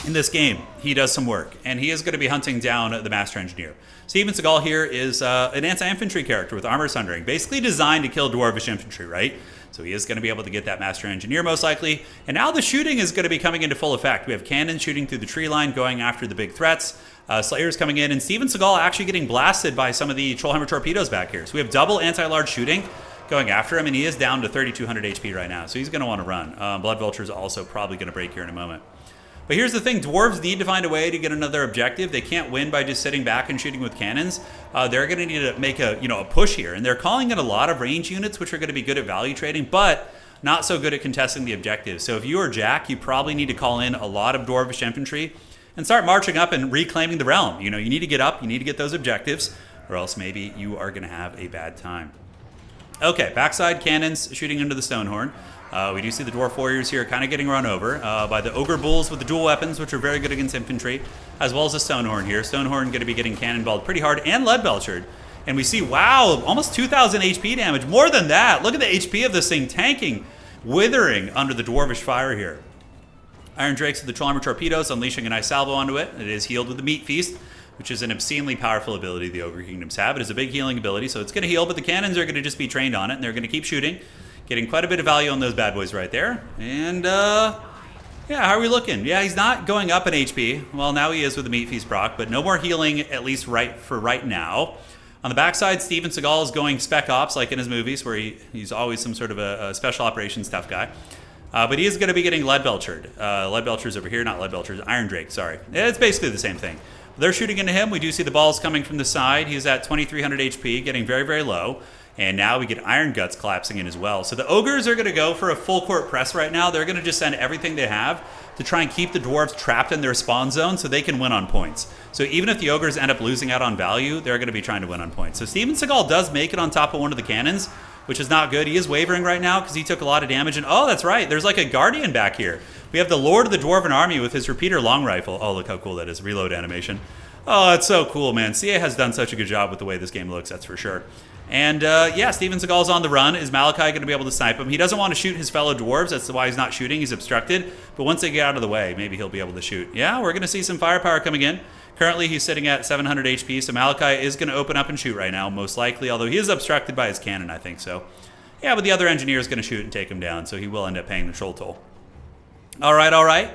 in this game, he does some work, and he is going to be hunting down the Master Engineer. Steven Seagal here is an anti-infantry character with armor sundering, basically designed to kill Dwarvish infantry, right? So he is going to be able to get that Master Engineer most likely. And now the shooting is going to be coming into full effect. We have cannons shooting through the tree line, going after the big threats. Slayers coming in, and Steven Seagal actually getting blasted by some of the Trollhammer torpedoes back here. So we have double anti-large shooting going after him, and he is down to 3,200 HP right now. So he's going to want to run. Blood Vulture is also probably going to break here in a moment. But here's the thing, Dwarves need to find a way to get another objective. They can't win by just sitting back and shooting with cannons. They're going to need to make a push here, and they're calling in a lot of range units, which are going to be good at value trading, but not so good at contesting the objectives. So if you are Jack, you probably need to call in a lot of Dwarvish infantry and start marching up and reclaiming the realm. You need to get up, you need to get those objectives, or else maybe you are going to have a bad time. Okay, backside cannons shooting into the Stonehorn. We do see the Dwarf Warriors here kind of getting run over by the Ogre Bulls with the dual weapons, which are very good against infantry, as well as the Stonehorn here. Stonehorn going to be getting cannonballed pretty hard and lead belchered. And we see, wow, almost 2,000 HP damage. More than that. Look at the HP of this thing tanking, withering under the Dwarvish fire here. Iron Drakes with the Trollhammer torpedoes, unleashing a nice salvo onto it. It is healed with the Meat Feast, which is an obscenely powerful ability the Ogre Kingdoms have. It is a big healing ability, so it's going to heal, but the cannons are going to just be trained on it, and they're going to keep shooting. Getting quite a bit of value on those bad boys right there. And, yeah, how are we looking? Yeah, he's not going up in HP. Well, now he is with the Meat Feast proc, but no more healing, at least for right now. On the backside, Steven Seagal is going Spec Ops, like in his movies, where he's always some sort of a special operations tough guy. But he is going to be getting lead belchered. Lead belchers over here, not lead belchers, Iron Drake, sorry. It's basically the same thing. They're shooting into him. We do see the balls coming from the side. He's at 2,300 HP, getting very, very low. And now we get Iron Guts collapsing in as well. So the Ogres are going to go for a full court press right now. They're going to just send everything they have to try and keep the Dwarves trapped in their spawn zone so they can win on points. So even if the Ogres end up losing out on value, they're going to be trying to win on points. So Steven Seagal does make it on top of one of the cannons, which is not good. He is wavering right now because he took a lot of damage. And oh, that's right. There's like a Guardian back here. We have the Lord of the Dwarven Army with his repeater long rifle. Oh, look how cool that is. Reload animation. Oh, it's so cool, man. CA has done such a good job with the way this game looks, that's for sure. And yeah, Steven Seagal's on the run. Is Malachi going to be able to snipe him? He doesn't want to shoot his fellow dwarves. That's why he's not shooting. He's obstructed. But once they get out of the way, maybe he'll be able to shoot. Yeah, we're going to see some firepower coming in. Currently, he's sitting at 700 HP, so Malachi is going to open up and shoot right now, most likely, although he is obstructed by his cannon, I think so. Yeah, but the other engineer is going to shoot and take him down, so he will end up paying the troll toll. All right, all right.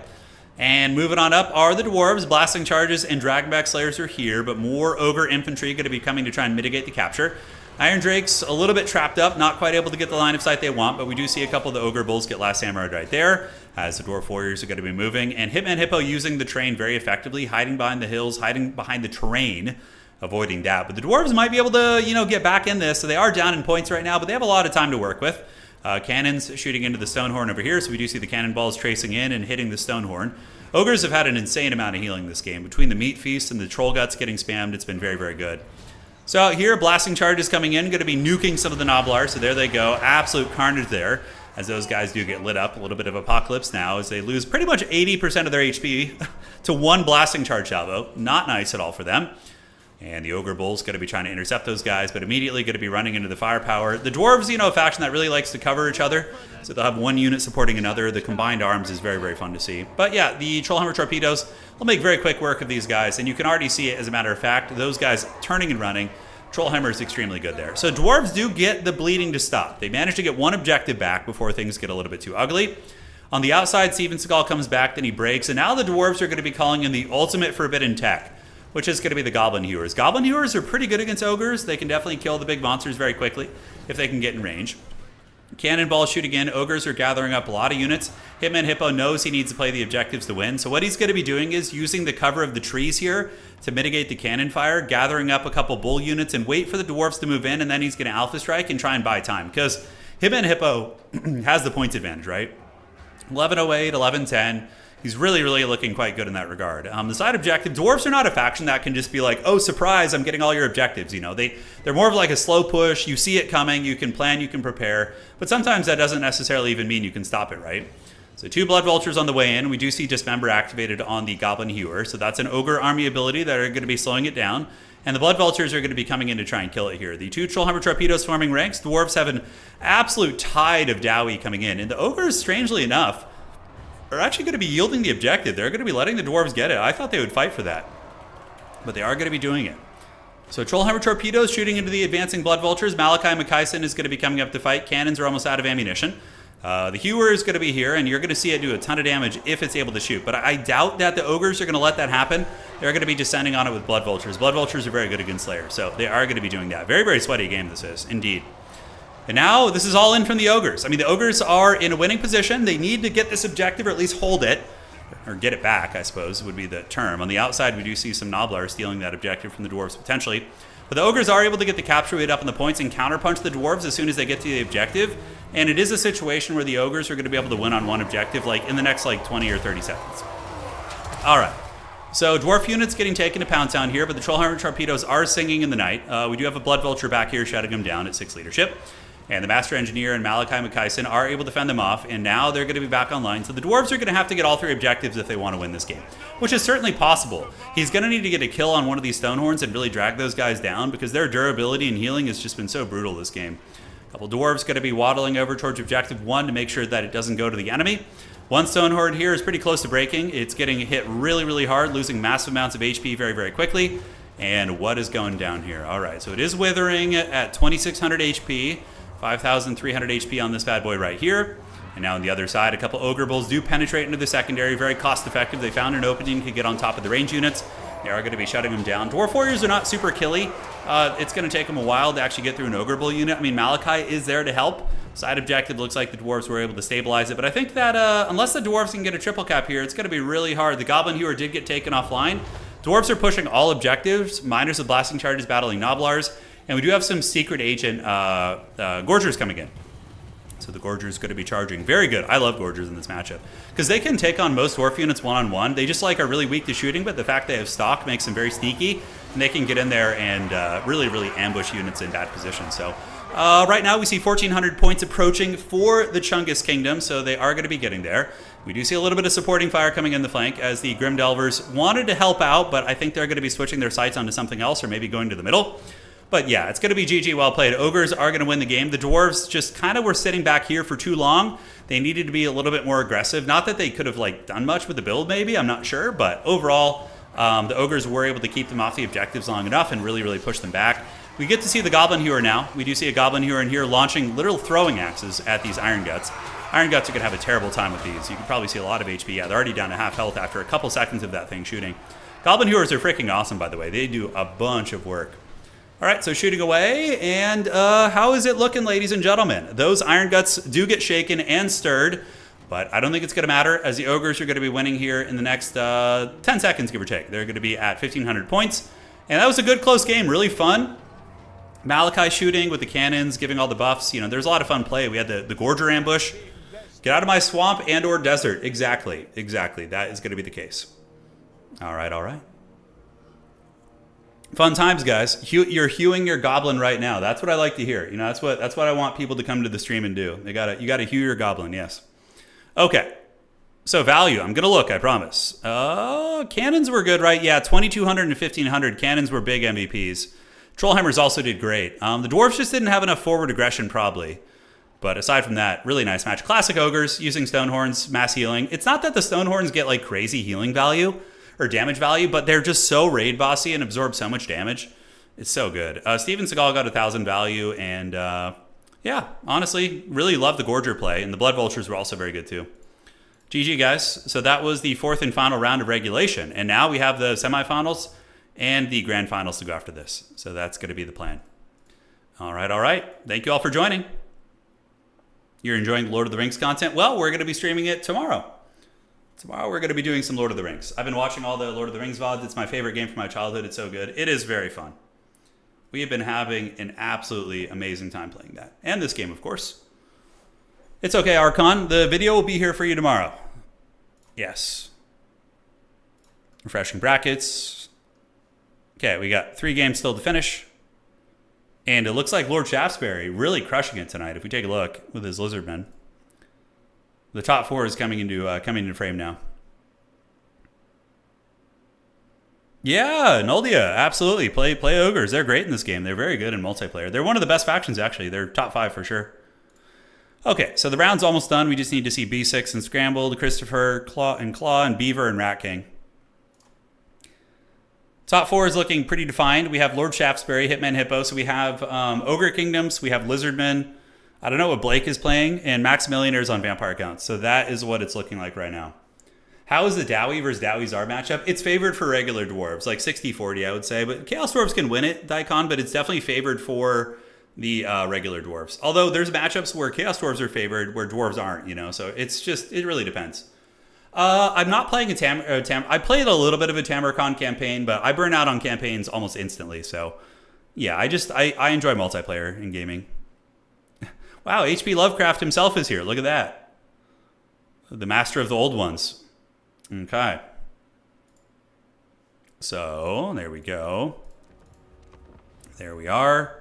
And moving on up are the dwarves. Blasting charges and Dragonback Slayers are here, but more Ogre infantry going to be coming to try and mitigate the capture. Iron Drake's a little bit trapped up, not quite able to get the line of sight they want, but we do see a couple of the Ogre Bulls get Last Samurai right there, as the Dwarf Warriors are going to be moving. And Hitman Hippo using the terrain very effectively, hiding behind the hills, hiding behind the terrain, avoiding that. But the Dwarves might be able to, get back in this, so they are down in points right now, but they have a lot of time to work with. Cannons shooting into the Stonehorn over here, so we do see the cannonballs tracing in and hitting the Stonehorn. Ogres have had an insane amount of healing this game. Between the Meat Feast and the Troll Guts getting spammed, it's been very, very good. So out here, blasting charges coming in, going to be nuking some of the Noblars, so there they go. Absolute carnage there, as those guys do get lit up. A little bit of apocalypse now, as they lose pretty much 80% of their HP to one blasting charge salvo. Not nice at all for them. And the Ogre Bull's going to be trying to intercept those guys, but immediately going to be running into the firepower. The Dwarves, a faction that really likes to cover each other, so they'll have one unit supporting another. The combined arms is very, very fun to see. But yeah, the Trollhammer torpedoes will make very quick work of these guys, and you can already see it, as a matter of fact, those guys turning and running. Trollhammer is extremely good there. So Dwarves do get the bleeding to stop. They manage to get one objective back before things get a little bit too ugly. On the outside, Steven Seagal comes back, then he breaks, and now the Dwarves are going to be calling in the ultimate forbidden tech, which is going to be the Goblin Hewers. Goblin Hewers are pretty good against Ogres. They can definitely kill the big monsters very quickly if they can get in range. Cannonball shooting in. Ogres are gathering up a lot of units. Hitman Hippo knows he needs to play the objectives to win. So what he's going to be doing is using the cover of the trees here to mitigate the cannon fire, gathering up a couple bull units and wait for the dwarves to move in, and then he's going to alpha strike and try and buy time. Because Hitman Hippo has the points advantage, right? 1108, 1110. He's really, really looking quite good in that regard. The side objective, dwarves are not a faction that can just be like, oh, surprise, I'm getting all your objectives. You know, they're more of like a slow push. You see it coming, you can plan, you can prepare. But sometimes that doesn't necessarily even mean you can stop it, right? So 2 Blood Vultures on the way in. We do see Dismember activated on the Goblin Hewer. So that's an Ogre army ability that are going to be slowing it down. And the Blood Vultures are going to be coming in to try and kill it here. The 2 Trollhammer Torpedoes forming ranks. Dwarves have an absolute tide of Dowie coming in. And the Ogres, strangely enough, are actually going to be yielding the objective. They're going to be letting the dwarves get it. I thought they would fight for that, but they are going to be doing it. So Trollhammer Torpedoes shooting into the advancing Blood Vultures. Malachi McKyson is going to be coming up to fight. Cannons are almost out of ammunition. The Hewer is going to be here, and you're going to see it do a ton of damage if it's able to shoot. But I doubt that the Ogres are going to let that happen. They're going to be descending on it with Blood Vultures. Blood Vultures are very good against Slayer, so they are going to be doing that. Very, very sweaty game this is, indeed. And now this is all in from the Ogres. I mean, the Ogres are in a winning position. They need to get this objective or at least hold it. Or get it back, I suppose, would be the term. On the outside, we do see some Noblar stealing that objective from the Dwarves potentially. But the Ogres are able to get the capture rate up on the points and counterpunch the Dwarves as soon as they get to the objective. And it is a situation where the Ogres are going to be able to win on one objective like in the next like 20 or 30 seconds. All right. So Dwarf units getting taken to Pound Town here, but the Trollhammer Torpedoes are singing in the night. We do have a Blood Vulture back here shutting them down at 6 leadership. And the Master Engineer and Malachi McKyson are able to fend them off, and now they're going to be back online. So the Dwarves are going to have to get all 3 objectives if they want to win this game, which is certainly possible. He's going to need to get a kill on one of these Stonehorns and really drag those guys down because their durability and healing has just been so brutal this game. A couple Dwarves going to be waddling over towards objective 1 to make sure that it doesn't go to the enemy. One Stonehorn here is pretty close to breaking. It's getting hit really, really hard, losing massive amounts of HP very, very quickly. And what is going down here? All right, so it is withering at 2,600 HP. 5,300 HP on this bad boy right here. And now on the other side, a couple Ogre Bulls do penetrate into the secondary. Very cost effective. They found an opening to get on top of the range units. They are going to be shutting them down. Dwarf Warriors are not super killy. It's going to take them a while to actually get through an Ogre Bull unit. I mean, Malachi is there to help. Side objective looks like the Dwarves were able to stabilize it. But I think that unless the Dwarves can get a triple cap here, it's going to be really hard. The Goblin Hewer did get taken offline. Dwarves are pushing all objectives. Miners with blasting charges battling Noblars. And we do have some secret agent Gorgers coming in. So the Gorger is going to be charging. Very good. I love Gorgers in this matchup. Because they can take on most Dwarf units one-on-one. They just like are really weak to shooting, but the fact they have stock makes them very sneaky. And they can get in there and really, really ambush units in bad position. So right now we see 1,400 points approaching for the Chungus Kingdom. So they are going to be getting there. We do see a little bit of supporting fire coming in the flank as the Grim Delvers wanted to help out, but I think they're going to be switching their sights onto something else or maybe going to the middle. But yeah, it's going to be GG well played. Ogres are going to win the game. The Dwarves just kind of were sitting back here for too long. They needed to be a little bit more aggressive. Not that they could have like done much with the build maybe, I'm not sure. But overall, the Ogres were able to keep them off the objectives long enough and really, really push them back. We get to see the Goblin Hewer now. We do see a Goblin Hewer in here launching literal throwing axes at these Iron Guts. Iron Guts are going to have a terrible time with these. You can probably see a lot of HP. Yeah, they're already down to half health after a couple seconds of that thing shooting. Goblin Hewers are freaking awesome, by the way. They do a bunch of work. All right, so shooting away, and how is it looking, ladies and gentlemen? Those Iron Guts do get shaken and stirred, but I don't think it's going to matter, as the Ogres are going to be winning here in the next 10 seconds, give or take. They're going to be at 1,500 points, and that was a good close game, really fun. Malachi shooting with the cannons, giving all the buffs. You know, there's a lot of fun play. We had the Gorger ambush. Get out of my swamp and or desert. Exactly, exactly. That is going to be the case. All right, all right. Fun times, guys. You're hewing your goblin right now. That's what I like to hear. You know, that's what I want people to come to the stream and do. You gotta hew your goblin. Yes. Okay. So value. I'm gonna look. I promise. Cannons were good, right? Yeah, 2,200 and 1,500 cannons were big MVPs. Trollhammers also did great. The dwarves just didn't have enough forward aggression, probably. But aside from that, really nice match. Classic Ogres using Stonehorns, mass healing. It's not that the Stonehorns get like crazy healing value or damage value, but they're just so raid bossy and absorb so much damage. It's so good. Steven Seagal got 1,000 value, and yeah, honestly, really love the Gorger play, and the Blood Vultures were also very good too. GG, guys. So that was the 4th and final round of regulation, and now we have the semifinals and the grand finals to go after this. So that's going to be the plan. All right, all right. Thank you all for joining. You're enjoying Lord of the Rings content? Well, we're going to be streaming it tomorrow. Tomorrow we're going to be doing some Lord of the Rings. I've been watching all the Lord of the Rings VODs. It's my favorite game from my childhood. It's so good. It is very fun. We have been having an absolutely amazing time playing that. And this game, of course. It's okay, Archon. The video will be here for you tomorrow. Yes. Refreshing brackets. Okay, we got 3 games still to finish. And it looks like Lord Shaftesbury really crushing it tonight. If we take a look with his Lizardmen. The top 4 is coming into frame now. Yeah, Noldia, absolutely. Play ogres. They're great in this game. They're very good in multiplayer. They're one of the best factions, actually. They're top 5 for sure. Okay, so the round's almost done. We just need to see B6 and Scrambled, Christopher, Claw, and Beaver, and Rat King. Top 4 is looking pretty defined. We have Lord Shaftesbury, Hitman Hippo. So we have Ogre Kingdoms. We have Lizardmen. I don't know what Blake is playing. And Maximillionaire's on Vampire Accounts. So that is what it's looking like right now. How is the Dowie versus Dowie Czar matchup? It's favored for regular dwarves, like 60-40, I would say. But Chaos Dwarves can win it, Daikon, but it's definitely favored for the regular dwarves. Although there's matchups where Chaos Dwarves are favored, where dwarves aren't, you know. So it's just, it really depends. I'm not playing I played a little bit of a Tamarcon campaign, but I burn out on campaigns almost instantly. So yeah, I enjoy multiplayer in gaming. Wow, H.P. Lovecraft himself is here. Look at that. The master of the old ones. Okay. So there we go. There we are.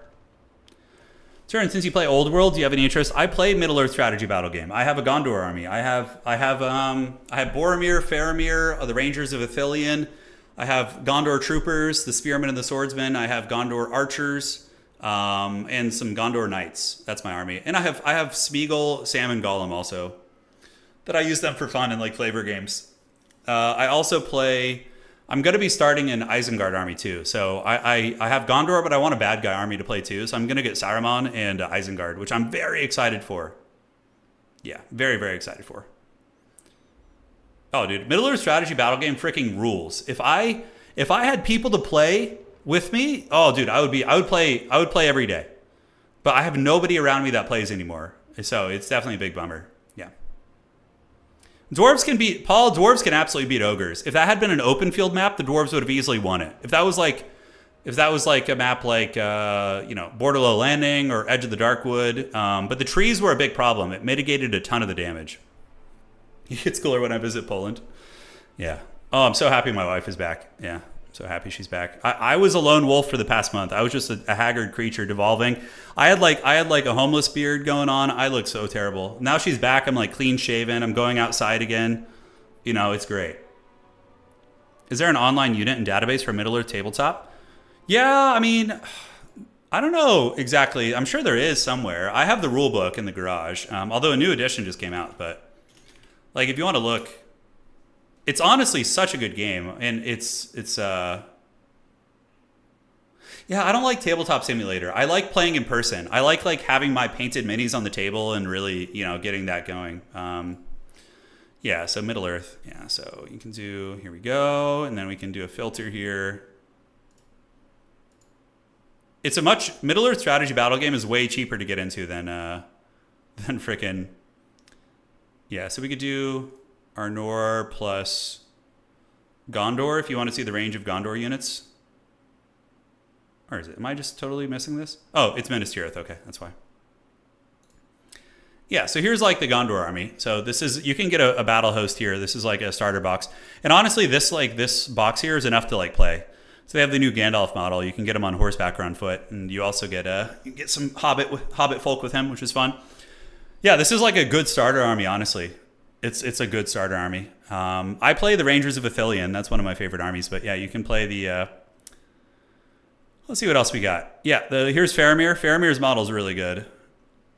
Turin, since you play Old World, do you have any interest? I play Middle-earth strategy battle game. I have a Gondor army. I have Boromir, Faramir, the Rangers of Ithilien. I have Gondor troopers, the Spearmen and the Swordsmen. I have Gondor archers, and some Gondor knights. That's my army. And I have Smeagol, Sam, and Gollum also. That I use them for fun in like flavor games. I also play. I'm going to be starting an Isengard army too. So I have Gondor, but I want a bad guy army to play too. So I'm going to get Saruman and Isengard, which I'm very excited for. Yeah, very, very excited for. Oh, dude, Middle-earth strategy battle game freaking rules. If I had people to play with me, oh, dude, I would play every day. But I have nobody around me that plays anymore. So it's definitely a big bummer. Yeah. Dwarves can absolutely beat ogres. If that had been an open field map, the dwarves would have easily won it. If that was like a map like Borderlow Landing or Edge of the Darkwood, but the trees were a big problem. It mitigated a ton of the damage. It's cooler when I visit Poland. Yeah. Oh, I'm so happy my wife is back. Yeah. So happy she's back. I was a lone wolf for the past month. I was just a haggard creature devolving. I had like a homeless beard going on. I looked so terrible. Now she's back. I'm like clean shaven. I'm going outside again. You know, it's great. Is there an online unit and database for Middle-earth tabletop? Yeah, I mean, I don't know exactly. I'm sure there is somewhere. I have the rule book in the garage, although a new edition just came out. But like, if you want to look. It's honestly such a good game, and it's yeah, I don't like Tabletop Simulator. I like playing in person. I like having my painted minis on the table and really, getting that going. Yeah, so Middle-earth. Yeah, so you can do, here we go, and then we can do a filter here. It's a Middle-earth strategy battle game is way cheaper to get into than frickin', yeah, so we could do Arnor plus Gondor, if you want to see the range of Gondor units. Or is it? Am I just totally missing this? Oh, it's Minas Tirith. Okay, that's why. Yeah, so here's like the Gondor army. So this is, you can get a battle host here. This is like a starter box. And honestly, this box here is enough to like play. So they have the new Gandalf model. You can get him on horseback or on foot. And you also get some Hobbit folk with him, which is fun. Yeah, this is like a good starter army, honestly. It's a good starter army. I play the Rangers of Ithilien. That's one of my favorite armies. But yeah, you can play the... let's see what else we got. Yeah, here's Faramir. Faramir's model is really good.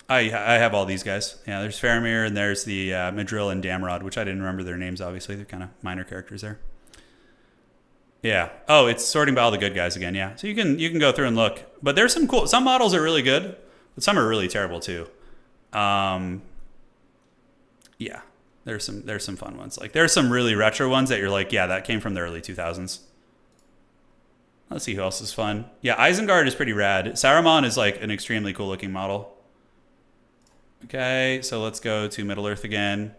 I have all these guys. Yeah, there's Faramir, and there's the Madril and Damrod, which I didn't remember their names, obviously. They're kind of minor characters there. Yeah. Oh, it's sorting by all the good guys again, yeah. So you can go through and look. But there's some models are really good, but some are really terrible too. Yeah. There's some fun ones. Like there's some really retro ones that you're like, yeah, that came from the early 2000s. Let's see who else is fun. Yeah, Isengard is pretty rad. Saruman is like an extremely cool looking model. Okay, so let's go to Middle Earth again.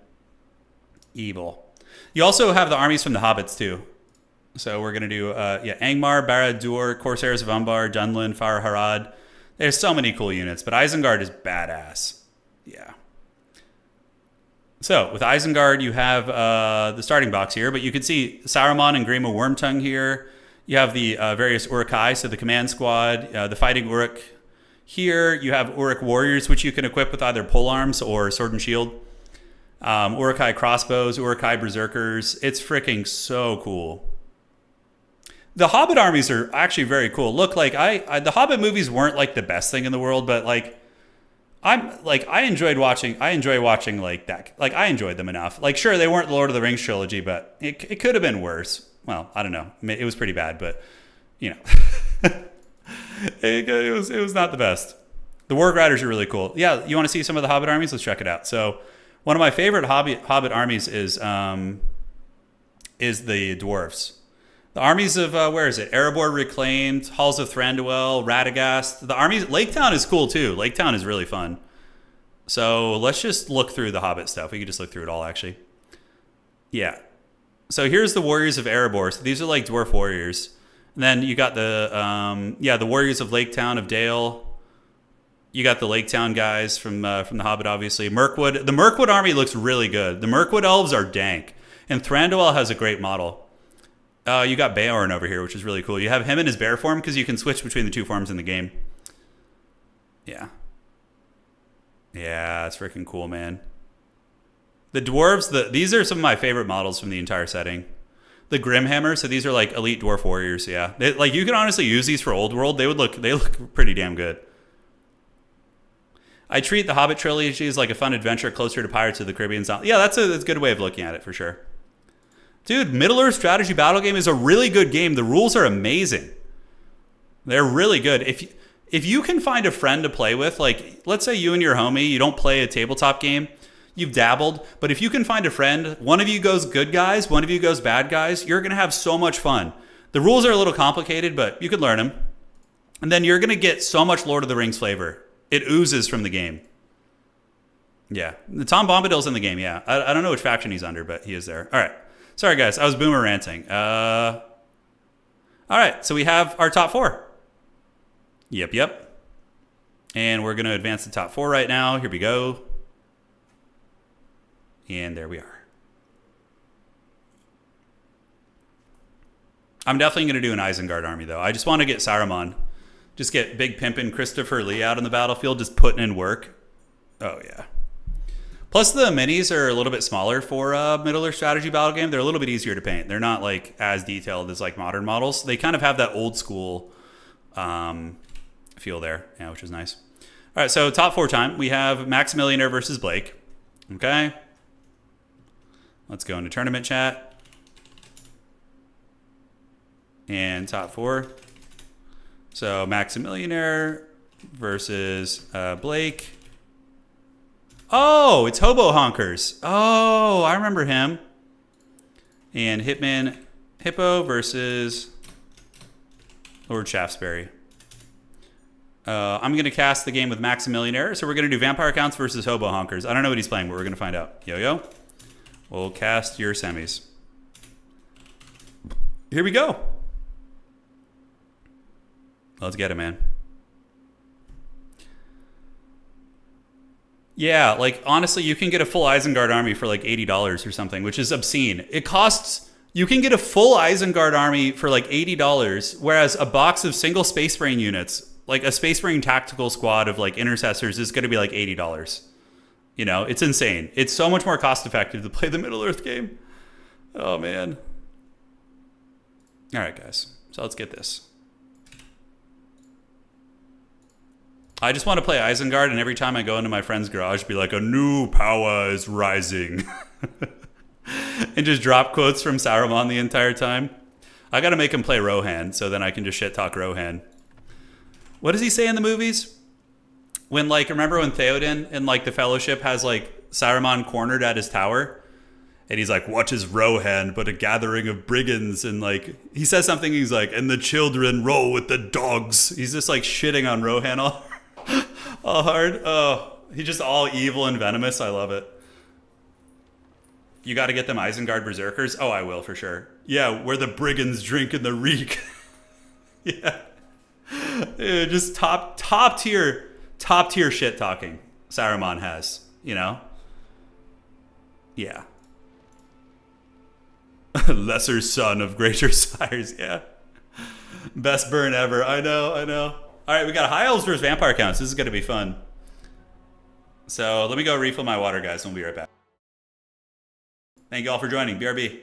Evil. You also have the armies from the Hobbits too. So we're gonna do Angmar, Barad-dûr, Corsairs of Umbar, Dunlin, Far Harad. There's so many cool units, but Isengard is badass. Yeah. So with Isengard, you have the starting box here, but you can see Saruman and Grima Wormtongue here. You have the various Uruk-hai, so the command squad, the fighting Uruk. Here you have Uruk warriors, which you can equip with either polearms or sword and shield. Uruk-hai crossbows, Uruk-hai berserkers. It's freaking so cool. The Hobbit armies are actually very cool. Look, like the Hobbit movies weren't like the best thing in the world, but like I enjoy watching like that. Like I enjoyed them enough. Like sure, they weren't the Lord of the Rings trilogy, but it could have been worse. Well, I don't know. It was pretty bad, but you know, it was not the best. The Warg Riders are really cool. Yeah, you want to see some of the Hobbit armies? Let's check it out. So one of my favorite Hobbit armies is the dwarves. The armies of, where is it? Erebor Reclaimed, Halls of Thranduil, Radagast. The armies, Lake Town is cool too. Lake Town is really fun. So let's just look through the Hobbit stuff. We could just look through it all actually. Yeah. So here's the Warriors of Erebor. So these are like dwarf warriors. And then you got the, the Warriors of Lake Town of Dale. You got the Lake Town guys from the Hobbit, obviously. Mirkwood. The Mirkwood army looks really good. The Mirkwood elves are dank. And Thranduil has a great model. You got Beorn over here, which is really cool. You have him in his bear form because you can switch between the two forms in the game. Yeah. Yeah, it's freaking cool, man. The dwarves, these are some of my favorite models from the entire setting. The Grimhammer, so these are like elite dwarf warriors, yeah. Like you can honestly use these for Old World. They look pretty damn good. I treat the Hobbit trilogy as like a fun adventure closer to Pirates of the Caribbean style. Yeah, that's a good way of looking at it for sure. Dude, Middle-earth strategy battle game is a really good game. The rules are amazing. They're really good. If you can find a friend to play with, like let's say you and your homie, you don't play a tabletop game, you've dabbled, but if you can find a friend, one of you goes good guys, one of you goes bad guys, you're going to have so much fun. The rules are a little complicated, but you can learn them. And then you're going to get so much Lord of the Rings flavor. It oozes from the game. Yeah. The Tom Bombadil's in the game, yeah. I don't know which faction he's under, but he is there. All right. Sorry, guys. I was boomer ranting. All right. So we have our top four. Yep. And we're going to advance the top four right now. Here we go. And there we are. I'm definitely going to do an Isengard army, though. I just want to get Saruman. Just get Big Pimpin' Christopher Lee out on the battlefield, just putting in work. Oh, yeah. Plus, the minis are a little bit smaller for a Middle-earth strategy battle game. They're a little bit easier to paint. They're not like as detailed as like modern models. They kind of have that old school feel there, yeah, which is nice. All right, so top four time. We have Maximilianer versus Blake. Okay. Let's go into tournament chat. And top four. So Maximilianer versus Blake. Oh, it's Hobo Honkers. Oh, I remember him. And Hitman Hippo versus Lord Shaftesbury. I'm going to cast the game with Maximilianer. So we're going to do Vampire Counts versus Hobo Honkers. I don't know what he's playing, but we're going to find out. Yo-yo. We'll cast your semis. Here we go. Let's get it, man. Yeah, like, honestly, you can get a full Isengard army for like $80 or something, which is obscene. It costs... You can get a full Isengard army for like $80, whereas a box of single Space Marine units, like a Space Marine tactical squad of like intercessors, is going to be like $80. You know, it's insane. It's so much more cost effective to play the Middle-earth game. Oh, man. All right, guys. So let's get this. I just want to play Isengard, and every time I go into my friend's garage, be like, a new power is rising. And just drop quotes from Saruman the entire time. I got to make him play Rohan, so then I can just shit talk Rohan. What does he say in the movies? When, like, remember when Theoden in, like, the Fellowship has, like, Saruman cornered at his tower? And he's like, what is Rohan but a gathering of brigands? And, like, he says something, he's like, and the children roll with the dogs. He's just, like, shitting on Rohan all hard. Oh, He's just all evil and venomous. I love it. You got to get them Isengard Berserkers. Oh, I will for sure. Yeah, where the brigands drink in the reek. Yeah. Just top tier shit talking Saruman has, you know? Yeah. Lesser son of greater sires, yeah. Best burn ever. I know. All right, we got High Elves versus Vampire Counts. This is going to be fun. So let me go refill my water, guys, and we'll be right back. Thank you all for joining. BRB.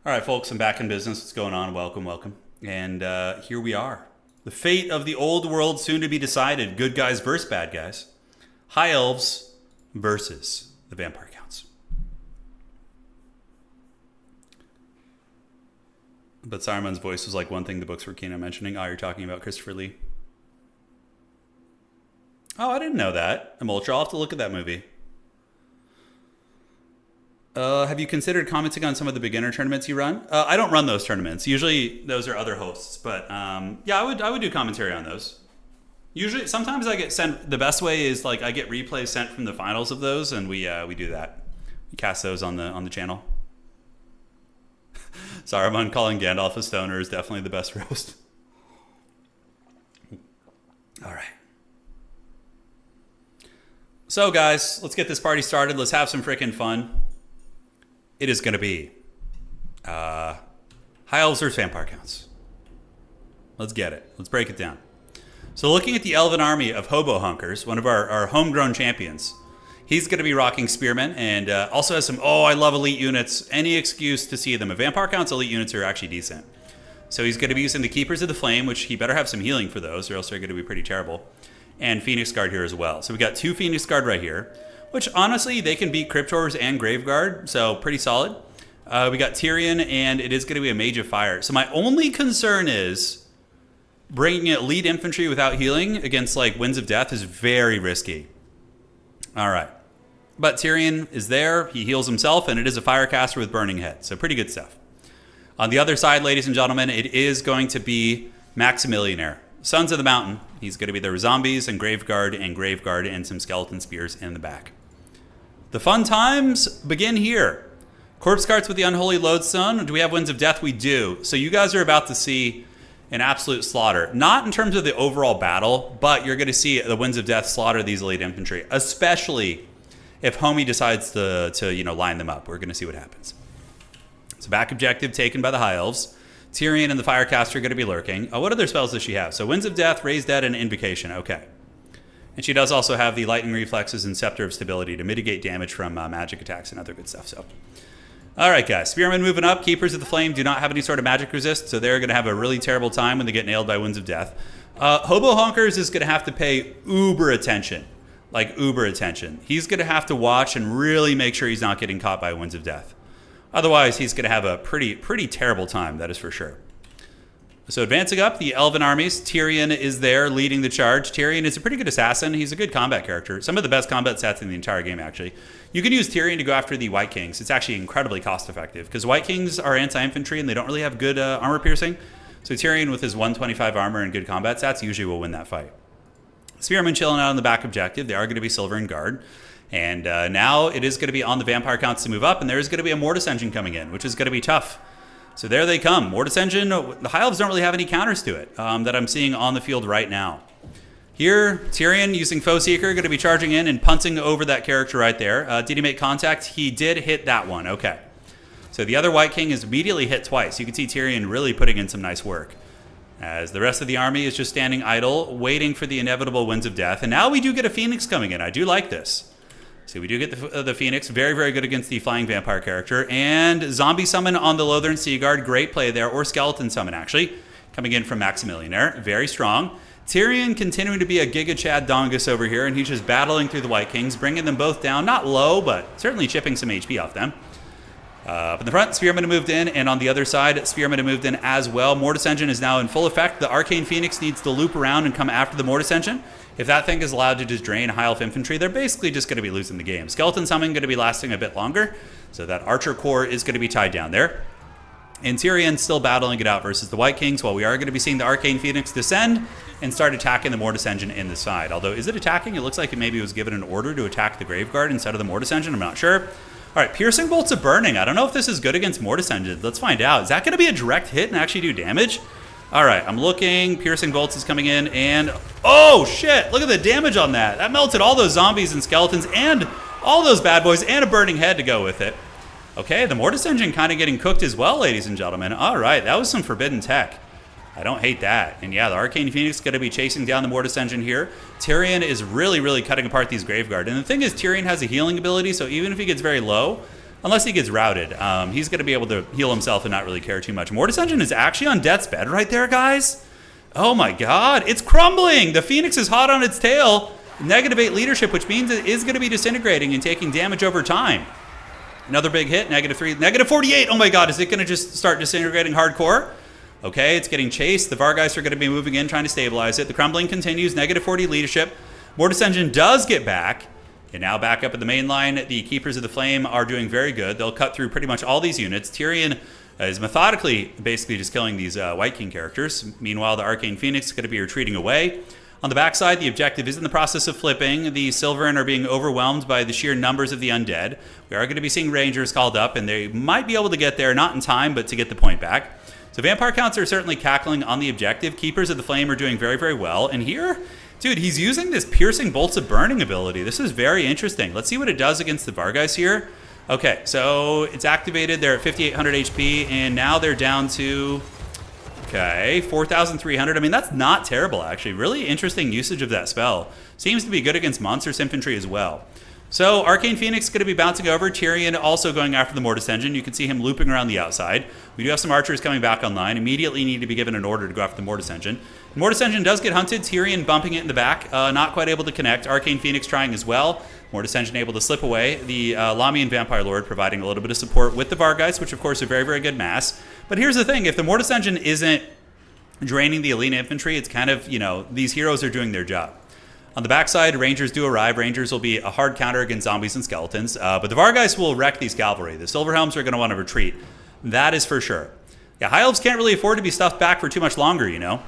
All right, folks, I'm back in business. What's going on? Welcome. And here we are. The fate of the old world soon to be decided. Good guys versus bad guys. High Elves versus the Vampire Counts. But Saruman's voice was like one thing the books were keen on mentioning. Oh, you're talking about Christopher Lee. Oh, I didn't know that. Emultra, I'll have to look at that movie. Have you considered commenting on some of the beginner tournaments you run? I don't run those tournaments. Usually those are other hosts, but yeah, I would do commentary on those. Usually, sometimes I get sent. The best way is like I get replays sent from the finals of those, and we do that. We cast those on the channel. Saruman calling Gandalf a stoner is definitely the best roast. All right. So guys, let's get this party started. Let's have some freaking fun. It is going to be High Elves versus Vampire Counts. Let's get it. Let's break it down. So looking at the Elven army of Hobo Hunkers, one of our homegrown champions, he's going to be rocking Spearmen and also has some, I love elite units. Any excuse to see them. At Vampire Counts, elite units are actually decent. So he's going to be using the Keepers of the Flame, which he better have some healing for those, or else they're going to be pretty terrible. And Phoenix Guard here as well. So we got 2 Phoenix Guard right here, which honestly, they can beat Cryptors and Graveguard, so pretty solid. We got Tyrion, and it is going to be a Mage of Fire. So my only concern is bringing elite infantry without healing against like Winds of Death is very risky. All right. But Tyrion is there, he heals himself, and it is a Firecaster with Burning Head, so pretty good stuff. On the other side, ladies and gentlemen, it is going to be Maximilianaire. Sons of the Mountain. He's going to be there with zombies and Graveguard and some skeleton spears in the back. The fun times begin here. Corpse Carts with the Unholy Lodestone. Do we have Winds of Death? We do. So you guys are about to see an absolute slaughter. Not in terms of the overall battle, but you're going to see the Winds of Death slaughter these elite infantry, especially if Homie decides to line them up. We're going to see what happens. So back objective taken by the High Elves. Tyrion and the Firecaster are going to be lurking. What other spells does she have? So Winds of Death, Raise Dead, and Invocation. Okay. And she does also have the Lightning Reflexes and Scepter of Stability to mitigate damage from magic attacks and other good stuff. So, all right, guys. Spearmen moving up. Keepers of the Flame do not have any sort of magic resist, so they're going to have a really terrible time when they get nailed by Winds of Death. Hobo Honkers is going to have to pay uber attention. Like uber attention. He's going to have to watch and really make sure he's not getting caught by Winds of Death. Otherwise, he's going to have a pretty terrible time, that is for sure. So advancing up, the Elven armies. Tyrion is there leading the charge. Tyrion is a pretty good assassin. He's a good combat character. Some of the best combat stats in the entire game, actually. You can use Tyrion to go after the White Kings. It's actually incredibly cost-effective because White Kings are anti-infantry and they don't really have good armor piercing. So Tyrion with his 125 armor and good combat stats usually will win that fight. Spearmen chilling out on the back objective. They are going to be Silver and Guard. And now it is going to be on the Vampire Counts to move up, and there is going to be a Mortis Engine coming in, which is going to be tough. So there they come. Mortis Engine, the High Elves don't really have any counters to it that I'm seeing on the field right now. Here, Tyrion using Foe Seeker, going to be charging in and punting over that character right there. Did he make contact? He did hit that one. Okay. So the other White King is immediately hit twice. You can see Tyrion really putting in some nice work, as the rest of the army is just standing idle, waiting for the inevitable winds of death. And now we do get a Phoenix coming in. I do like this. So we do get the Phoenix. Very, very good against the Flying Vampire character. And Zombie Summon on the Lothern Sea Guard. Great play there. Or Skeleton Summon, actually. Coming in from Maximilianaire. Very strong. Tyrion continuing to be a Giga Chad Dongus over here. And he's just battling through the White Kings, bringing them both down. Not low, but certainly chipping some HP off them. Up in the front, Spearmen have moved in, and on the other side, Spearmen have moved in as well. Mortis Engine is now in full effect. The Arcane Phoenix needs to loop around and come after the Mortis Engine. If that thing is allowed to just drain High Elf Infantry, they're basically just going to be losing the game. Skeleton Summon going to be lasting a bit longer, so that Archer Core is going to be tied down there. And Tyrion still battling it out versus the White Kings, while we are going to be seeing the Arcane Phoenix descend and start attacking the Mortis Engine in the side. Although, is it attacking? It looks like it maybe was given an order to attack the Graveguard instead of the Mortis Engine. I'm not sure. All right, Piercing Bolts of Burning. I don't know if this is good against Mortis Engines. Let's find out. Is that going to be a direct hit and actually do damage? All right, I'm looking. Piercing Bolts is coming in, and oh, shit. Look at the damage on that. That melted all those zombies and skeletons and all those bad boys and a burning head to go with it. Okay, the Mortis Engine kind of getting cooked as well, ladies and gentlemen. All right, that was some forbidden tech. I don't hate that. And yeah, the Arcane Phoenix is going to be chasing down the Mortis Engine here. Tyrion is really, really cutting apart these Graveguard. And the thing is, Tyrion has a healing ability, so even if he gets very low, unless he gets routed, he's going to be able to heal himself and not really care too much. Mortis Engine is actually on death's bed right there, guys. Oh my god, it's crumbling! The Phoenix is hot on its tail. -8 leadership, which means it is going to be disintegrating and taking damage over time. Another big hit, -3, -48. Oh my god, is it going to just start disintegrating hardcore? Okay, it's getting chased. The Vargeist are going to be moving in, trying to stabilize it. The crumbling continues, -40 leadership. Mortis Engine does get back. And now back up at the main line, the Keepers of the Flame are doing very good. They'll cut through pretty much all these units. Tyrion is methodically basically just killing these White King characters. Meanwhile, the Arcane Phoenix is going to be retreating away. On the backside, the objective is in the process of flipping. The Silverin are being overwhelmed by the sheer numbers of the undead. We are going to be seeing Rangers called up, and they might be able to get there, not in time, but to get the point back. So Vampire counts are certainly cackling on the objective. Keepers of the Flame are doing very, very well. And here, dude, he's using this Piercing Bolts of Burning ability. This is very interesting. Let's see what it does against the Vargeist here. Okay, so it's activated. They're at 5,800 HP, and now they're down to, okay, 4,300. I mean, that's not terrible, actually. Really interesting usage of that spell. Seems to be good against Monstrous Infantry as well. So Arcane Phoenix is going to be bouncing over. Tyrion also going after the Mortis Engine. You can see him looping around the outside. We do have some archers coming back online. Immediately need to be given an order to go after the Mortis Engine. The Mortis Engine does get hunted. Tyrion bumping it in the back. Not quite able to connect. Arcane Phoenix trying as well. Mortis Engine able to slip away. The Lamian Vampire Lord providing a little bit of support with the Vargeist, which of course are very, very good mass. But here's the thing. If the Mortis Engine isn't draining the elite infantry, it's kind of, you know, these heroes are doing their job. On the backside, Rangers do arrive. Rangers will be a hard counter against zombies and skeletons. But the Vargeist will wreck these cavalry. The Silverhelms are going to want to retreat. That is for sure. Yeah, High Elves can't really afford to be stuffed back for too much longer, you know.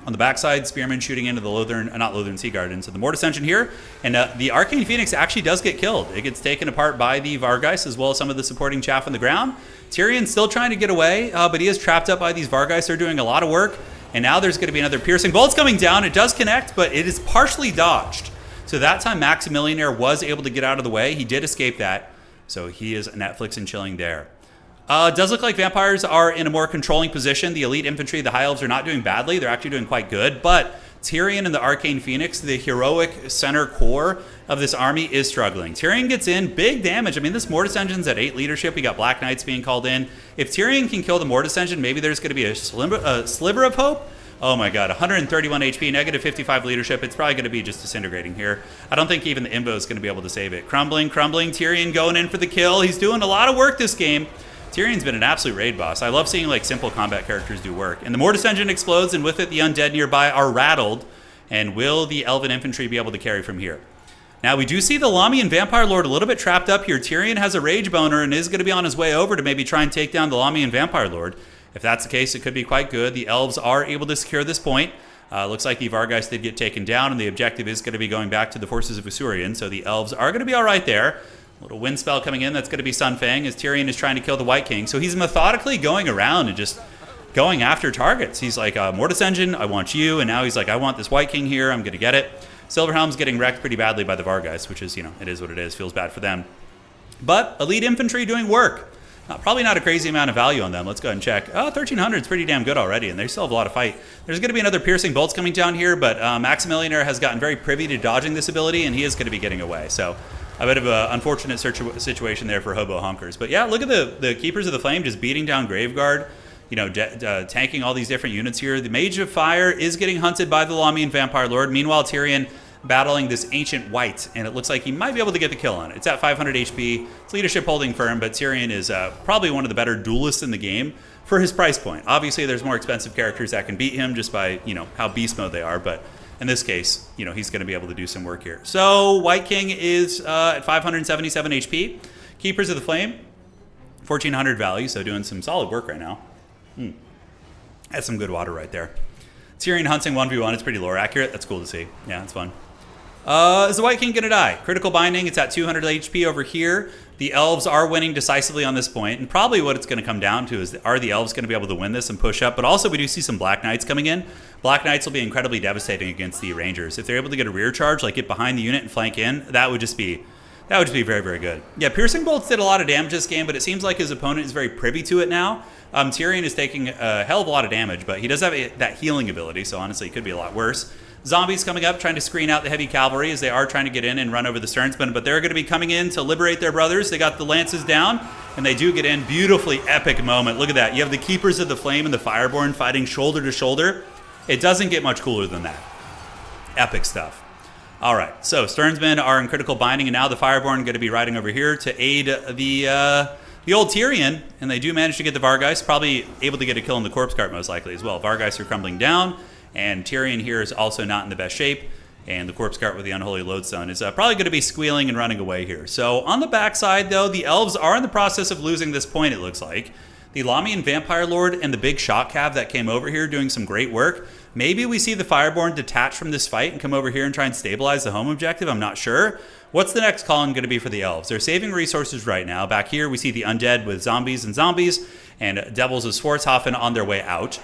On the backside, Spearmen shooting into the not Lothern Sea Guard, into the Mortis Engine here. And the Arcane Phoenix actually does get killed. It gets taken apart by the Vargeist as well as some of the supporting chaff on the ground. Tyrion's still trying to get away, but he is trapped up by these Vargeist. They're doing a lot of work. And now there's going to be another Piercing Bolt's coming down. It does connect, but it is partially dodged. So that time Maximilianaire was able to get out of the way. He did escape that. So he is Netflix and chilling there. It does look like vampires are in a more controlling position. The elite infantry, the High Elves, are not doing badly. They're actually doing quite good. But Tyrion and the Arcane Phoenix, the heroic center core of this army, is struggling. Tyrion gets in, big damage. I mean, this Mortis Engine's at 8 leadership. We got Black Knights being called in. If Tyrion can kill the Mortis Engine, maybe there's going to be a sliver of hope. Oh my god, 131 HP, -55 leadership. It's probably going to be just disintegrating here. I don't think even the Invo is going to be able to save it. Crumbling. Tyrion going in for the kill. He's doing a lot of work this game. Tyrion's been an absolute raid boss. I love seeing like simple combat characters do work. And the Mortis Engine explodes, and with it the undead nearby are rattled. And will the Elven Infantry be able to carry from here? Now we do see the Lamian Vampire Lord a little bit trapped up here. Tyrion has a rage boner and is going to be on his way over to maybe try and take down the Lamian Vampire Lord. If that's the case, it could be quite good. The Elves are able to secure this point. Looks like the Vargeist did get taken down, and the objective is going to be going back to the forces of Usurian. So the Elves are going to be all right there. A little wind spell coming in. That's going to be Sunfang as Tyrion is trying to kill the White King. So he's methodically going around and just going after targets. He's like, Mortis Engine, I want you. And now he's like, I want this White King here. I'm going to get it. Silverhelm's getting wrecked pretty badly by the Vargeist, which is, you know, it is what it is. Feels bad for them. But elite infantry doing work. Probably not a crazy amount of value on them. Let's go ahead and check. Oh, 1,300 is pretty damn good already, and they still have a lot of fight. There's going to be another piercing bolts coming down here, but Maximilianer has gotten very privy to dodging this ability, and he is going to be getting away. So a bit of an unfortunate situation there for Hobo Honkers. But yeah, look at the Keepers of the Flame just beating down Graveguard, you know, tanking all these different units here. The Mage of Fire is getting hunted by the Lamian Vampire Lord. Meanwhile, Tyrion battling this Ancient White, and it looks like he might be able to get the kill on it. It's at 500 HP. It's leadership holding firm, but Tyrion is probably one of the better duelists in the game for his price point. Obviously, there's more expensive characters that can beat him just by, you know, how beast mode they are, but in this case, you know, he's going to be able to do some work here. So White King is at 577 HP. Keepers of the Flame, 1,400 value, so doing some solid work right now. That's some good water right there. Tyrion hunting 1v1, it's pretty lore accurate. That's cool to see. Yeah, it's fun. Is the White King going to die? Critical Binding, it's at 200 HP over here. The Elves are winning decisively on this point, and probably what it's going to come down to is, are the Elves going to be able to win this and push up? But also, we do see some Black Knights coming in. Black Knights will be incredibly devastating against the Rangers. If they're able to get a rear charge, like get behind the unit and flank in, that would just be very, very good. Yeah, Piercing Bolts did a lot of damage this game, but it seems like his opponent is very privy to it now. Tyrion is taking a hell of a lot of damage, but he does have that healing ability, so honestly, it could be a lot worse. Zombies coming up, trying to screen out the heavy cavalry as they are trying to get in and run over the Sternsmen, but they're going to be coming in to liberate their brothers. They got the lances down, and they do get in. Beautifully epic moment. Look at that. You have the Keepers of the Flame and the Fireborn fighting shoulder to shoulder. It doesn't get much cooler than that. Epic stuff. All right, so Sternsmen are in critical binding, and now the Fireborn going to be riding over here to aid the old Tyrion, and they do manage to get the Vargeist, probably able to get a kill in the corpse cart most likely as well. Vargeist are crumbling down, and Tyrion here is also not in the best shape, and the corpse cart with the unholy lodestone is probably going to be squealing and running away here. So on the backside, though, the Elves are in the process of losing this point, it looks like. The Lamian Vampire Lord and the big Shock Cav that came over here doing some great work. Maybe we see the Fireborn detach from this fight and come over here and try and stabilize the home objective. I'm not sure. What's the next column going to be for the Elves? They're saving resources right now. Back here, we see the Undead with zombies and Devils of Swartzhofen on their way out.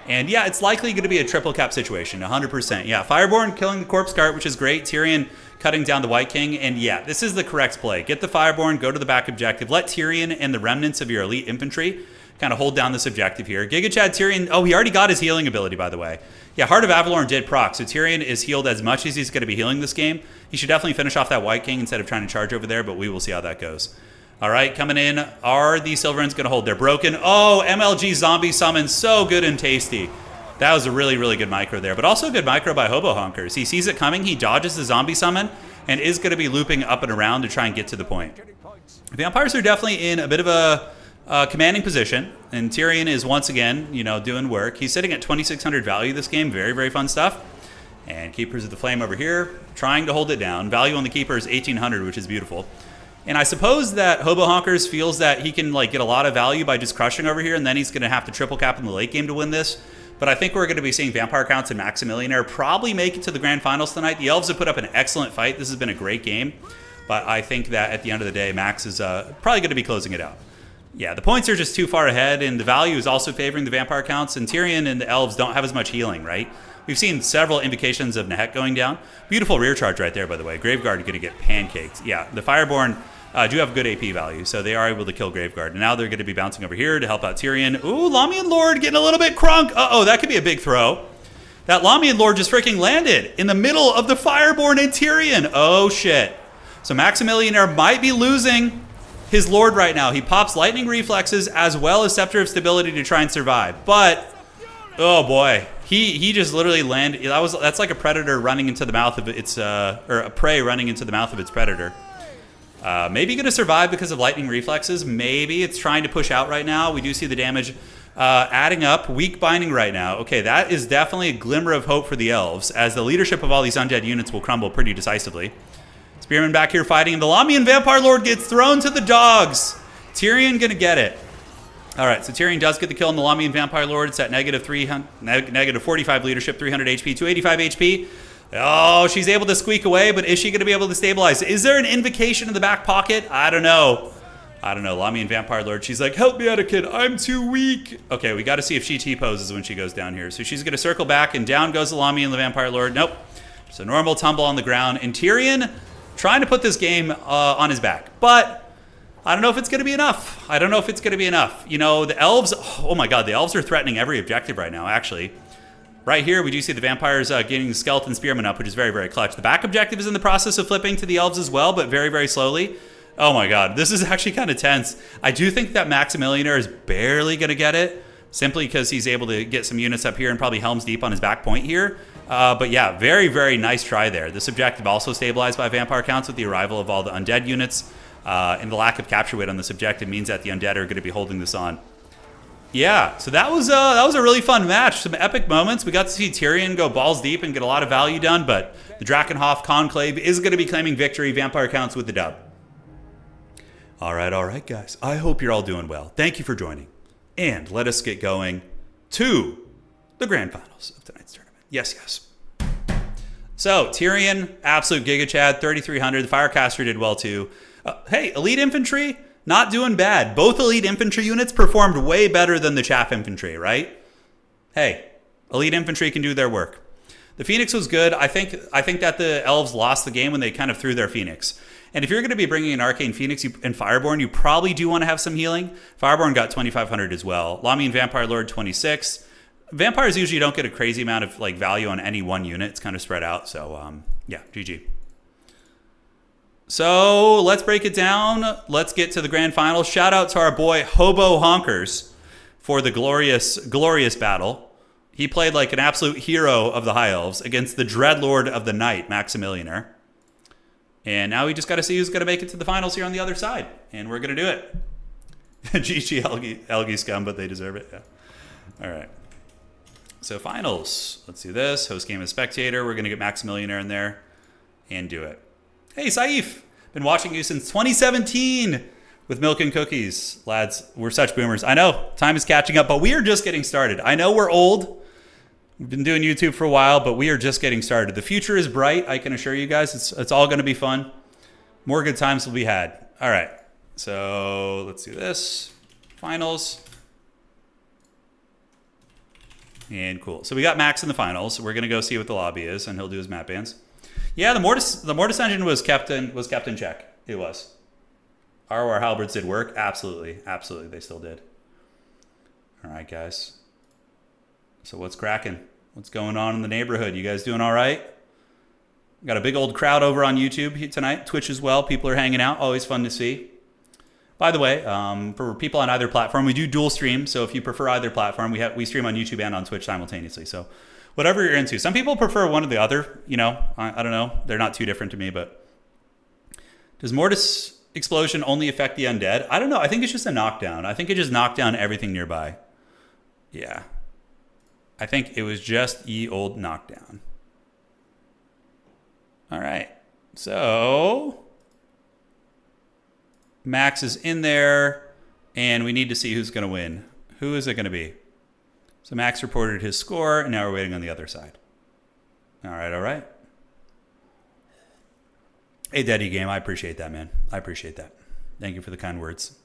And yeah, it's likely going to be a triple cap situation, 100%. Yeah, Fireborn killing the corpse cart, which is great. Tyrion cutting down the White King. And yeah, this is the correct play. Get the Fireborn, go to the back objective. Let Tyrion and the remnants of your elite infantry kind of hold down this objective here. Giga Chad Tyrion, oh, he already got his healing ability, by the way. Yeah, Heart of Avalorn did proc, so Tyrion is healed as much as he's going to be healing this game. He should definitely finish off that White King instead of trying to charge over there, but we will see how that goes. All right, coming in, are the Silverins going to hold? They're broken. Oh, MLG Zombie Summon, so good and tasty. That was a really, really good micro there, but also a good micro by Hobo Honkers. He sees it coming, he dodges the Zombie Summon, and is going to be looping up and around to try and get to the point. Vampires are definitely in a bit of a commanding position, and Tyrion is once again, you know, doing work. He's sitting at 2,600 value this game. Very, very fun stuff. And Keepers of the Flame over here, trying to hold it down. Value on the Keeper is 1,800, which is beautiful. And I suppose that Hobo Honkers feels that he can like get a lot of value by just crushing over here, and then he's going to have to triple cap in the late game to win this. But I think we're going to be seeing Vampire Counts and Maximilianer probably make it to the grand finals tonight. The Elves have put up an excellent fight. This has been a great game. But I think that at the end of the day, Max is probably going to be closing it out. Yeah, the points are just too far ahead, and the value is also favoring the Vampire Counts, and Tyrion and the Elves don't have as much healing, right? We've seen several indications of Nehek going down. Beautiful rear charge right there, by the way. Graveguard going to get pancaked. Yeah, the Fireborn do have good AP value, so they are able to kill Graveguard. And now they're going to be bouncing over here to help out Tyrion. Ooh, Lamian Lord getting a little bit crunk. Uh-oh, that could be a big throw. That Lamian Lord just freaking landed in the middle of the Fireborn and Tyrion. Oh, shit. So Maximilianer might be losing his Lord right now. He pops Lightning Reflexes as well as Scepter of Stability to try and survive. But, oh boy, he just literally landed. That's like a predator running into the mouth of its, or a prey running into the mouth of its predator. Maybe going to survive because of Lightning Reflexes. Maybe it's trying to push out right now. We do see the damage adding up. Weak binding right now. Okay, that is definitely a glimmer of hope for the Elves, as the leadership of all these undead units will crumble pretty decisively. Spearman back here fighting, and the Lamian Vampire Lord gets thrown to the dogs. Tyrion gonna get it. All right, so Tyrion does get the kill on the Lamian Vampire Lord. It's at negative 45 leadership, 300 HP, 285 HP. Oh, she's able to squeak away, but is she gonna be able to stabilize? Is there an invocation in the back pocket? I don't know. Lamian Vampire Lord, she's like, help me out, kid, I'm too weak. Okay, we gotta see if she T-poses when she goes down here. So she's gonna circle back, and down goes the Lamian Vampire Lord. Nope, just a normal tumble on the ground. And Tyrion trying to put this game on his back. But I don't know if it's going to be enough. I don't know if it's going to be enough. You know, the elves, oh my god, the elves are threatening every objective right now, actually. Right here, we do see the vampires getting the skeleton spearmen up, which is very, very clutch. The back objective is in the process of flipping to the elves as well, but very, very slowly. Oh my god, this is actually kind of tense. I do think that Maximilianer is barely going to get it, simply because he's able to get some units up here and probably Helm's Deep on his back point here. But yeah, very, very nice try there. This objective also stabilized by vampire counts with the arrival of all the undead units. And the lack of capture weight on this objective means that the undead are going to be holding this on. Yeah, so that was a really fun match. Some epic moments. We got to see Tyrion go balls deep and get a lot of value done, but the Drakenhof Conclave is going to be claiming victory. Vampire counts with the dub. All right, guys. I hope you're all doing well. Thank you for joining. And let us get going to the grand finals of tonight's tournament. Yes. So, Tyrion, absolute Giga Chad, 3,300. The Firecaster did well too. Hey, Elite Infantry, not doing bad. Both Elite Infantry units performed way better than the Chaff Infantry, right? Hey, Elite Infantry can do their work. The Phoenix was good. I think that the Elves lost the game when they kind of threw their Phoenix. And if you're going to be bringing an Arcane Phoenix and Fireborn, you probably do want to have some healing. Fireborn got 2,500 as well. Lamian Vampire Lord, 26. Vampires usually don't get a crazy amount of like value on any one unit. It's kind of spread out. So, yeah, GG. So let's break it down. Let's get to the grand finals. Shout out to our boy Hobo Honkers for the glorious, glorious battle. He played like an absolute hero of the High Elves against the Dreadlord of the Night, Maximilianer. And now we just got to see who's going to make it to the finals here on the other side. And we're going to do it. GG Algae Scum, but they deserve it. Yeah. All right. So finals. Let's do this. Host game as spectator. We're going to get Maximilianer in there and do it. Hey, Saif, been watching you since 2017 with Milk and Cookies. Lads, we're such boomers. I know, time is catching up, but we are just getting started. I know we're old. We've been doing YouTube for a while, but we are just getting started. The future is bright, I can assure you guys. It's all going to be fun. More good times will be had. All right, so let's do this. Finals. And cool. So we got Max in the finals. We're going to go see what the lobby is, and he'll do his map bans. Yeah, the Mortis engine was kept in check. It was. Our halberds did work. Absolutely. They still did. All right, guys. So what's cracking? What's going on in the neighborhood? You guys doing all right? Got a big old crowd over on YouTube tonight. Twitch as well. People are hanging out. Always fun to see. By the way, for people on either platform, we do dual stream. So if you prefer either platform, we stream on YouTube and on Twitch simultaneously. So whatever you're into. Some people prefer one or the other. You know, I don't know. They're not too different to me, but does Mortis Explosion only affect the undead? I don't know. I think it's just a knockdown. I think it just knocked down everything nearby. Yeah. I think it was just ye old knockdown. All right. So Max is in there, and we need to see who's going to win. Who is it going to be? So Max reported his score, and now we're waiting on the other side. All right. Hey, Daddy Game, I appreciate that, man. I appreciate that. Thank you for the kind words.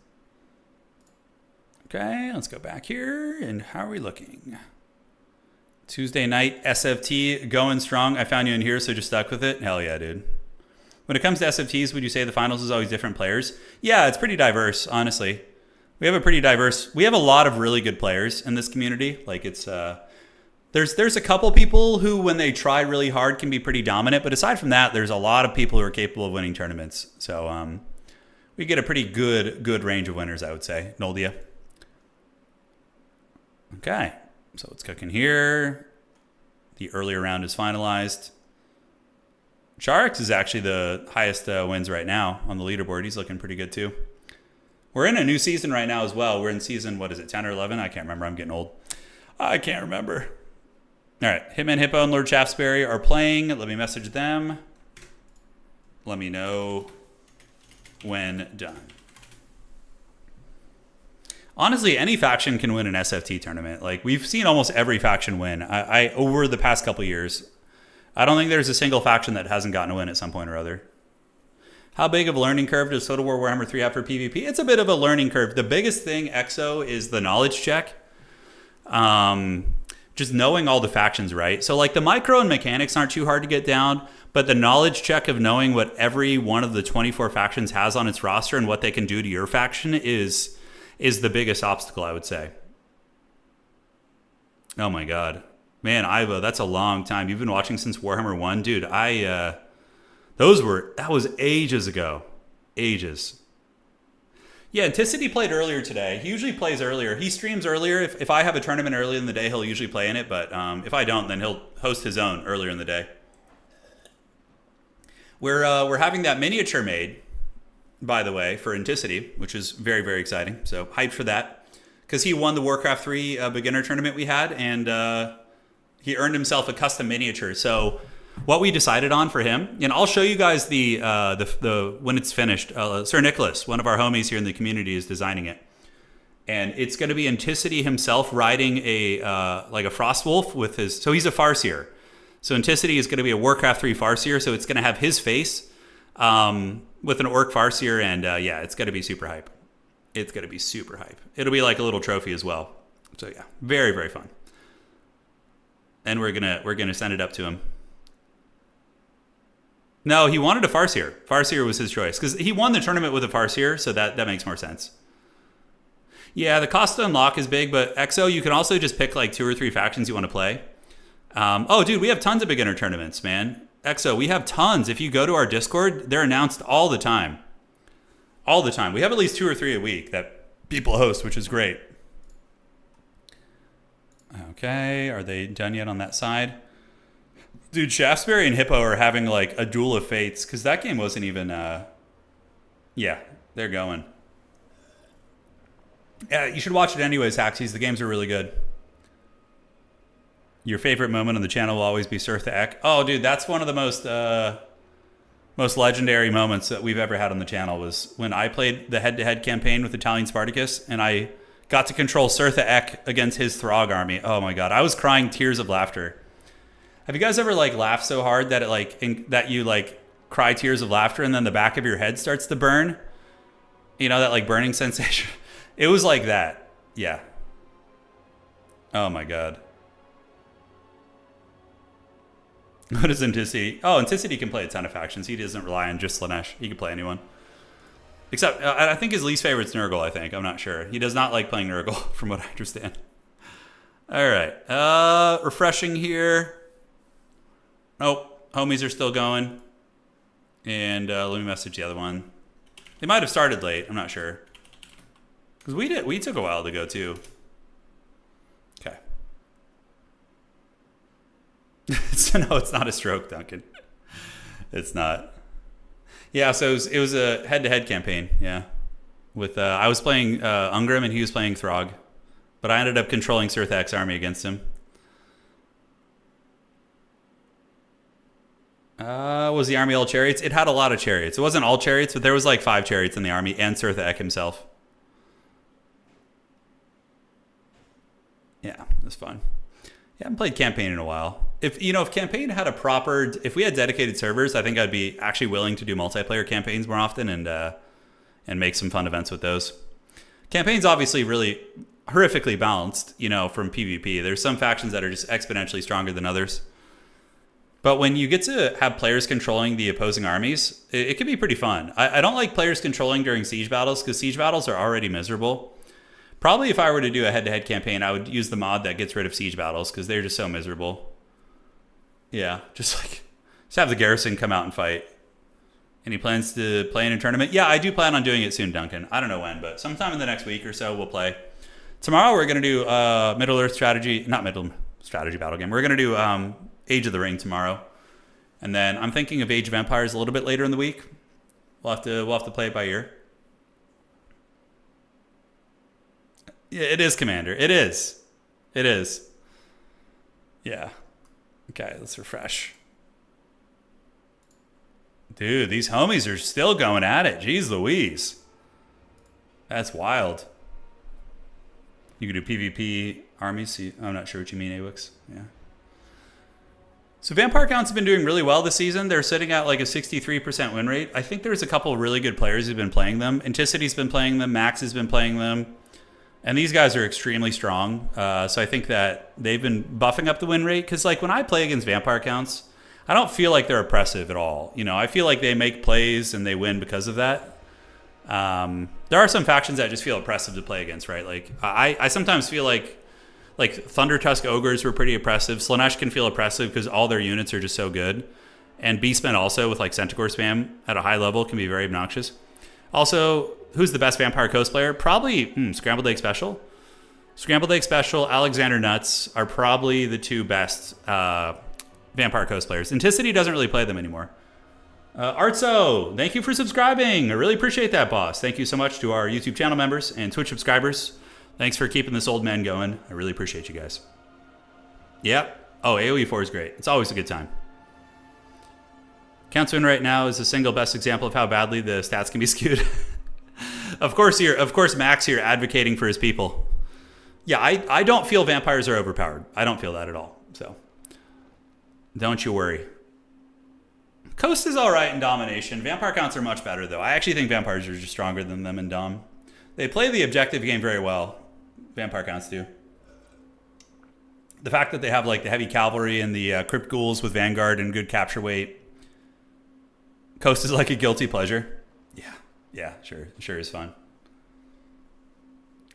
Okay, let's go back here, and how are we looking? Tuesday night, SFT going strong. I found you in here, so just stuck with it. Hell yeah, dude. When it comes to SFTs, would you say the finals is always different players? Yeah, it's pretty diverse, honestly. We have a lot of really good players in this community. Like it's, there's a couple people who, when they try really hard, can be pretty dominant. But aside from that, there's a lot of people who are capable of winning tournaments. So we get a pretty good range of winners, I would say. Noldia. Okay, so it's cooking here. The earlier round is finalized. Charix is actually the highest wins right now on the leaderboard. He's looking pretty good too. We're in a new season right now as well. We're in season, 10 or 11? I can't remember. I'm getting old. I can't remember. All right. Hitman Hippo and Lord Shaftesbury are playing. Let me message them. Let me know when done. Honestly, any faction can win an SFT tournament. Like, we've seen almost every faction win. I over the past couple years. I don't think there's a single faction that hasn't gotten a win at some point or other. How big of a learning curve does Total War Warhammer 3 have for PvP? It's a bit of a learning curve. The biggest thing, EXO, is the knowledge check. just knowing all the factions, right? So like the micro and mechanics aren't too hard to get down, but the knowledge check of knowing what every one of the 24 factions has on its roster and what they can do to your faction is the biggest obstacle, I would say. Oh my God. Man, Ivo, that's a long time. You've been watching since Warhammer 1? Dude, that was ages ago. Ages. Yeah, Anticity played earlier today. He usually plays earlier. He streams earlier. If I have a tournament early in the day, he'll usually play in it. But if I don't, then he'll host his own earlier in the day. We're having that miniature made, by the way, for Anticity, which is very, very exciting. So hyped for that. Because he won the Warcraft 3 beginner tournament we had, and he earned himself a custom miniature. So what we decided on for him, and I'll show you guys the when it's finished. Sir Nicholas, one of our homies here in the community, is designing it, and it's going to be Anticity himself riding a Frostwolf with his. So he's a Farseer. So Anticity is going to be a Warcraft 3 Farseer. So it's going to have his face with an Orc Farseer, and yeah, it's going to be super hype. It's going to be super hype. It'll be like a little trophy as well. So yeah, very, very fun. And we're gonna send it up to him. No, he wanted a Farseer. Farseer was his choice because he won the tournament with a Farseer, so that makes more sense. Yeah, the cost to unlock is big, but EXO, you can also just pick like 2 or 3 factions you want to play. Oh, dude, we have tons of beginner tournaments, man. EXO, we have tons. If you go to our Discord, they're announced all the time. All the time. We have at least 2 or 3 a week that people host, which is great. Okay, are they done yet on that side? Dude, Shaftesbury and Hippo are having like a duel of fates because that game wasn't even, yeah, they're going. Yeah, you should watch it anyways, Haxies. The games are really good. Your favorite moment on the channel will always be Sirtha Ek. Oh, dude, that's one of the most legendary moments that we've ever had on the channel was when I played the head-to-head campaign with Italian Spartacus, and I got to control Sirtha Ek against his Throg army. Oh my God, I was crying tears of laughter. Have you guys ever like laughed so hard that that you like cry tears of laughter and then the back of your head starts to burn? You know, that like burning sensation? It was like that. Yeah. Oh my God. What is Anticity? Oh, Anticity can play a ton of factions. He doesn't rely on just Slanesh. He can play anyone. Except, I think his least favorite's Nurgle, I think. I'm not sure. He does not like playing Nurgle, from what I understand. All right. Refreshing here. Nope. Homies are still going. And let me message the other one. They might have started late. I'm not sure. Because we took a while to go, too. Okay. No, it's not a stroke, Duncan. It's not. Yeah, so it was a head-to-head campaign, yeah. With I was playing Ungrim and he was playing Throg. But I ended up controlling Sirtha Ek's army against him. Was the army all chariots? It had a lot of chariots. It wasn't all chariots, but there was like 5 chariots in the army and Sirtha Ek himself. Yeah, it was fun. Yeah, I haven't played campaign in a while. If campaign had if we had dedicated servers, I think I'd be actually willing to do multiplayer campaigns more often and make some fun events with those. Campaign's obviously really horrifically balanced, from PvP. There's some factions that are just exponentially stronger than others. But when you get to have players controlling the opposing armies, it can be pretty fun. I don't like players controlling during siege battles because siege battles are already miserable. Probably if I were to do a head-to-head campaign, I would use the mod that gets rid of siege battles because they're just so miserable. Yeah, just have the garrison come out and fight. Any plans to play in a tournament? Yeah, I do plan on doing it soon, Duncan. I don't know when, but sometime in the next week or so we'll play. Tomorrow we're going to do Middle-earth strategy, not Middle strategy battle game. We're going to do Age of the Ring tomorrow. And then I'm thinking of Age of Empires a little bit later in the week. We'll have to play it by ear. Yeah, it is, Commander. It is. Yeah. Okay, let's refresh. Dude, these homies are still going at it. Jeez Louise. That's wild. You can do PvP armies. I'm not sure what you mean, Awix. Yeah. So Vampire counts have been doing really well this season. They're sitting at like a 63% win rate. I think there's a couple of really good players who've been playing them. Anticity's been playing them. Max has been playing them. And these guys are extremely strong. So I think that they've been buffing up the win rate. Because like when I play against vampire counts, I don't feel like they're oppressive at all. You know, I feel like they make plays and they win because of that. There are some factions that just feel oppressive to play against, right? Like I sometimes feel like Thunder Tusk Ogres were pretty oppressive. Slaanesh can feel oppressive because all their units are just so good. And Beastmen also with like Centaur spam at a high level can be very obnoxious. Also, who's the best Vampire Coast player? Probably Scrambled Egg Special. Scrambled Egg Special, Alexander Nuts are probably the two best Vampire Coast players. Inticity doesn't really play them anymore. Artso, thank you for subscribing. I really appreciate that, boss. Thank you so much to our YouTube channel members and Twitch subscribers. Thanks for keeping this old man going. I really appreciate you guys. Yep. Oh, AoE 4 is great. It's always a good time. Count's win right now is the single best example of how badly the stats can be skewed. Of course, Max here advocating for his people. Yeah, I don't feel vampires are overpowered. I don't feel that at all. So don't you worry. Coast is all right in domination. Vampire counts are much better, though. I actually think vampires are just stronger than them in dom. They play the objective game very well. Vampire counts do. The fact that they have like the heavy cavalry and the crypt ghouls with vanguard and good capture weight. Coast is like a guilty pleasure. Yeah, sure is fun.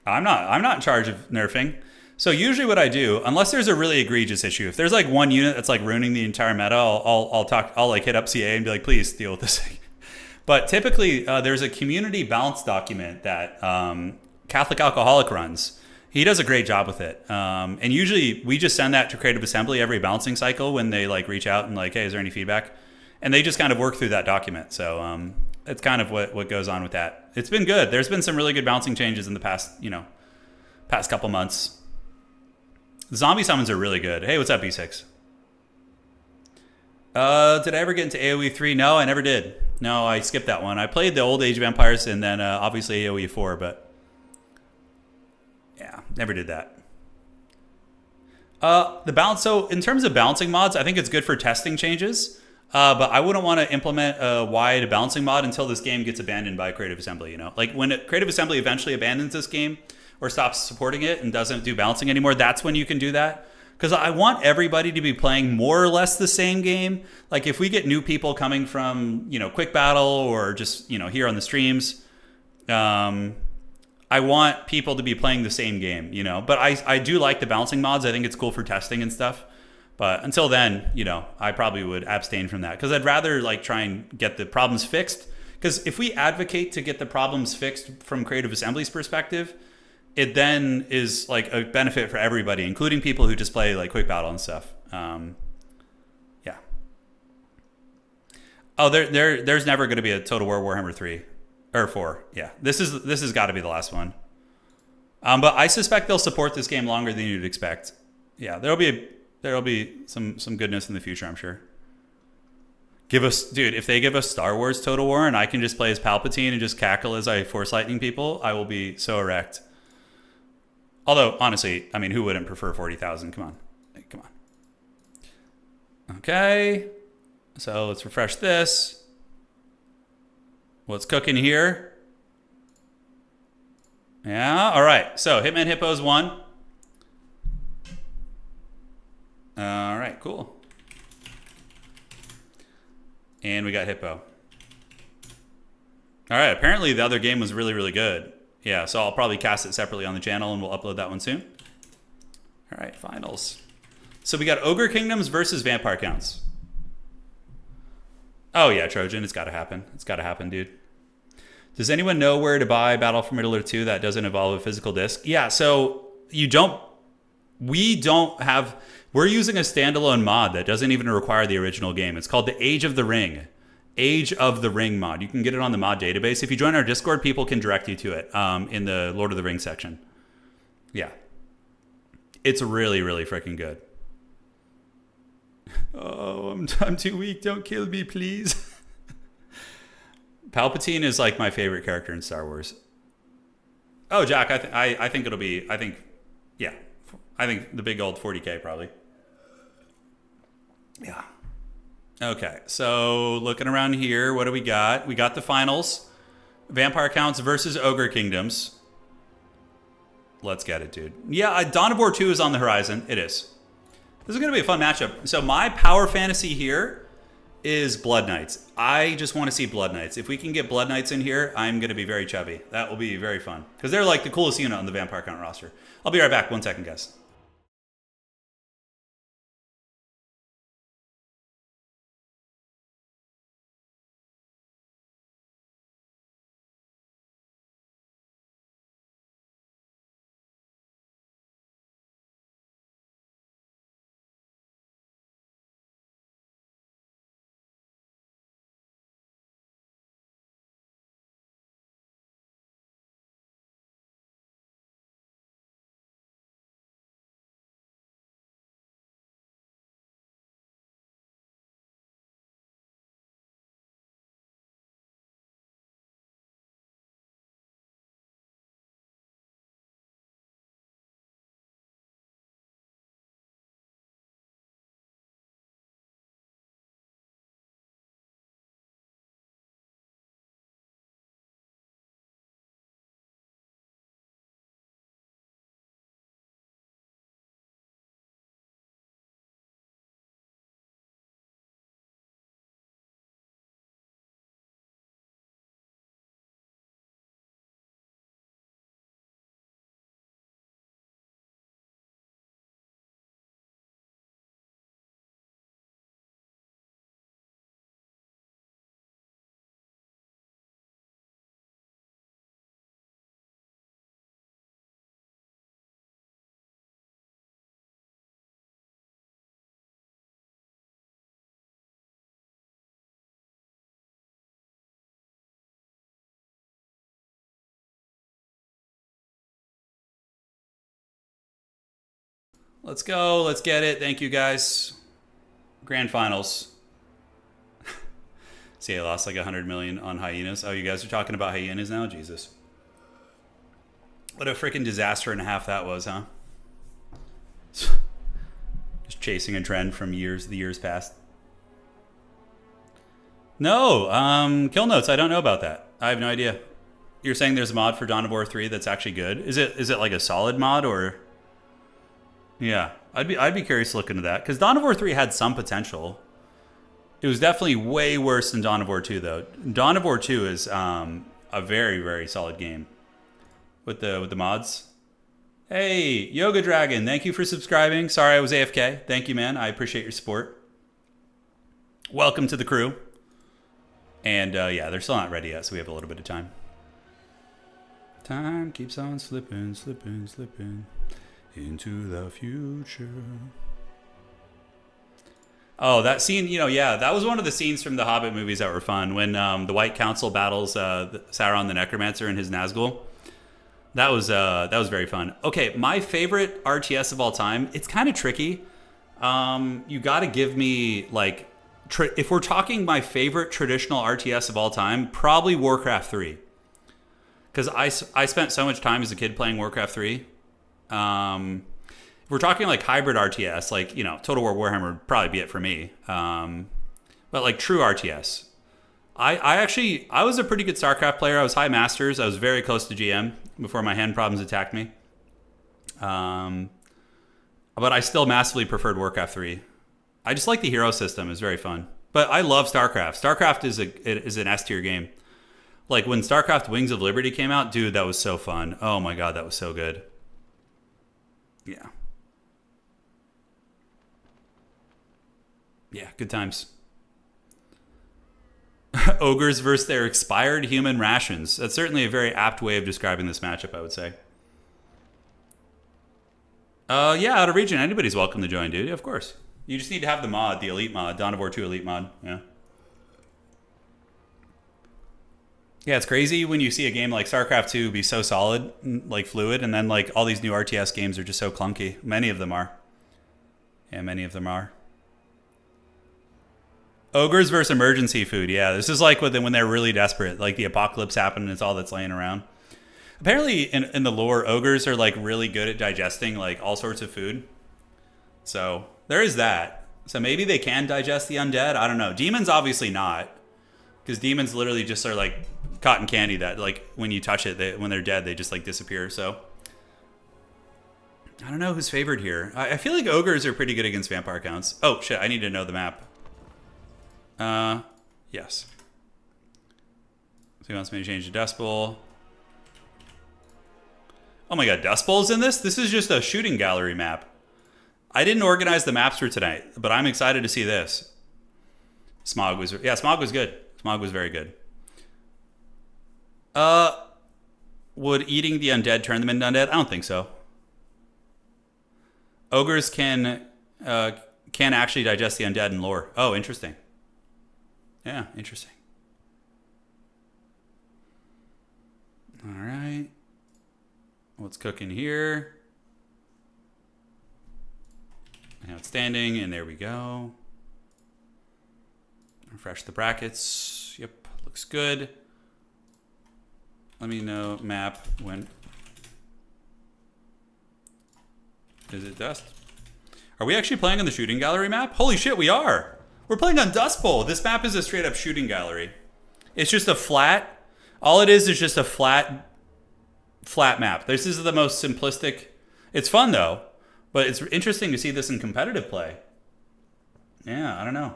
I'm not in charge of nerfing. So usually what I do, unless there's a really egregious issue, if there's like one unit that's like ruining the entire meta, I'll like hit up CA and be like, please deal with this. But typically there's a community balance document that Catholic Alcoholic runs. He does a great job with it. And usually we just send that to Creative Assembly every balancing cycle when they like reach out and like, hey, is there any feedback? And they just kind of work through that document. So it's kind of what goes on with that. It's been good. There's been some really good balancing changes in the past couple months. Zombie summons are really good. Hey, what's up, B6? Did I ever get into AoE 3? No, I never did. No, I skipped that one. I played the old Age of Empires and then obviously AoE 4, but yeah, never did that. The balance. So in terms of balancing mods, I think it's good for testing changes. But I wouldn't want to implement a wide balancing mod until this game gets abandoned by Creative Assembly. You know, like when Creative Assembly eventually abandons this game or stops supporting it and doesn't do balancing anymore, that's when you can do that. Because I want everybody to be playing more or less the same game. Like if we get new people coming from, Quick Battle or just, here on the streams, I want people to be playing the same game, But I do like the balancing mods. I think it's cool for testing and stuff. But until then, I probably would abstain from that. Because I'd rather like try and get the problems fixed. Because if we advocate to get the problems fixed from Creative Assembly's perspective, it then is like a benefit for everybody, including people who just play like Quick Battle and stuff. Yeah. Oh, there's never going to be a Total War Warhammer 3 or 4. Yeah, this has got to be the last one. But I suspect they'll support this game longer than you'd expect. Yeah, there'll be some goodness in the future, I'm sure. If they give us Star Wars Total War and I can just play as Palpatine and just cackle as I Force Lightning people, I will be so erect. Although, honestly, I mean, who wouldn't prefer 40,000? Come on. Hey, come on. Okay. So let's refresh this. What's cooking here? Yeah. All right. So Hitman Hippos won. All right. Cool. And we got Hippo. All right. Apparently the other game was really, really good. Yeah, so I'll probably cast it separately on the channel and we'll upload that one soon. All right, finals. So we got Ogre Kingdoms versus Vampire Counts. Oh yeah, Trojan, it's got to happen. It's got to happen, dude. Does anyone know where to buy Battle for Middle-earth 2 that doesn't involve a physical disc? Yeah, so we're using a standalone mod that doesn't even require the original game. It's called the Age of the Ring. Age of the Ring mod. You can get it on the mod database. If you join our Discord, people can direct you to it in the Lord of the Rings section. Yeah. It's really, really freaking good. Oh, I'm too weak. Don't kill me, please. Palpatine is like my favorite character in Star Wars. Oh, Jack, I think it'll be, I think the big old 40K probably. Yeah. Okay, so looking around here, what do we got? We got the finals. Vampire Counts versus Ogre Kingdoms. Let's get it, dude. Yeah, Dawn of War 2 is on the horizon. It is. This is going to be a fun matchup. So my power fantasy here is Blood Knights. I just want to see Blood Knights. If we can get Blood Knights in here, I'm going to be very chubby. That will be very fun. Because they're like the coolest unit on the Vampire Count roster. I'll be right back. 1 second, guys. Let's go. Let's get it. Thank you, guys. Grand finals. See, I lost like 100 million on hyenas. Oh, you guys are talking about hyenas now? Jesus. What a freaking disaster and a half that was, huh? Just chasing a trend from the years past. No, kill notes. I don't know about that. I have no idea. You're saying there's a mod for Dawn of War 3 that's actually good. Is it like a solid mod or? Yeah, I'd be curious to look into that because Dawn of War 3 had some potential. It was definitely way worse than Dawn of War 2 though. Dawn of War 2 is a very, very solid game with the mods. Hey, Yoga Dragon, thank you for subscribing. Sorry I was AFK. Thank you, man. I appreciate your support. Welcome to the crew. And yeah, they're still not ready yet, so we have a little bit of time. Time keeps on slipping, slipping, slipping into the future. Oh, that scene, yeah, that was one of the scenes from the Hobbit movies that were fun. When the White Council battles Sauron the Necromancer and his Nazgul. That was very fun. Okay, my favorite RTS of all time. It's kind of tricky. You got to give me like, if we're talking my favorite traditional RTS of all time, probably Warcraft 3. Because I spent so much time as a kid playing Warcraft 3. If we're talking like hybrid RTS, like, Total War Warhammer would probably be it for me. But like true RTS. I was a pretty good StarCraft player. I was high masters. I was very close to GM before my hand problems attacked me. But I still massively preferred Warcraft 3. I just like the hero system. It's very fun. But I love StarCraft. StarCraft is an S tier game. Like when StarCraft Wings of Liberty came out, dude, that was so fun. Oh my god, that was so good. Yeah. Yeah, good times. Ogres versus their expired human rations. That's certainly a very apt way of describing this matchup, I would say. Yeah, out of region, anybody's welcome to join, dude. Of course. You just need to have the mod, the elite mod, Dawn of War 2 elite mod. Yeah. Yeah, it's crazy when you see a game like StarCraft 2 be so solid, like fluid, and then like all these new RTS games are just so clunky. Many of them are. Yeah, many of them are. Ogres versus emergency food. Yeah, this is like when they're really desperate. Like the apocalypse happened and it's all that's laying around. Apparently in the lore, ogres are like really good at digesting like all sorts of food. So there is that. So maybe they can digest the undead. I don't know. Demons obviously not. Because demons literally just are like cotton candy that like when you touch it, when they're dead, they just like disappear. So I don't know who's favored here. I feel like ogres are pretty good against vampire counts. Oh, shit. I need to know the map. Yes. So he wants me to change the Dust Bowl. Oh my god, Dust Bowl's in this? This is just a shooting gallery map. I didn't organize the maps for tonight, but I'm excited to see this. Smog was good. Smog was very good. Would eating the undead turn them into undead? I don't think so. Ogres can actually digest the undead in lore. Oh, interesting. Yeah, interesting. All right. What's cooking here? Outstanding, and there we go. Refresh the brackets. Yep, looks good. Let me know map when. Is it dust? Are we actually playing on the shooting gallery map? Holy shit, we are. We're playing on Dust Bowl. This map is a straight up shooting gallery. It's just a flat. All it is just a flat map. This is the most simplistic. It's fun though, but it's interesting to see this in competitive play. Yeah, I don't know.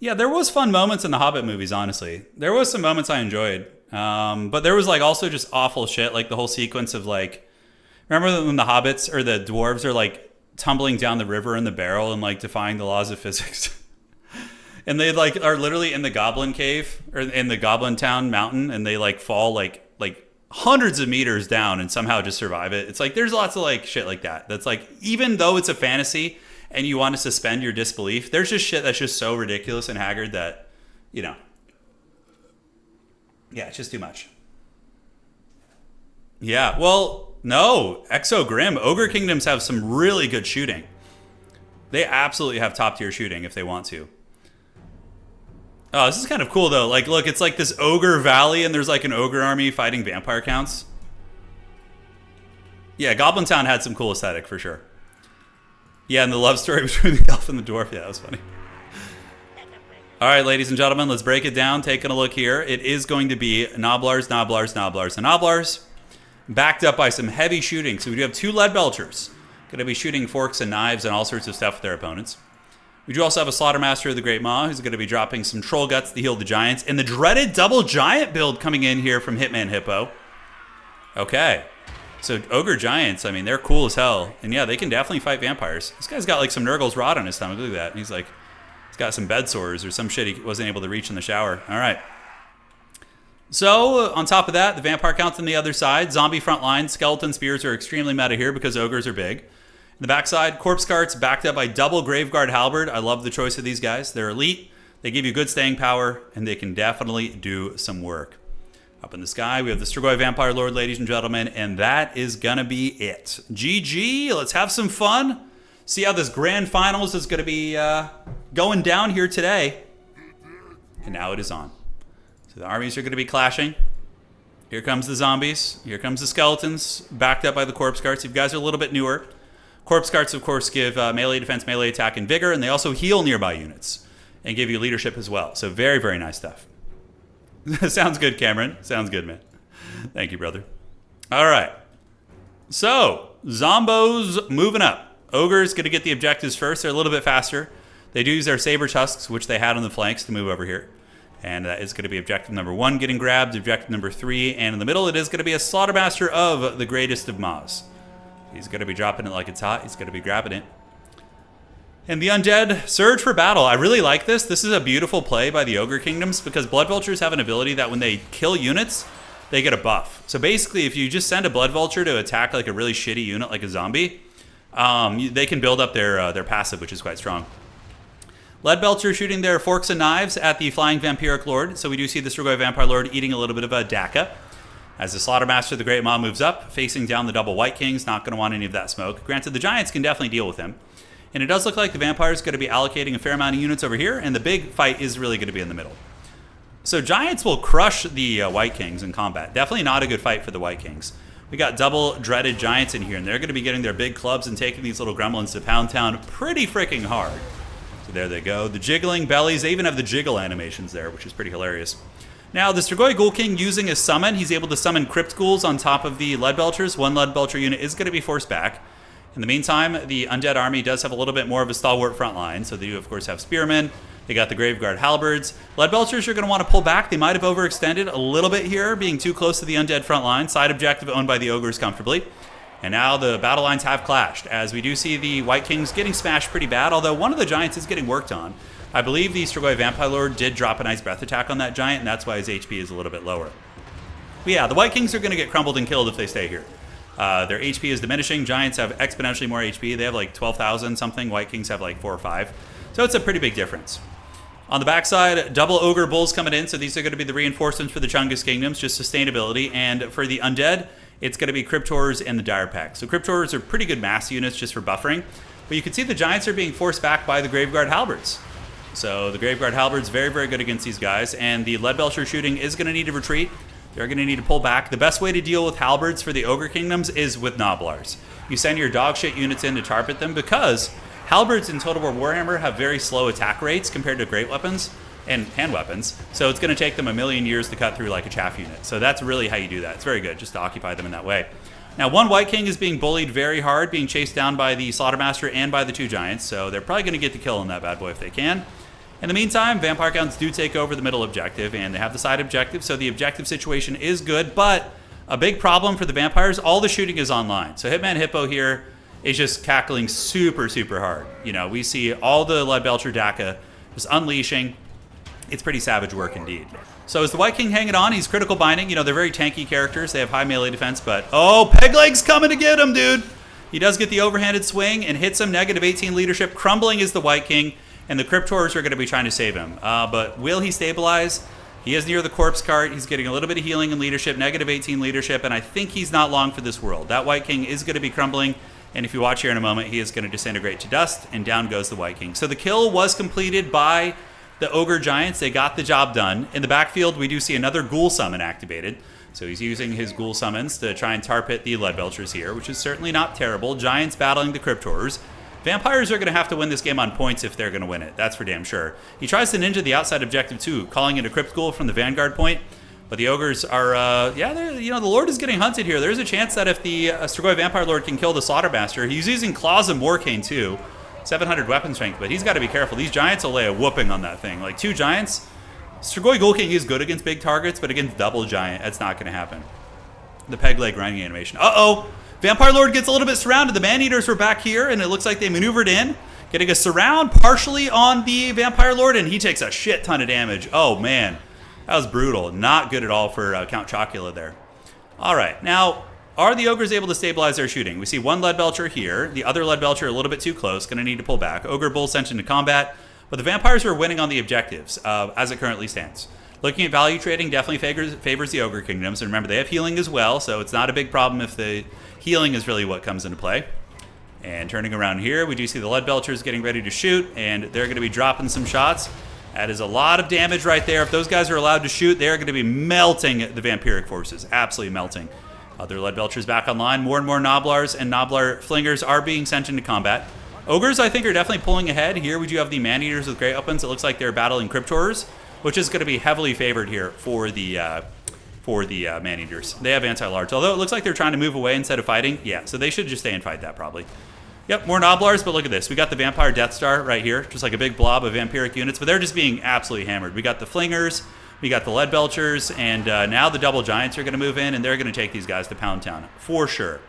Yeah, there was fun moments in the Hobbit movies, honestly. There was some moments I enjoyed. But there was like also just awful shit, like the whole sequence of like, remember when the hobbits or the dwarves are like tumbling down the river in the barrel and like defying the laws of physics? And they like are literally in the goblin cave or in the goblin town mountain, and they like fall like hundreds of meters down and somehow just survive it. It's like there's lots of like shit like that. That's like, even though it's a fantasy and you want to suspend your disbelief, there's just shit that's just so ridiculous and haggard that, you know, yeah, it's just too much. Yeah, well, no, Exo Grim. Ogre Kingdoms have some really good shooting. They absolutely have top tier shooting if they want to. Oh, this is kind of cool though. Like, look, it's like this ogre valley, and there's like an ogre army fighting vampire counts. Yeah, Goblin Town had some cool aesthetic for sure. Yeah, and the love story between the elf and the dwarf. Yeah, that was funny. All right, ladies and gentlemen, let's break it down. Taking a look here, it is going to be Noblars, Noblars, Noblars, and Noblars, backed up by some heavy shooting. So we do have two lead belchers, going to be shooting forks and knives and all sorts of stuff with their opponents. We do also have a Slaughtermaster of the Great Maw, who's going to be dropping some Troll Guts to heal the Giants. And the dreaded double Giant build coming in here from Hitman Hippo. Okay. So Ogre Giants, I mean, they're cool as hell. And yeah, they can definitely fight vampires. This guy's got like some Nurgle's Rod on his stomach. Look at that. And he's like, he's got some bed sores or some shit he wasn't able to reach in the shower. All right. So on top of that, the vampire counts on the other side. Zombie front line. Skeleton spears are extremely meta here because ogres are big. The backside, Corpse Carts backed up by double Graveguard Halberd. I love the choice of these guys. They're elite. They give you good staying power, and they can definitely do some work. Up in the sky, we have the Strigoi Vampire Lord, ladies and gentlemen, and that is going to be it. GG. Let's have some fun. See how this grand finals is going to be going down here today. And now it is on. So the armies are going to be clashing. Here comes the zombies. Here comes the skeletons, backed up by the Corpse Carts. You guys are a little bit newer. Corpse Carts, of course, give melee defense, melee attack, and vigor, and they also heal nearby units and give you leadership as well. So very, very nice stuff. Sounds good, Cameron. Sounds good, man. Thank you, brother. All right. So, Zombos moving up. Ogres going to get the objectives first. They're a little bit faster. They do use their saber tusks, which they had on the flanks, to move over here. And that is going to be objective number 1 getting grabbed, objective number 3, and in the middle it is going to be a Slaughtermaster of the Greatest of Maws. He's going to be dropping it like it's hot. He's going to be grabbing it. And the Undead surge for battle. I really like this. This is a beautiful play by the Ogre Kingdoms because Blood Vultures have an ability that when they kill units, they get a buff. So basically, if you just send a Blood Vulture to attack like a really shitty unit like a zombie, they can build up their passive, which is quite strong. Lead Belcher shooting their forks and knives at the Flying Vampiric Lord. So we do see the Strigoi Vampire Lord eating a little bit of a Daka. As the Slaughtermaster of the Great Maw moves up, facing down the double White Kings, not going to want any of that smoke. Granted, the Giants can definitely deal with him. And it does look like the Vampire's going to be allocating a fair amount of units over here, and the big fight is really going to be in the middle. So Giants will crush the White Kings in combat. Definitely not a good fight for the White Kings. We got double dreaded Giants in here, and they're going to be getting their big clubs and taking these little gremlins to pound town pretty freaking hard. So there they go. The jiggling bellies, they even have the jiggle animations there, which is pretty hilarious. Now, the Strigoi Ghoul King using a summon, he's able to summon Crypt Ghouls on top of the Lead Belchers. One Lead Belcher unit is going to be forced back. In the meantime, the Undead army does have a little bit more of a stalwart front line. So they do, of course, have Spearmen. They got the Graveguard Halberds. Lead Belchers are going to want to pull back. They might have overextended a little bit here, being too close to the Undead front line. Side objective owned by the Ogres comfortably. And now the battle lines have clashed, as we do see the White Kings getting smashed pretty bad, although one of the Giants is getting worked on. I believe the Strigoi Vampire Lord did drop a nice breath attack on that Giant, and that's why his HP is a little bit lower. But yeah, the White Kings are going to get crumbled and killed if they stay here. Their HP is diminishing. Giants have exponentially more HP. They have like 12,000 something. White Kings have like 4 or 5. So it's a pretty big difference. On the backside, double Ogre Bulls coming in. So these are going to be the reinforcements for the Chungus Kingdoms, just sustainability. And for the Undead, it's going to be Cryptors and the Dire Pack. So Cryptors are pretty good mass units just for buffering. But you can see the Giants are being forced back by the Graveguard Halberds. So the Graveguard Halberds very, very good against these guys. And the Lead Belcher shooting is going to need to retreat. They're going to need to pull back. The best way to deal with Halberds for the Ogre Kingdoms is with Gnoblars. You send your dog shit units in to target them, because Halberds in Total War Warhammer have very slow attack rates compared to great weapons and hand weapons. So it's going to take them a million years to cut through like a chaff unit. So that's really how you do that. It's very good just to occupy them in that way. Now, one White King is being bullied very hard, being chased down by the Slaughtermaster and by the 2 Giants. So they're probably going to get the kill on that bad boy if they can. In the meantime, Vampire Counts do take over the middle objective, and they have the side objective, so the objective situation is good, but a big problem for the Vampires, all the shooting is online. So Hitman Hippo here is just cackling super, super hard. You know, we see all the Lead Belcher Daka just unleashing. It's pretty savage work indeed. So is the White King hanging on? He's critical binding. You know, they're very tanky characters. They have high melee defense, but oh, Pegleg's coming to get him, dude. He does get the overhanded swing and hits him. Negative 18 leadership. Crumbling is the White King. And the Cryptors are going to be trying to save him. But will he stabilize? He is near the corpse cart. He's getting a little bit of healing and leadership, negative 18 leadership, and I think he's not long for this world. That White King is going to be crumbling, and if you watch here in a moment, he is going to disintegrate to dust, and down goes the White King. So the kill was completed by the Ogre Giants. They got the job done. In the backfield, we do see another Ghoul Summon activated. So he's using his Ghoul Summons to try and tar pit the Lead Belchers here, which is certainly not terrible. Giants battling the Cryptors. Vampires are going to have to win this game on points if they're going to win it. That's for damn sure. He tries to ninja the outside objective too, calling it a Crypt Ghoul from the Vanguard point. But the Ogres are, the Lord is getting hunted here. There's a chance that if the Strigoi Vampire Lord can kill the Slaughtermaster, he's using Claws and Warcane too. 700 weapon strength, but he's got to be careful. These Giants will lay a whooping on that thing. Like 2 Giants, Strigoi Ghoul King is good against big targets, but against double Giant, that's not going to happen. The peg leg grinding animation. Uh-oh! Vampire Lord gets a little bit surrounded. The Man-Eaters were back here, and it looks like they maneuvered in, getting a surround partially on the Vampire Lord, and he takes a shit ton of damage. Oh, man. That was brutal. Not good at all for Count Chocula there. All right. Now, are the Ogres able to stabilize their shooting? We see one Lead Belcher here. The other Lead Belcher a little bit too close. Going to need to pull back. Ogre Bull sent into combat. But the Vampires are winning on the objectives, as it currently stands. Looking at value trading definitely favors the Ogre Kingdoms. And remember, they have healing as well, so it's not a big problem if the healing is really what comes into play. And turning around here, we do see the Lead Belchers getting ready to shoot, and they're going to be dropping some shots. That is a lot of damage right there. If those guys are allowed to shoot, they're going to be melting the Vampiric forces. Absolutely melting. Other Lead Belchers back online. More and more Gnoblars and Gnoblar Flingers are being sent into combat. Ogres, I think, are definitely pulling ahead. Here we do have the Man-Eaters with great weapons. It looks like they're battling Cryptors, which is going to be heavily favored here for the Man-Eaters. They have anti-large, although it looks like they're trying to move away instead of fighting. Yeah, so they should just stay and fight that probably. Yep, more Gnoblars, but look at this. We got the Vampire Death Star right here, just like a big blob of vampiric units, but they're just being absolutely hammered. We got the Flingers, we got the Lead Belchers, and now the Double Giants are going to move in, and they're going to take these guys to Pound Town, for sure.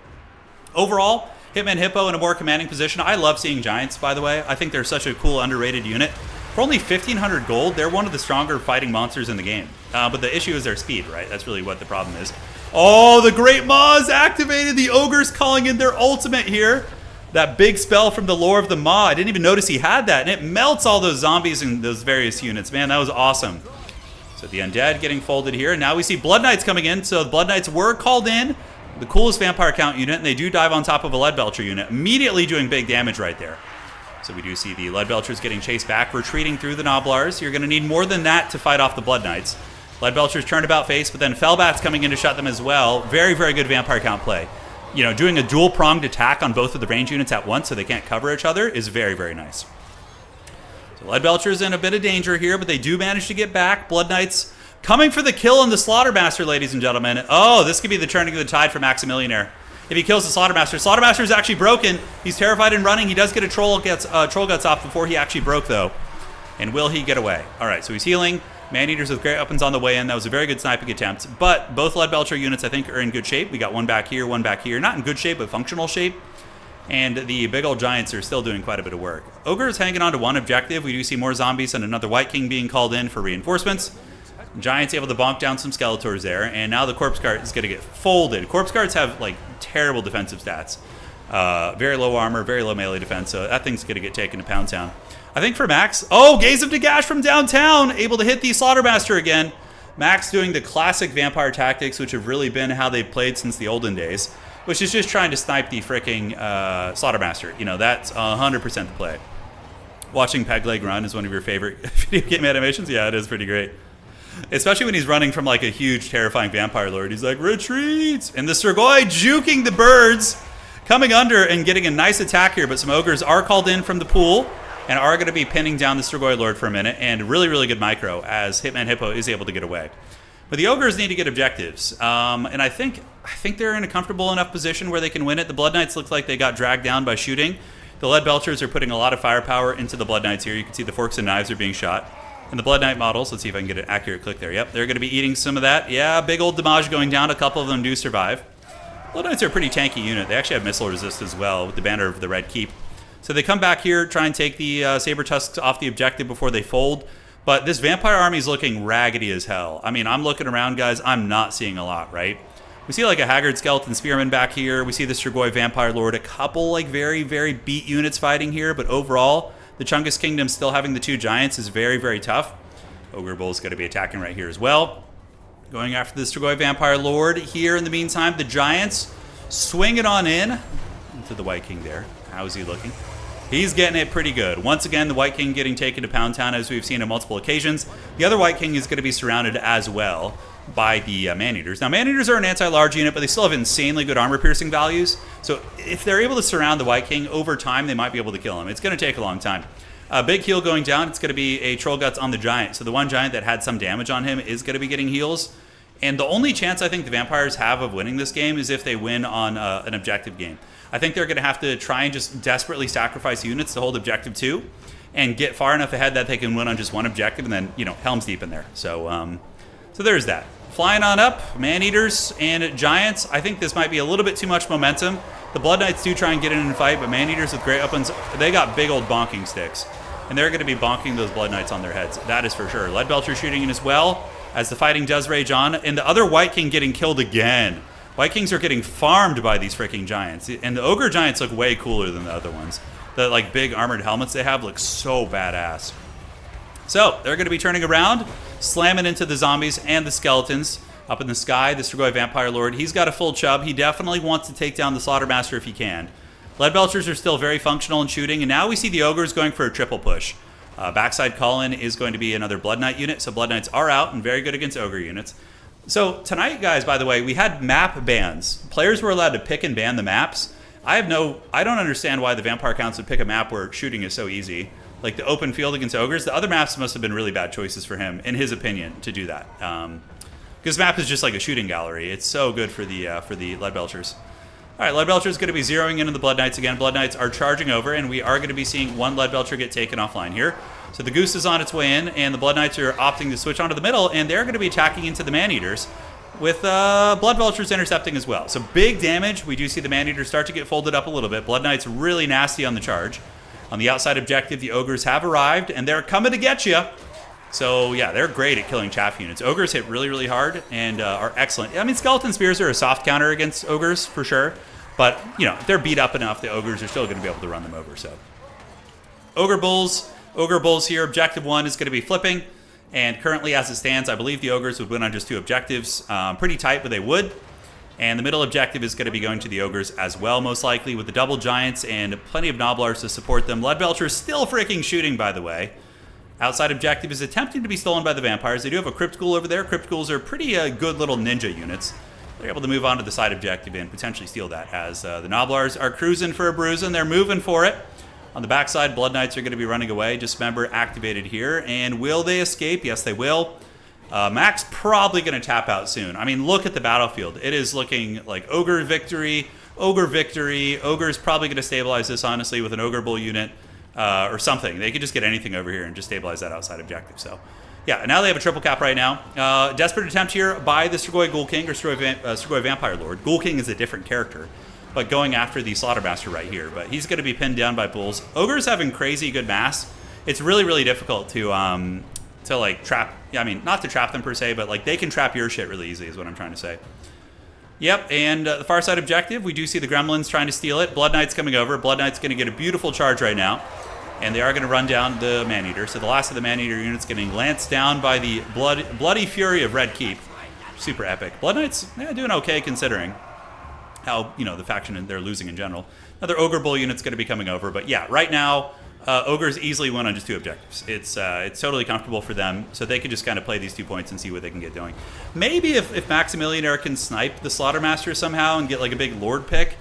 Overall, Hitman Hippo in a more commanding position. I love seeing Giants, by the way. I think they're such a cool, underrated unit. For only 1,500 gold, they're one of the stronger fighting monsters in the game. But the issue is their speed, right? That's really what the problem is. Oh, the Great Maw is activated. The Ogres calling in their ultimate here. That big spell from the Lore of the Maw. I didn't even notice he had that. And it melts all those zombies and those various units. Man, that was awesome. So the Undead getting folded here. Now we see Blood Knights coming in. So the Blood Knights were called in. The coolest vampire count unit. And they do dive on top of a Lead Belcher unit. Immediately doing big damage right there. So we do see the Lead Belchers getting chased back, retreating through the Gnoblars. You're going to need more than that to fight off the Blood Knights. Lead Belchers turned about face, but then Fellbats coming in to shut them as well. Very, very good vampire count play. You know, doing a dual-pronged attack on both of the range units at once so they can't cover each other is very, very nice. So Lead Belchers in a bit of danger here, but they do manage to get back. Blood Knights Coming for the kill on the Slaughtermaster, ladies and gentlemen. Oh, this could be the turning of the tide for Maximillionaire. If he kills the Slaughtermaster. Slaughtermaster is actually broken. He's terrified and running. He does get a Troll Guts off before he actually broke, though. And will he get away? All right, so he's healing. Man-Eaters with great weapons on the way in. That was a very good sniping attempt. But both Leadbelcher units, I think, are in good shape. We got one back here, one back here. Not in good shape, but functional shape. And the big old Giants are still doing quite a bit of work. Ogre is hanging on to one objective. We do see more zombies and another White King being called in for reinforcements. Giants able to bonk down some Skeletors there. And now the Corpse Guard is going to get folded. Corpse Guards have, like, terrible defensive stats. Very low armor, very low melee defense. So that thing's going to get taken to Pound Town. I think for Max, Gaze of Nagash from downtown, able to hit the Slaughtermaster again. Max doing the classic vampire tactics, which have really been how they've played since the olden days, which is just trying to snipe the fricking Slaughtermaster. You know, that's 100% the play. Watching Pegleg run is one of your favorite video game animations. Yeah, it is pretty great. Especially when he's running from like a huge, terrifying vampire lord. He's like, retreat! And the Strigoi juking the birds, coming under and getting a nice attack here, but some ogres are called in from the pool and are going to be pinning down the Strigoi Lord for a minute, and really, really good micro as Hitman Hippo is able to get away. But the ogres need to get objectives, and I think they're in a comfortable enough position where they can win it. The Blood Knights look like they got dragged down by shooting. The Leadbelchers are putting a lot of firepower into the Blood Knights here. You can see the forks and knives are being shot. And the Blood Knight models, let's see if I can get an accurate click there. Yep, they're going to be eating some of that. Yeah, big old damage going down. A couple of them do survive. Blood Knights are a pretty tanky unit. They actually have missile resist as well with the banner of the Red Keep. So they come back here, try and take the Saber Tusks off the objective before they fold. But this Vampire army is looking raggedy as hell. I mean, I'm looking around, guys. I'm not seeing a lot, right? We see like a Haggard Skeleton Spearman back here. We see the Strigoi Vampire Lord. A couple like very, very beat units fighting here. But overall, the Chungus Kingdom still having the two Giants is very, very tough. Ogre Bull's going to be attacking right here as well. Going after the Strigoi Vampire Lord. Here in the meantime, the Giants swing it on in into the White King there. How is he looking? He's getting it pretty good. Once again, the White King getting taken to Pound Town, as we've seen on multiple occasions. The other White King is going to be surrounded as well by the Man-Eaters. Now, Man-Eaters are an anti-large unit, but they still have insanely good armor-piercing values. So if they're able to surround the White King over time, they might be able to kill him. It's going to take a long time. Big heal going down. It's going to be a Troll Guts on the Giant. So the one Giant that had some damage on him is going to be getting heals. And the only chance I think the Vampires have of winning this game is if they win on an objective game. I think they're going to have to try and just desperately sacrifice units to hold objective 2 and get far enough ahead that they can win on just one objective and then, you know, Helm's Deep in there. So so there's that. Flying on up, Man-Eaters and Giants. I think this might be a little bit too much momentum. The Blood Knights do try and get in and fight, but Man-Eaters with great weapons, they got big old bonking sticks. And they're going to be bonking those Blood Knights on their heads. That is for sure. Leadbelcher shooting in as well as the fighting does rage on. And the other White King getting killed again. White Kings are getting farmed by these freaking Giants. And the Ogre Giants look way cooler than the other ones. The like big armored helmets they have look so badass. So they're going to be turning around, slamming into the zombies and the skeletons. Up in the sky, the Strigoi Vampire Lord, he's got a full chub. He definitely wants to take down the Slaughtermaster if he can. Leadbelchers are still very functional in shooting, and now we see the Ogres going for a triple push. Backside call-in is going to be another Blood Knight unit, so Blood Knights are out and very good against Ogre units. So tonight, guys, by the way, we had map bans. Players were allowed to pick and ban the maps. I don't understand why the Vampire Counts would pick a map where shooting is so easy. Like the open field against Ogres, the other maps must have been really bad choices for him, in his opinion, to do that. Because map is just like a shooting gallery. It's so good for the Leadbelchers. All right, Leadbelcher is going to be zeroing in on the Blood Knights again. Blood Knights are charging over, and we are going to be seeing one Leadbelcher get taken offline here. So the Goose is on its way in, and the Blood Knights are opting to switch onto the middle, and they're going to be attacking into the Man-Eaters, with Blood Belchers intercepting as well. So big damage. We do see the Man-Eaters start to get folded up a little bit. Blood Knights really nasty on the charge. On the outside objective, the Ogres have arrived, and they're coming to get you. So, yeah, they're great at killing chaff units. Ogres hit really, really hard and are excellent. I mean, Skeleton Spears are a soft counter against Ogres, for sure. But, you know, if they're beat up enough, the Ogres are still going to be able to run them over. So, Ogre Bulls here. Objective 1 is going to be flipping. And currently, as it stands, I believe the Ogres would win on just 2 objectives. Pretty tight, but they would. And the middle objective is going to be going to the Ogres as well, most likely, with the double Giants and plenty of Noblars to support them. Leadbelcher is still freaking shooting, by the way. Outside objective is attempting to be stolen by the Vampires. They do have a Crypt Ghoul over there. Crypt Ghouls are pretty good little ninja units. They're able to move on to the side objective and potentially steal that, as the Noblars are cruising for a bruising. They're moving for it. On the backside, Blood Knights are going to be running away. Dismember activated here. And will they escape? Yes, they will. Max probably going to tap out soon. I mean, look at the battlefield. It is looking like Ogre victory, Ogre victory. Ogre's probably going to stabilize this, honestly, with an Ogre Bull unit or something. They could just get anything over here and just stabilize that outside objective. So, yeah, now they have a triple cap right now. Desperate attempt here by the Strigoi Ghoul King or Strigoi Vampire Lord. Ghoul King is a different character, but going after the Slaughtermaster right here. But he's going to be pinned down by bulls. Ogre's having crazy good mass. It's really, really difficult to like trap. Yeah, I mean, not to trap them per se, but like they can trap your shit really easily is what I'm trying to say. Yep, and the far side objective, we do see the Gremlins trying to steal it. Blood Knight's coming over. Blood Knight's going to get a beautiful charge right now. And they are going to run down the Maneater. So the last of the Maneater units getting lanced down by the Bloody Fury of Red Keep. Super epic. Blood Knight's doing okay considering how, the faction they're losing in general. Another Ogre Bull unit's going to be coming over. But yeah, right now, Ogres easily win on just 2 objectives. It's totally comfortable for them, so they can just kind of play these 2 points and see what they can get doing. Maybe if Maximilianaire can snipe the Slaughtermaster somehow and get like a big Lord pick,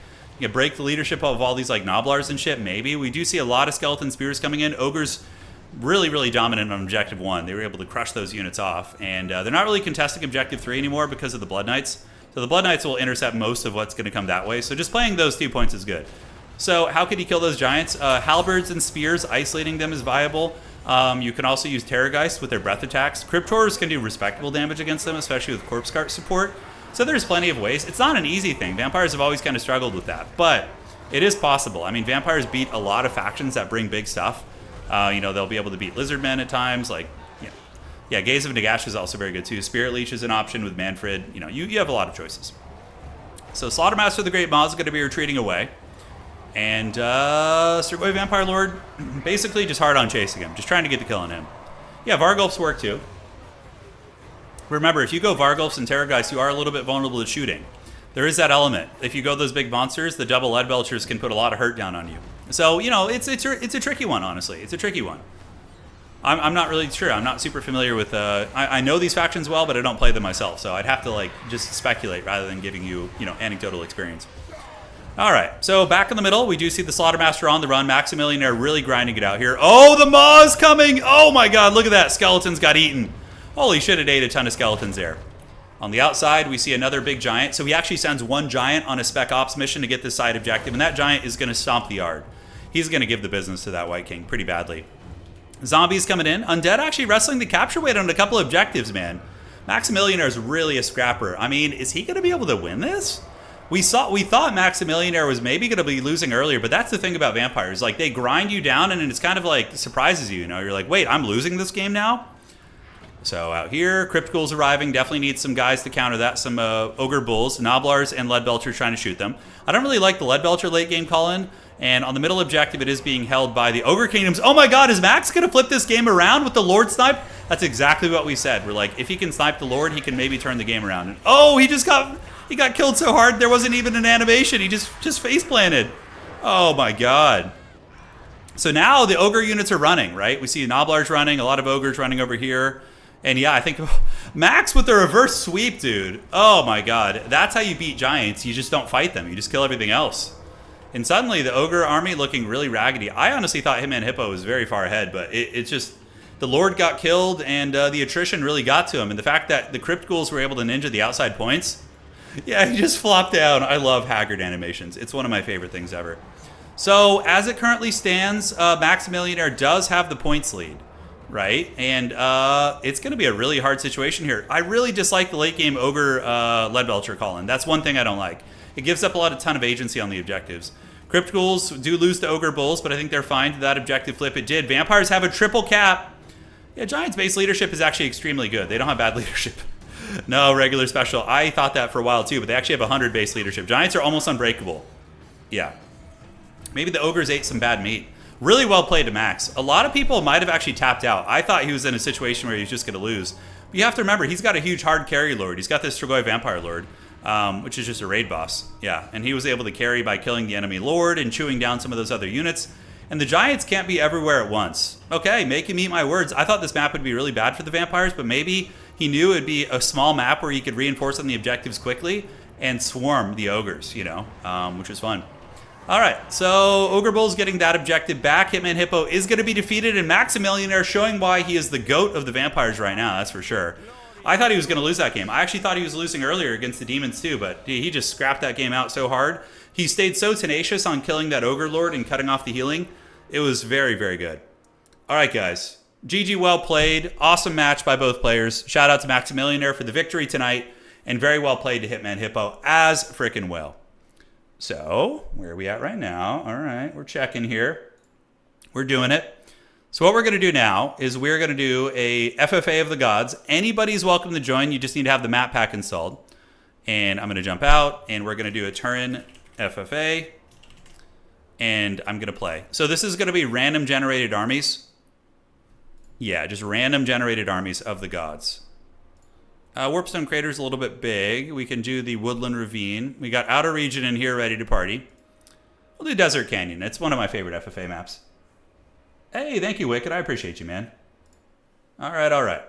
break the leadership of all these like Noblars and shit, maybe. We do see a lot of Skeleton Spears coming in. Ogres really, really dominant on Objective 1. They were able to crush those units off, and they're not really contesting Objective 3 anymore because of the Blood Knights. So the Blood Knights will intercept most of what's going to come that way, so just playing those 2 points is good. So how could he kill those giants? Halberds and spears, isolating them is viable. You can also use Terrorgeist with their breath attacks. Cryptors can do respectable damage against them, especially with Corpse Cart support. So there's plenty of ways. It's not an easy thing. Vampires have always kind of struggled with that, but it is possible. I mean, vampires beat a lot of factions that bring big stuff. They'll be able to beat Lizardmen at times. Yeah, Gaze of Nagash is also very good too. Spirit Leech is an option with Manfred. You have a lot of choices. So Slaughtermaster the Great Maw is going to be retreating away. And Strigoi Vampire Lord, basically just hard on chasing him, just trying to get the kill on him. Yeah, Vargulfs work too. Remember, if you go Vargulfs and Terrorgeist, you are a little bit vulnerable to shooting. There is that element. If you go those big monsters, the double Lead Belchers can put a lot of hurt down on you. So, it's a tricky one, honestly. It's a tricky one. I'm not really sure. I'm not super familiar with... I know these factions well, but I don't play them myself. So I'd have to, just speculate rather than giving you, anecdotal experience. All right, so back in the middle, we do see the Slaughtermaster on the run. Maximilianaire really grinding it out here. Oh, the Maw's coming! Oh my god, look at that. Skeletons got eaten. Holy shit, it ate a ton of skeletons there. On the outside, we see another big giant. So he actually sends one giant on a Spec Ops mission to get this side objective, and that giant is going to stomp the yard. He's going to give the business to that White King pretty badly. Zombies coming in. Undead actually wrestling the capture weight on a couple of objectives, man. Maximilianaire is really a scrapper. I mean, is he going to be able to win this? We thought Maximilianaire was maybe going to be losing earlier, but that's the thing about vampires. Like, they grind you down, and it's kind of like surprises you, You're like, wait, I'm losing this game now? So out here, Crypt Ghouls arriving. Definitely need some guys to counter that. Some Ogre Bulls, Noblars, and Lead Belcher trying to shoot them. I don't really like the Lead Belcher late game call-in. And on the middle objective, it is being held by the Ogre Kingdoms. Oh my god, is Max going to flip this game around with the Lord snipe? That's exactly what we said. We're like, if he can snipe the Lord, he can maybe turn the game around. And, oh, he got killed so hard, there wasn't even an animation. He just face planted. Oh my god. So now the Ogre units are running, right? We see Noblars running, a lot of Ogres running over here. And yeah, I think Max with the reverse sweep, dude. Oh my god. That's how you beat giants. You just don't fight them. You just kill everything else. And suddenly the Ogre army looking really raggedy. I honestly thought Hitman Hippo was very far ahead, but it's just... The Lord got killed, and the attrition really got to him. And the fact that the Crypt Ghouls were able to ninja the outside points... Yeah, he just flopped down. I love Haggard animations. It's one of my favorite things ever. So, as it currently stands, Maximilianaire does have the points lead, right? And it's going to be a really hard situation here. I really dislike the late game Ogre Lead Belcher call-in. That's one thing I don't like. It gives up a ton of agency on the objectives. Crypt Ghouls do lose to Ogre Bulls, but I think they're fine to that objective flip. It did. Vampires have a triple cap. Yeah, Giants' base leadership is actually extremely good. They don't have bad leadership. No, regular special. I thought that for a while too, but they actually have 100 base leadership. Giants are almost unbreakable. Yeah. Maybe the Ogres ate some bad meat. Really well played to Max. A lot of people might have actually tapped out. I thought he was in a situation where he was just going to lose. But you have to remember, he's got a huge hard carry lord. He's got this Strigoi Vampire Lord, which is just a raid boss. Yeah, and he was able to carry by killing the enemy lord and chewing down some of those other units. And the Giants can't be everywhere at once. Okay, make him eat my words. I thought this map would be really bad for the Vampires, but maybe he knew it'd be a small map where he could reinforce on the objectives quickly and swarm the Ogres, which was fun. All right, so Ogre Bull's getting that objective back. Hitman Hippo is going to be defeated, and Maximilianaire showing why he is the GOAT of the Vampires right now, that's for sure. I thought he was going to lose that game. I actually thought he was losing earlier against the demons too, but he just scrapped that game out so hard. He stayed so tenacious on killing that ogre lord and cutting off the healing. It was very, very good. All right, guys. GG, well played. Awesome match by both players. Shout out to Maximilianaire for the victory tonight, and very well played to Hitman Hippo as frickin' well. So, where are we at right now? All right, we're checking here. We're doing it. So what we're going to do now is we're going to do a FFA of the gods. Anybody's welcome to join. You just need to have the map pack installed. And I'm going to jump out, and we're going to do a Turin FFA. And I'm going to play. So this is going to be random generated armies. Yeah, just random generated armies of the gods. Warpstone Crater's a little bit big. We can do the Woodland Ravine. We got Outer Region in here ready to party. We'll do Desert Canyon. It's one of my favorite FFA maps. Hey, thank you, Wicked. I appreciate you, man. All right, all right.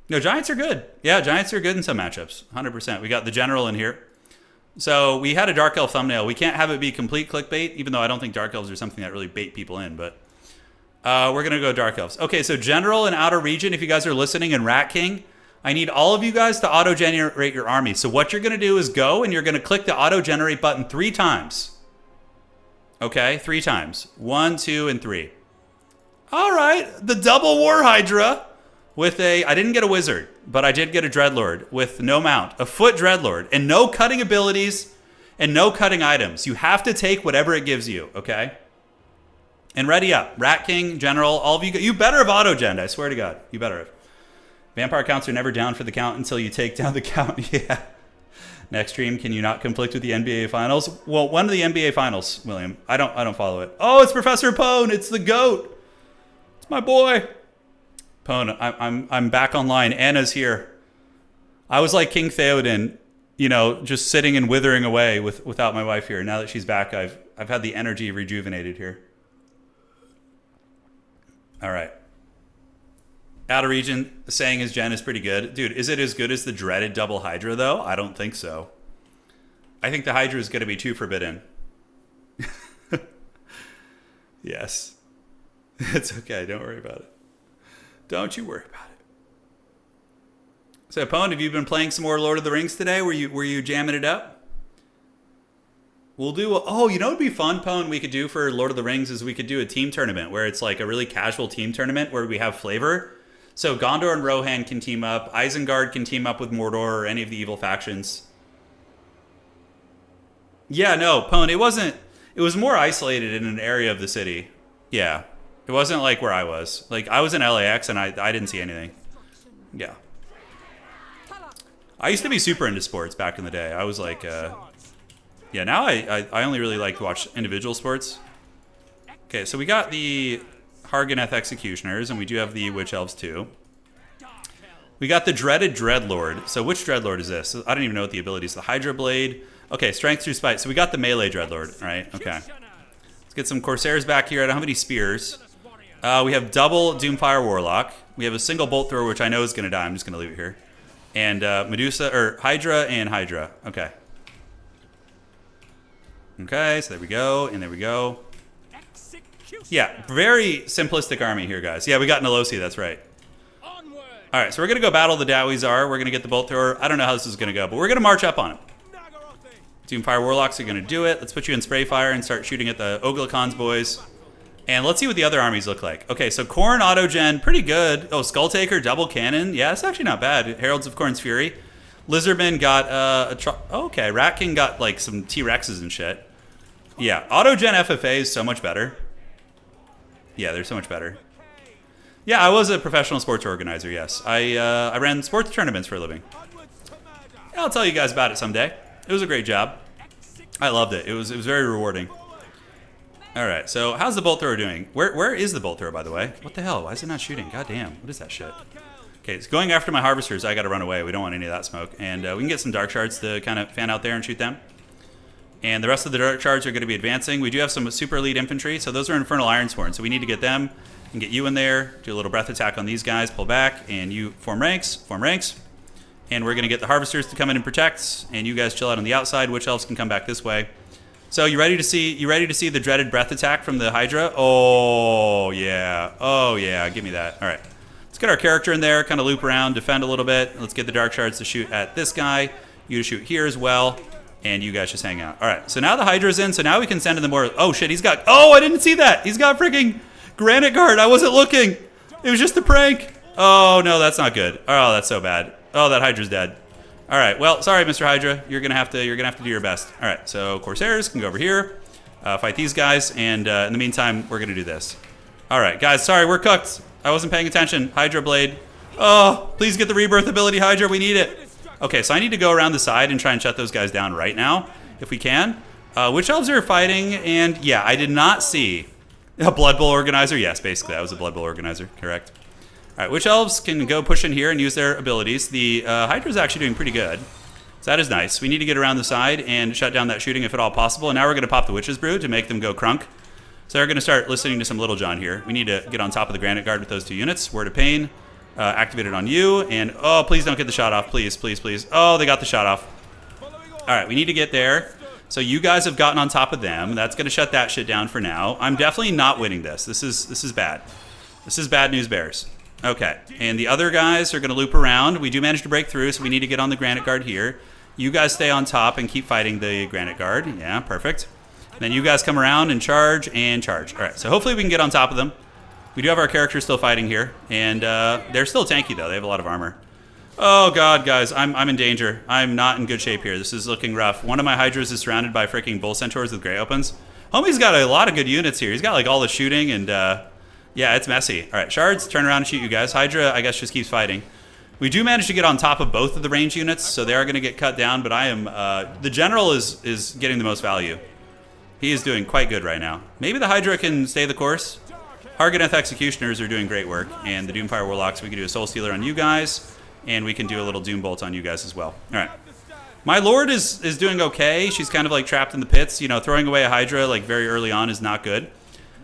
No, Giants are good. Yeah, Giants are good in some matchups. 100%. We got the General in here. So we had a Dark Elf thumbnail. We can't have it be complete clickbait, even though I don't think Dark Elves are something that really bait people in. But we're going to go Dark Elves. Okay, so General and Outer Region, if you guys are listening, and Rat King, I need all of you guys to auto-generate your army. So what you're going to do is go, and you're going to click the auto-generate button 3 times. Okay, 3 times. 1, 2, and 3. All right, the double War Hydra with a... I didn't get a Wizard, but I did get a Dreadlord with no mount. A Foot Dreadlord. And no cutting abilities and no cutting items. You have to take whatever it gives you, okay? And ready up. Rat King, General, all of you... You better have auto-genned, I swear to God. You better have. Vampire counts are never down for the count until you take down the count. Yeah. Next stream, can you not conflict with the NBA Finals? Well, when are the NBA Finals, William? I don't follow it. Oh, it's Professor Pone. It's the GOAT. It's my boy. Pone, I'm back online. Anna's here. I was like King Theoden, you know, just sitting and withering away without my wife here. Now that she's back, I've had the energy rejuvenated here. All right. Outer Region saying his gen is pretty good. Dude, is it as good as the dreaded double Hydra, though? I don't think so. I think the Hydra is going to be too forbidden. Yes. It's okay. Don't worry about it. Don't you worry about it. So, Pone, have you been playing some more Lord of the Rings today? Were you jamming it up? We'll do... Oh, you know what would be fun, Pone, we could do for Lord of the Rings is we could do a team tournament where it's like a really casual team tournament where we have flavor. So Gondor and Rohan can team up. Isengard can team up with Mordor or any of the evil factions. Yeah, no, Pone, it wasn't... It was more isolated in an area of the city. Yeah. It wasn't like where I was. Like, I was in LAX and I didn't see anything. Yeah. I used to be super into sports back in the day. I was like... Yeah, now I only really like to watch individual sports. Okay, so we got the... Harganeth Executioners, and we do have the Witch Elves too. We got the dreaded Dreadlord. So which Dreadlord is this? I don't even know what the ability is. The Hydra Blade. Okay, Strength through Spite. So we got the melee Dreadlord, right? Okay. Let's get some Corsairs back here. I don't have any spears. We have double Doomfire Warlock. We have a single Bolt Thrower, which I know is going to die. I'm just going to leave it here. And Medusa, or Hydra and Hydra. Okay. Okay, so there we go, and there we go. Yeah, very simplistic army here, guys. Yeah, we got Nolosi, that's right. All right, so we're going to go battle the Dawizar. We're going to get the Bolt Thrower. I don't know how this is going to go, but we're going to march up on him. Doomfire Warlocks are going to do it. Let's put you in Spray Fire and start shooting at the Oglacon's boys. And let's see what the other armies look like. Okay, so Khorne Autogen, pretty good. Oh, Skulltaker, Double Cannon. Yeah, it's actually not bad. Heralds of Khorne's Fury. Lizardman got okay, Rat King got like some T-Rexes and shit. Yeah, Autogen FFA is so much better. Yeah, they're so much better. Yeah, I was a professional sports organizer, yes. I ran sports tournaments for a living. Yeah, I'll tell you guys about it someday. It was a great job. I loved it. It was very rewarding. All right, so how's the Bolt Thrower doing? Where is the Bolt Thrower, by the way? What the hell? Why is it not shooting? God damn, what is that shit? Okay, it's going after my Harvesters. I got to run away. We don't want any of that smoke. And we can get some Dark Shards to kind of fan out there and shoot them. And the rest of the Dark Shards are going to be advancing. We do have some super elite infantry, so those are Infernal Ironsworn. So we need to get them and get you in there, do a little breath attack on these guys, pull back, and you form ranks. And we're going to get the Harvesters to come in and protect, and you guys chill out on the outside. Witch Elves can come back this way. So you ready to see the dreaded breath attack from the Hydra? Oh yeah, give me that. All right, let's get our character in there, kind of loop around, defend a little bit. Let's get the Dark Shards to shoot at this guy. You to shoot here as well. And you guys just hang out. All right, so now the Hydra's in, so now we can send in the more... Oh, shit, he's got... Oh, I didn't see that. He's got freaking Granite Guard. I wasn't looking. It was just a prank. Oh, no, that's not good. Oh, that's so bad. Oh, that Hydra's dead. All right, well, sorry, Mr. Hydra. You're gonna have to do your best. All right, so Corsairs can go over here, fight these guys, and in the meantime, we're gonna do this. All right, guys, sorry, we're cooked. I wasn't paying attention. Hydra Blade. Oh, please get the rebirth ability, Hydra. We need it. Okay, so I need to go around the side and try and shut those guys down right now, if we can. Witch Elves are fighting, and yeah, I did not see a Blood Bowl Organizer. Yes, basically, that was a Blood Bowl Organizer, correct. All right, Witch Elves can go push in here and use their abilities. The Hydra's actually doing pretty good, so that is nice. We need to get around the side and shut down that shooting if at all possible, and now we're going to pop the Witch's Brew to make them go crunk. So they're going to start listening to some Little John here. We need to get on top of the Granite Guard with those 2 units. Word of Pain. Activated on you, and oh, please don't get the shot off, please, please, please. Oh, they got the shot off. All right, we need to get there. So you guys have gotten on top of them. That's going to shut that shit down for now. I'm definitely not winning this. This is bad. This is bad news bears. Okay, and the other guys are going to loop around. We do manage to break through, so we need to get on the Granite Guard here. You guys stay on top and keep fighting the Granite Guard. Yeah, perfect. And then you guys come around and charge and charge. All right, so hopefully we can get on top of them. We do have our characters still fighting here, and they're still tanky, though. They have a lot of armor. Oh, God, guys, I'm in danger. I'm not in good shape here. This is looking rough. One of my Hydras is surrounded by freaking Bull Centaurs with Grey Opens. Homie's got a lot of good units here. He's got, like, all the shooting, and, yeah, it's messy. All right, Shards, turn around and shoot you guys. Hydra, I guess, just keeps fighting. We do manage to get on top of both of the range units, so they are going to get cut down, but I am... the General is getting the most value. He is doing quite good right now. Maybe the Hydra can stay the course. Harganeth Executioners are doing great work, and the Doomfire Warlocks, we can do a Soul Stealer on you guys, and we can do a little Doom Bolt on you guys as well. All right. My Lord is doing okay. She's kind of like trapped in the pits. You know, throwing away a Hydra like very early on is not good.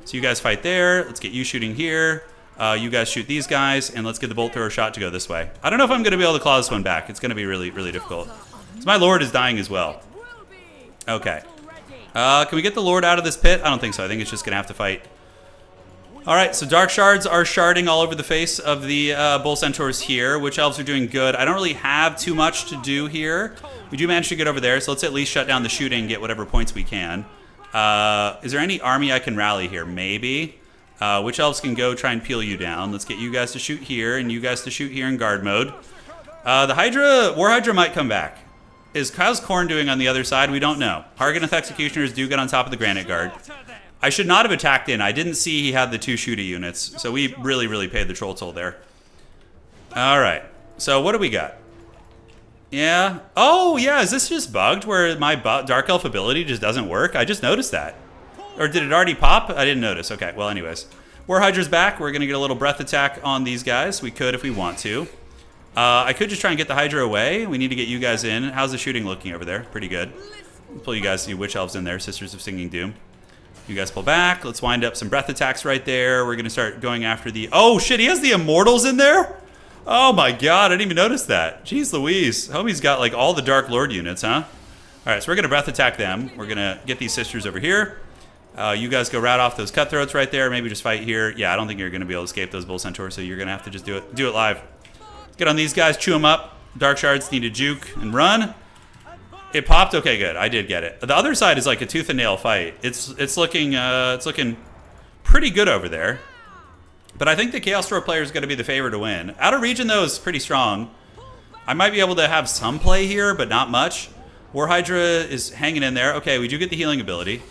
So you guys fight there. Let's get you shooting here. You guys shoot these guys, and let's get the Bolt Thrower shot to go this way. I don't know if I'm going to be able to claw this one back. It's going to be really, really difficult. So my Lord is dying as well. Okay. Can we get the Lord out of this pit? I don't think so. I think it's just going to have to fight. All right, so Dark Shards are sharding all over the face of the Bull Centaurs here. Witch Elves are doing good. I don't really have too much to do here. We do manage to get over there, so let's at least shut down the shooting and get whatever points we can. Is there any army I can rally here? Maybe. Witch Elves can go try and peel you down. Let's get you guys to shoot here and you guys to shoot here in guard mode. The Hydra, War Hydra might come back. Is Kyle's Corn doing on the other side? We don't know. Harganeth Executioners do get on top of the Granite Guard. I should not have attacked in. I didn't see he had the 2 shooty units, so we really, really paid the troll toll there. All right, so what do we got? Yeah. Oh, yeah, is this just bugged where my Dark Elf ability just doesn't work? I just noticed that. Or did it already pop? I didn't notice. Okay, well, anyways. War Hydra's back. We're going to get a little breath attack on these guys. We could if we want to. I could just try and get the Hydra away. We need to get you guys in. How's the shooting looking over there? Pretty good. Let's pull you guys, you Witch Elves in there, Sisters of Singing Doom. You guys pull back. Let's wind up some breath attacks right there. We're going to start going after the... Oh, shit, he has the Immortals in there? Oh, my God, I didn't even notice that. Jeez Louise. Homie's got, like, all the Dark Lord units, huh? All right, so we're going to breath attack them. We're going to get these Sisters over here. You guys go rout off those Cutthroats right there. Maybe just fight here. Yeah, I don't think you're going to be able to escape those Bull Centaurs, so you're going to have to just do it live. Let's get on these guys, chew them up. Dark Shards need to juke and run. It popped? Okay, good. I did get it. The other side is like a tooth and nail fight. It's looking pretty good over there. But I think the Chaos Thrower player is going to be the favorite to win. Outer Region, though, is pretty strong. I might be able to have some play here, but not much. War Hydra is hanging in there. Okay, we do get the healing ability.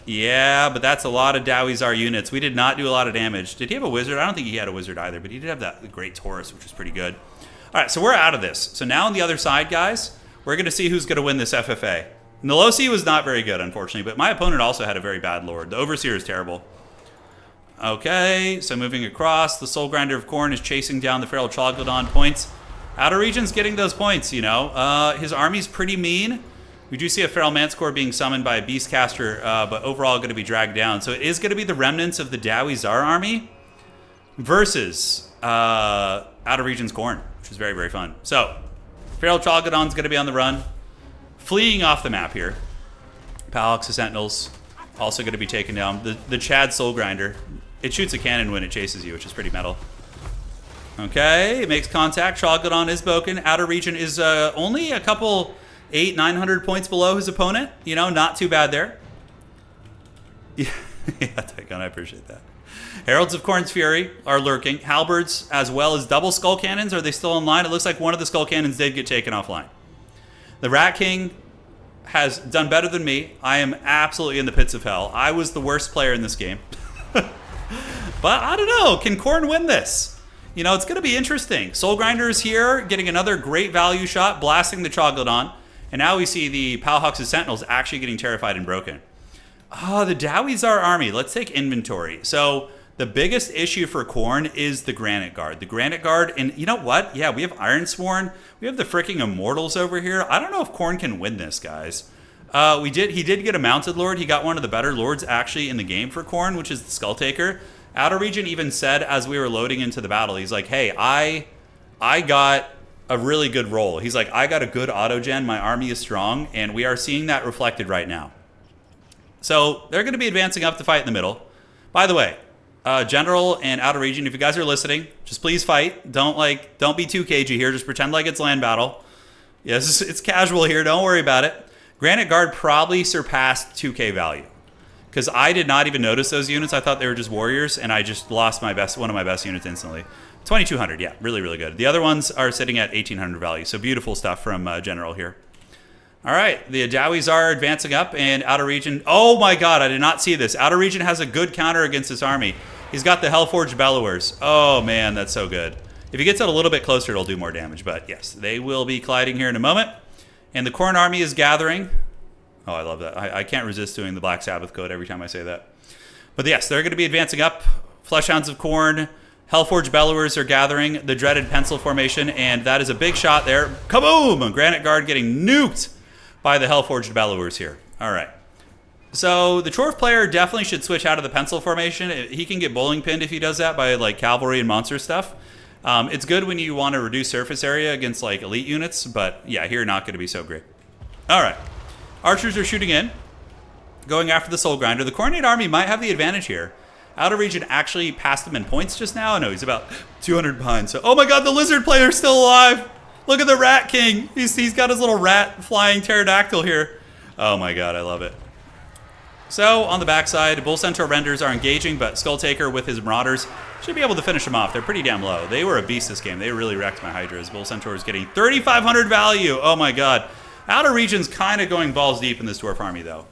Yeah, but that's a lot of Dowizar units. We did not do a lot of damage. Did he have a wizard? I don't think he had a wizard either, but he did have that great Taurus, which was pretty good. All right, so we're out of this. So now on the other side, guys, we're going to see who's going to win this FFA. Nolosi was not very good, unfortunately, but my opponent also had a very bad Lord. The Overseer is terrible. Okay, so moving across, the Soul Grinder of Corn is chasing down the Feral Troglodyte points. Outer Region's getting those points, you know. His army's pretty mean. We do see a Feral Manticore being summoned by a Beastcaster, but overall going to be dragged down. So it is going to be the remnants of the Dowizar army versus Outer Region's Corn, which is very, very fun. So, Feral Troglodyte's going to be on the run, fleeing off the map here. Palax of Sentinels also going to be taken down. The Chad Soul Grinder, it shoots a cannon when it chases you, which is pretty metal. Okay, it makes contact. Troglodyte is broken. Outer region is only a couple 900 points below his opponent. You know, not too bad there. Yeah, Tychon, I appreciate that. Heralds of Khorne's Fury are lurking. Halberds, as well as double skull cannons. Are they still online? It looks like one of the skull cannons did get taken offline. The Rat King has done better than me. I am absolutely in the pits of hell. I was the worst player in this game. But I don't know. Can Khorne win this? You know, it's going to be interesting. Soul Grinder is here, getting another great value shot, blasting the Troglodyte. And now we see the Palhawks' Sentinels actually getting terrified and broken. Oh, the Dawizar army. Let's take inventory. So the biggest issue for Khorne is the Granite Guard. The Granite Guard, and you know what? Yeah, we have Ironsworn. We have the freaking Immortals over here. I don't know if Khorne can win this, guys. He did get a Mounted Lord. He got one of the better lords actually in the game for Khorne, which is the Skull Taker. Outer Region even said as we were loading into the battle, he's like, hey, I got a really good roll. He's like, I got a good autogen. My army is strong, and we are seeing that reflected right now. So they're going to be advancing up to fight in the middle. By the way, General and Outer Region, if you guys are listening, just please fight. Don't be too cagey here. Just pretend like it's land battle. Yes, it's casual here. Don't worry about it. Granite Guard probably surpassed 2K value because I did not even notice those units. I thought they were just warriors, and I just lost one of my best units instantly. 2200, yeah, really, really good. The other ones are sitting at 1800 value, so beautiful stuff from General here. All right, the Dawis are advancing up, and Outer Region. Oh my God, I did not see this. Outer Region has a good counter against this army. He's got the Hellforged Bellowers. Oh man, that's so good. If he gets it a little bit closer, it'll do more damage. But yes, they will be colliding here in a moment. And the Khorne army is gathering. Oh, I love that. I can't resist doing the Black Sabbath code every time I say that. But yes, they're going to be advancing up. Fleshhounds of Khorne, Hellforged Bellowers are gathering. The dreaded pencil formation, and that is a big shot there. Kaboom! Granite Guard getting nuked by the Hellforged Bellowers here. All right. So the Chorf player definitely should switch out of the pencil formation. He can get bowling pinned if he does that by like cavalry and monster stuff. It's good when you want to reduce surface area against like elite units, but yeah, here not going to be so great. All right. Archers are shooting in, going after the Soul Grinder. The Coordinate Army might have the advantage here. Outer Region actually passed him in points just now. No, he's about 200 behind. So, oh my God, the Lizard player's still alive. Look at the Rat King. He's got his little rat flying pterodactyl here. Oh my God, I love it. So, on the backside, Bull Centaur Renders are engaging, but Skull Taker with his Marauders should be able to finish them off. They're pretty damn low. They were a beast this game. They really wrecked my Hydras. Bull Centaur is getting 3,500 value. Oh my God. Outer Region's kind of going balls deep in this Dwarf army, though.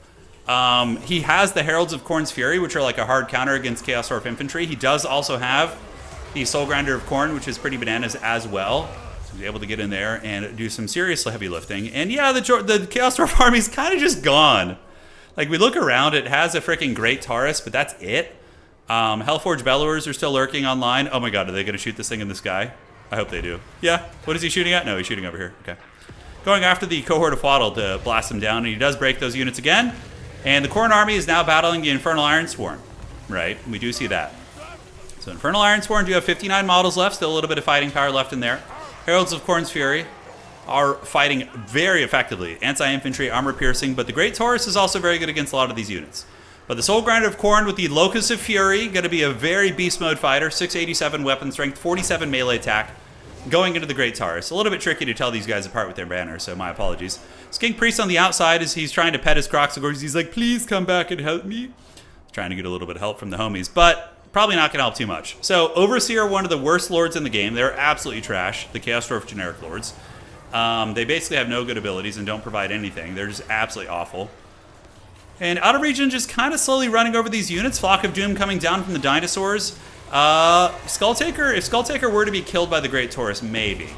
He has the Heralds of Khorne's Fury, which are like a hard counter against Chaos Dwarf Infantry. He does also have the Soul Grinder of Khorne, which is pretty bananas as well. So he's able to get in there and do some serious heavy lifting. And yeah, the Chaos Dwarf army's kind of just gone. Like, we look around, it has a freaking great Taurus, but that's it. Hellforged Bellowers are still lurking online. Oh my God, are they going to shoot this thing in the sky? I hope they do. Yeah, what is he shooting at? No, he's shooting over here. Okay. Going after the Cohort of Fwaddle to blast him down, and he does break those units again. And the Khorne army is now battling the Infernal Ironsworn. Right, we do see that. So Infernal Ironsworn do have 59 models left, still a little bit of fighting power left in there. Heralds of Khorne's Fury are fighting very effectively. Anti-infantry, armor piercing, but the Great Taurus is also very good against a lot of these units. But the Soul Grinder of Khorne with the Locust of Fury, going to be a very beast mode fighter, 687 weapon strength, 47 melee attack, going into the Great Taurus. A little bit tricky to tell these guys apart with their banners, so my apologies. Skink Priest on the outside as he's trying to pet his Croxagores. He's like, please come back and help me. Trying to get a little bit of help from the homies, but probably not going to help too much. So Overseer are one of the worst lords in the game. They're absolutely trash, the Chaos Dwarf generic lords. They basically have no good abilities and don't provide anything. They're just absolutely awful. And Outer Region just kind of slowly running over these units. Flock of Doom coming down from the dinosaurs. Skull Taker, if Skull Taker were to be killed by the Great Taurus, maybe.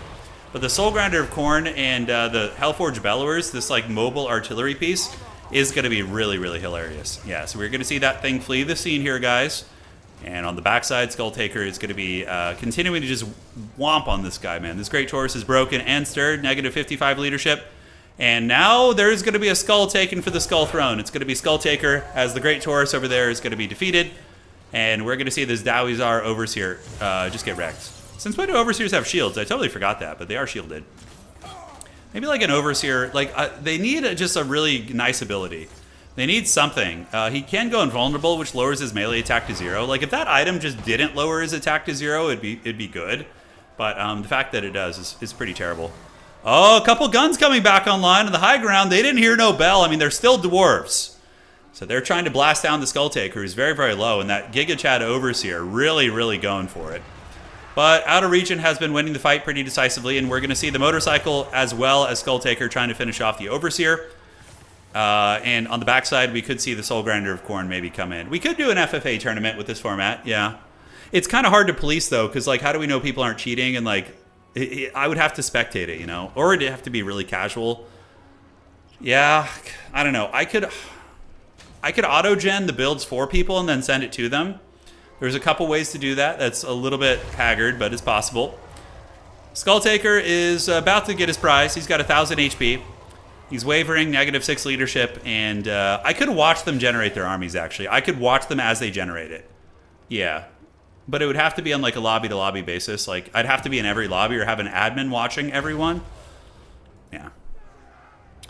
But the Soul Grinder of Khorne and the Hellforged Bellowers, this like mobile artillery piece, is going to be really, really hilarious. Yeah, so we're going to see that thing flee the scene here, guys. And on the backside, Skull Taker is going to be continuing to just whomp on this guy, man. This Great Taurus is broken and stirred, negative 55 leadership. And now there's going to be a skull taken for the Skull Throne. It's going to be Skull Taker as the Great Taurus over there is going to be defeated. And we're going to see this Dawizar Overseer just get wrecked. Since when do Overseers have shields? I totally forgot that, but they are shielded. Maybe like an Overseer, like they need just a really nice ability. They need something. He can go invulnerable, which lowers his melee attack to 0. Like if that item just didn't lower his attack to 0, it'd be good. But the fact that it does is pretty terrible. Oh, a couple guns coming back online on the high ground. They didn't hear no bell. I mean, they're still dwarves. So they're trying to blast down the Skull Taker, who's very, very low. And that Giga Chad Overseer really, really going for it. But Outer Region has been winning the fight pretty decisively. And we're going to see the Motorcycle as well as Skull Taker trying to finish off the Overseer. And on the backside, we could see the Soul Grinder of Khorne maybe come in. We could do an FFA tournament with this format, yeah. It's kind of hard to police, though, because, like, how do we know people aren't cheating? And, like, I would have to spectate it, you know? Or it'd have to be really casual. Yeah, I don't know. I could auto-gen the builds for people and then send it to them. There's a couple ways to do that. That's a little bit haggard, but it's possible. Skull Taker is about to get his prize. He's got 1,000 HP. He's wavering, -6 leadership, and I could watch them generate their armies, actually. I could watch them as they generate it. Yeah. But it would have to be on, like, a lobby-to-lobby basis. Like, I'd have to be in every lobby or have an admin watching everyone. Yeah.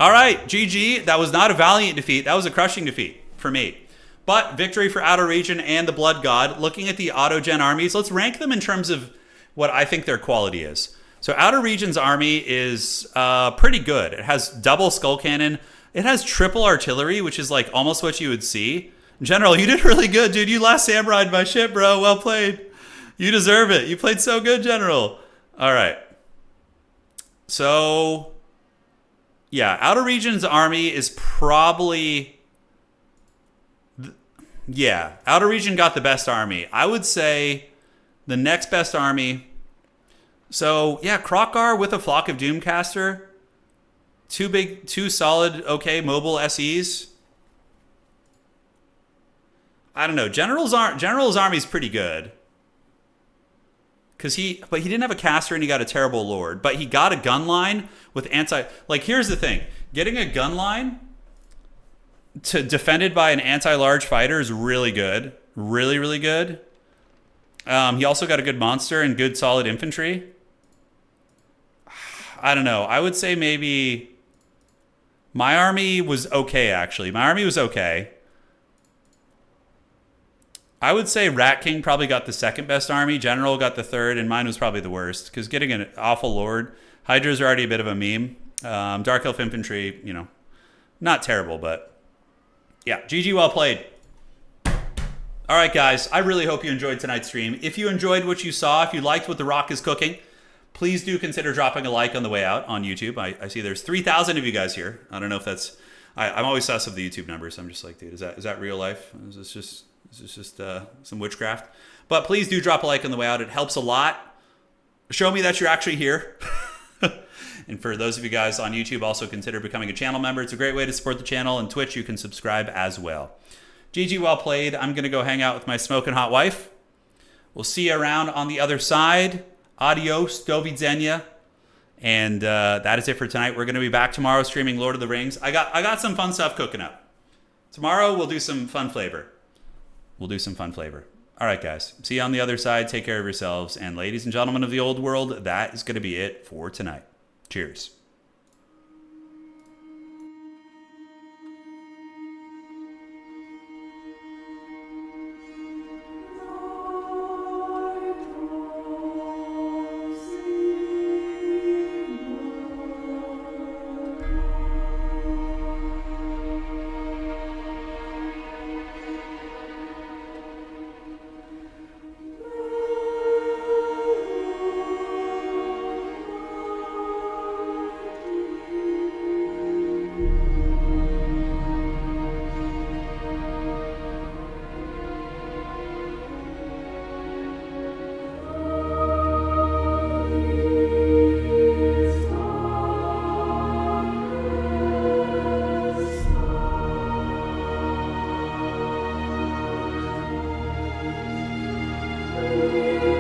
All right, GG. That was not a valiant defeat. That was a crushing defeat for me. But victory for Outer Region and the Blood God. Looking at the auto-gen armies, let's rank them in terms of what I think their quality is. So Outer Region's army is pretty good. It has double Skull Cannon. It has triple artillery, which is, like, almost what you would see. General, you did really good, dude. You last samurai'd my ship, bro. Well played. You deserve it. You played so good, General. All right. So, yeah, Outer Region's army is probably... Yeah, Outer Region got the best army. I would say the next best army... So, yeah, Krokgar with a Flock of Doomcaster. Two solid, okay, mobile SEs. I don't know. General's army's pretty good. But he didn't have a caster and he got a terrible lord. But he got a gun line with like, here's the thing. Getting a gun line defended by an anti-large fighter is really good. Really, really good. He also got a good monster and good solid infantry. I don't know. I would say maybe my army was okay, actually. My army was okay. I would say Rat King probably got the second best army. General got the third, and mine was probably the worst. Because getting an awful lord. Hydras are already a bit of a meme. Dark Elf Infantry, you know, not terrible, but yeah, GG, well played. All right, guys, I really hope you enjoyed tonight's stream. If you enjoyed what you saw, if you liked what The Rock is cooking, please do consider dropping a like on the way out on YouTube. I see there's 3,000 of you guys here. I don't know if that's... I'm always sus of the YouTube numbers. I'm just like, dude, is that real life? Is this just some witchcraft? But please do drop a like on the way out. It helps a lot. Show me that you're actually here. And for those of you guys on YouTube, also consider becoming a channel member. It's a great way to support the channel. And Twitch, you can subscribe as well. GG, well played. I'm going to go hang out with my smoking hot wife. We'll see you around on the other side. Adios, do widzenia. And that is it for tonight. We're going to be back tomorrow streaming Lord of the Rings. I got some fun stuff cooking up. Tomorrow, we'll do some fun flavor. All right, guys. See you on the other side. Take care of yourselves. And ladies and gentlemen of the old world, that is going to be it for tonight. Cheers. Thank you.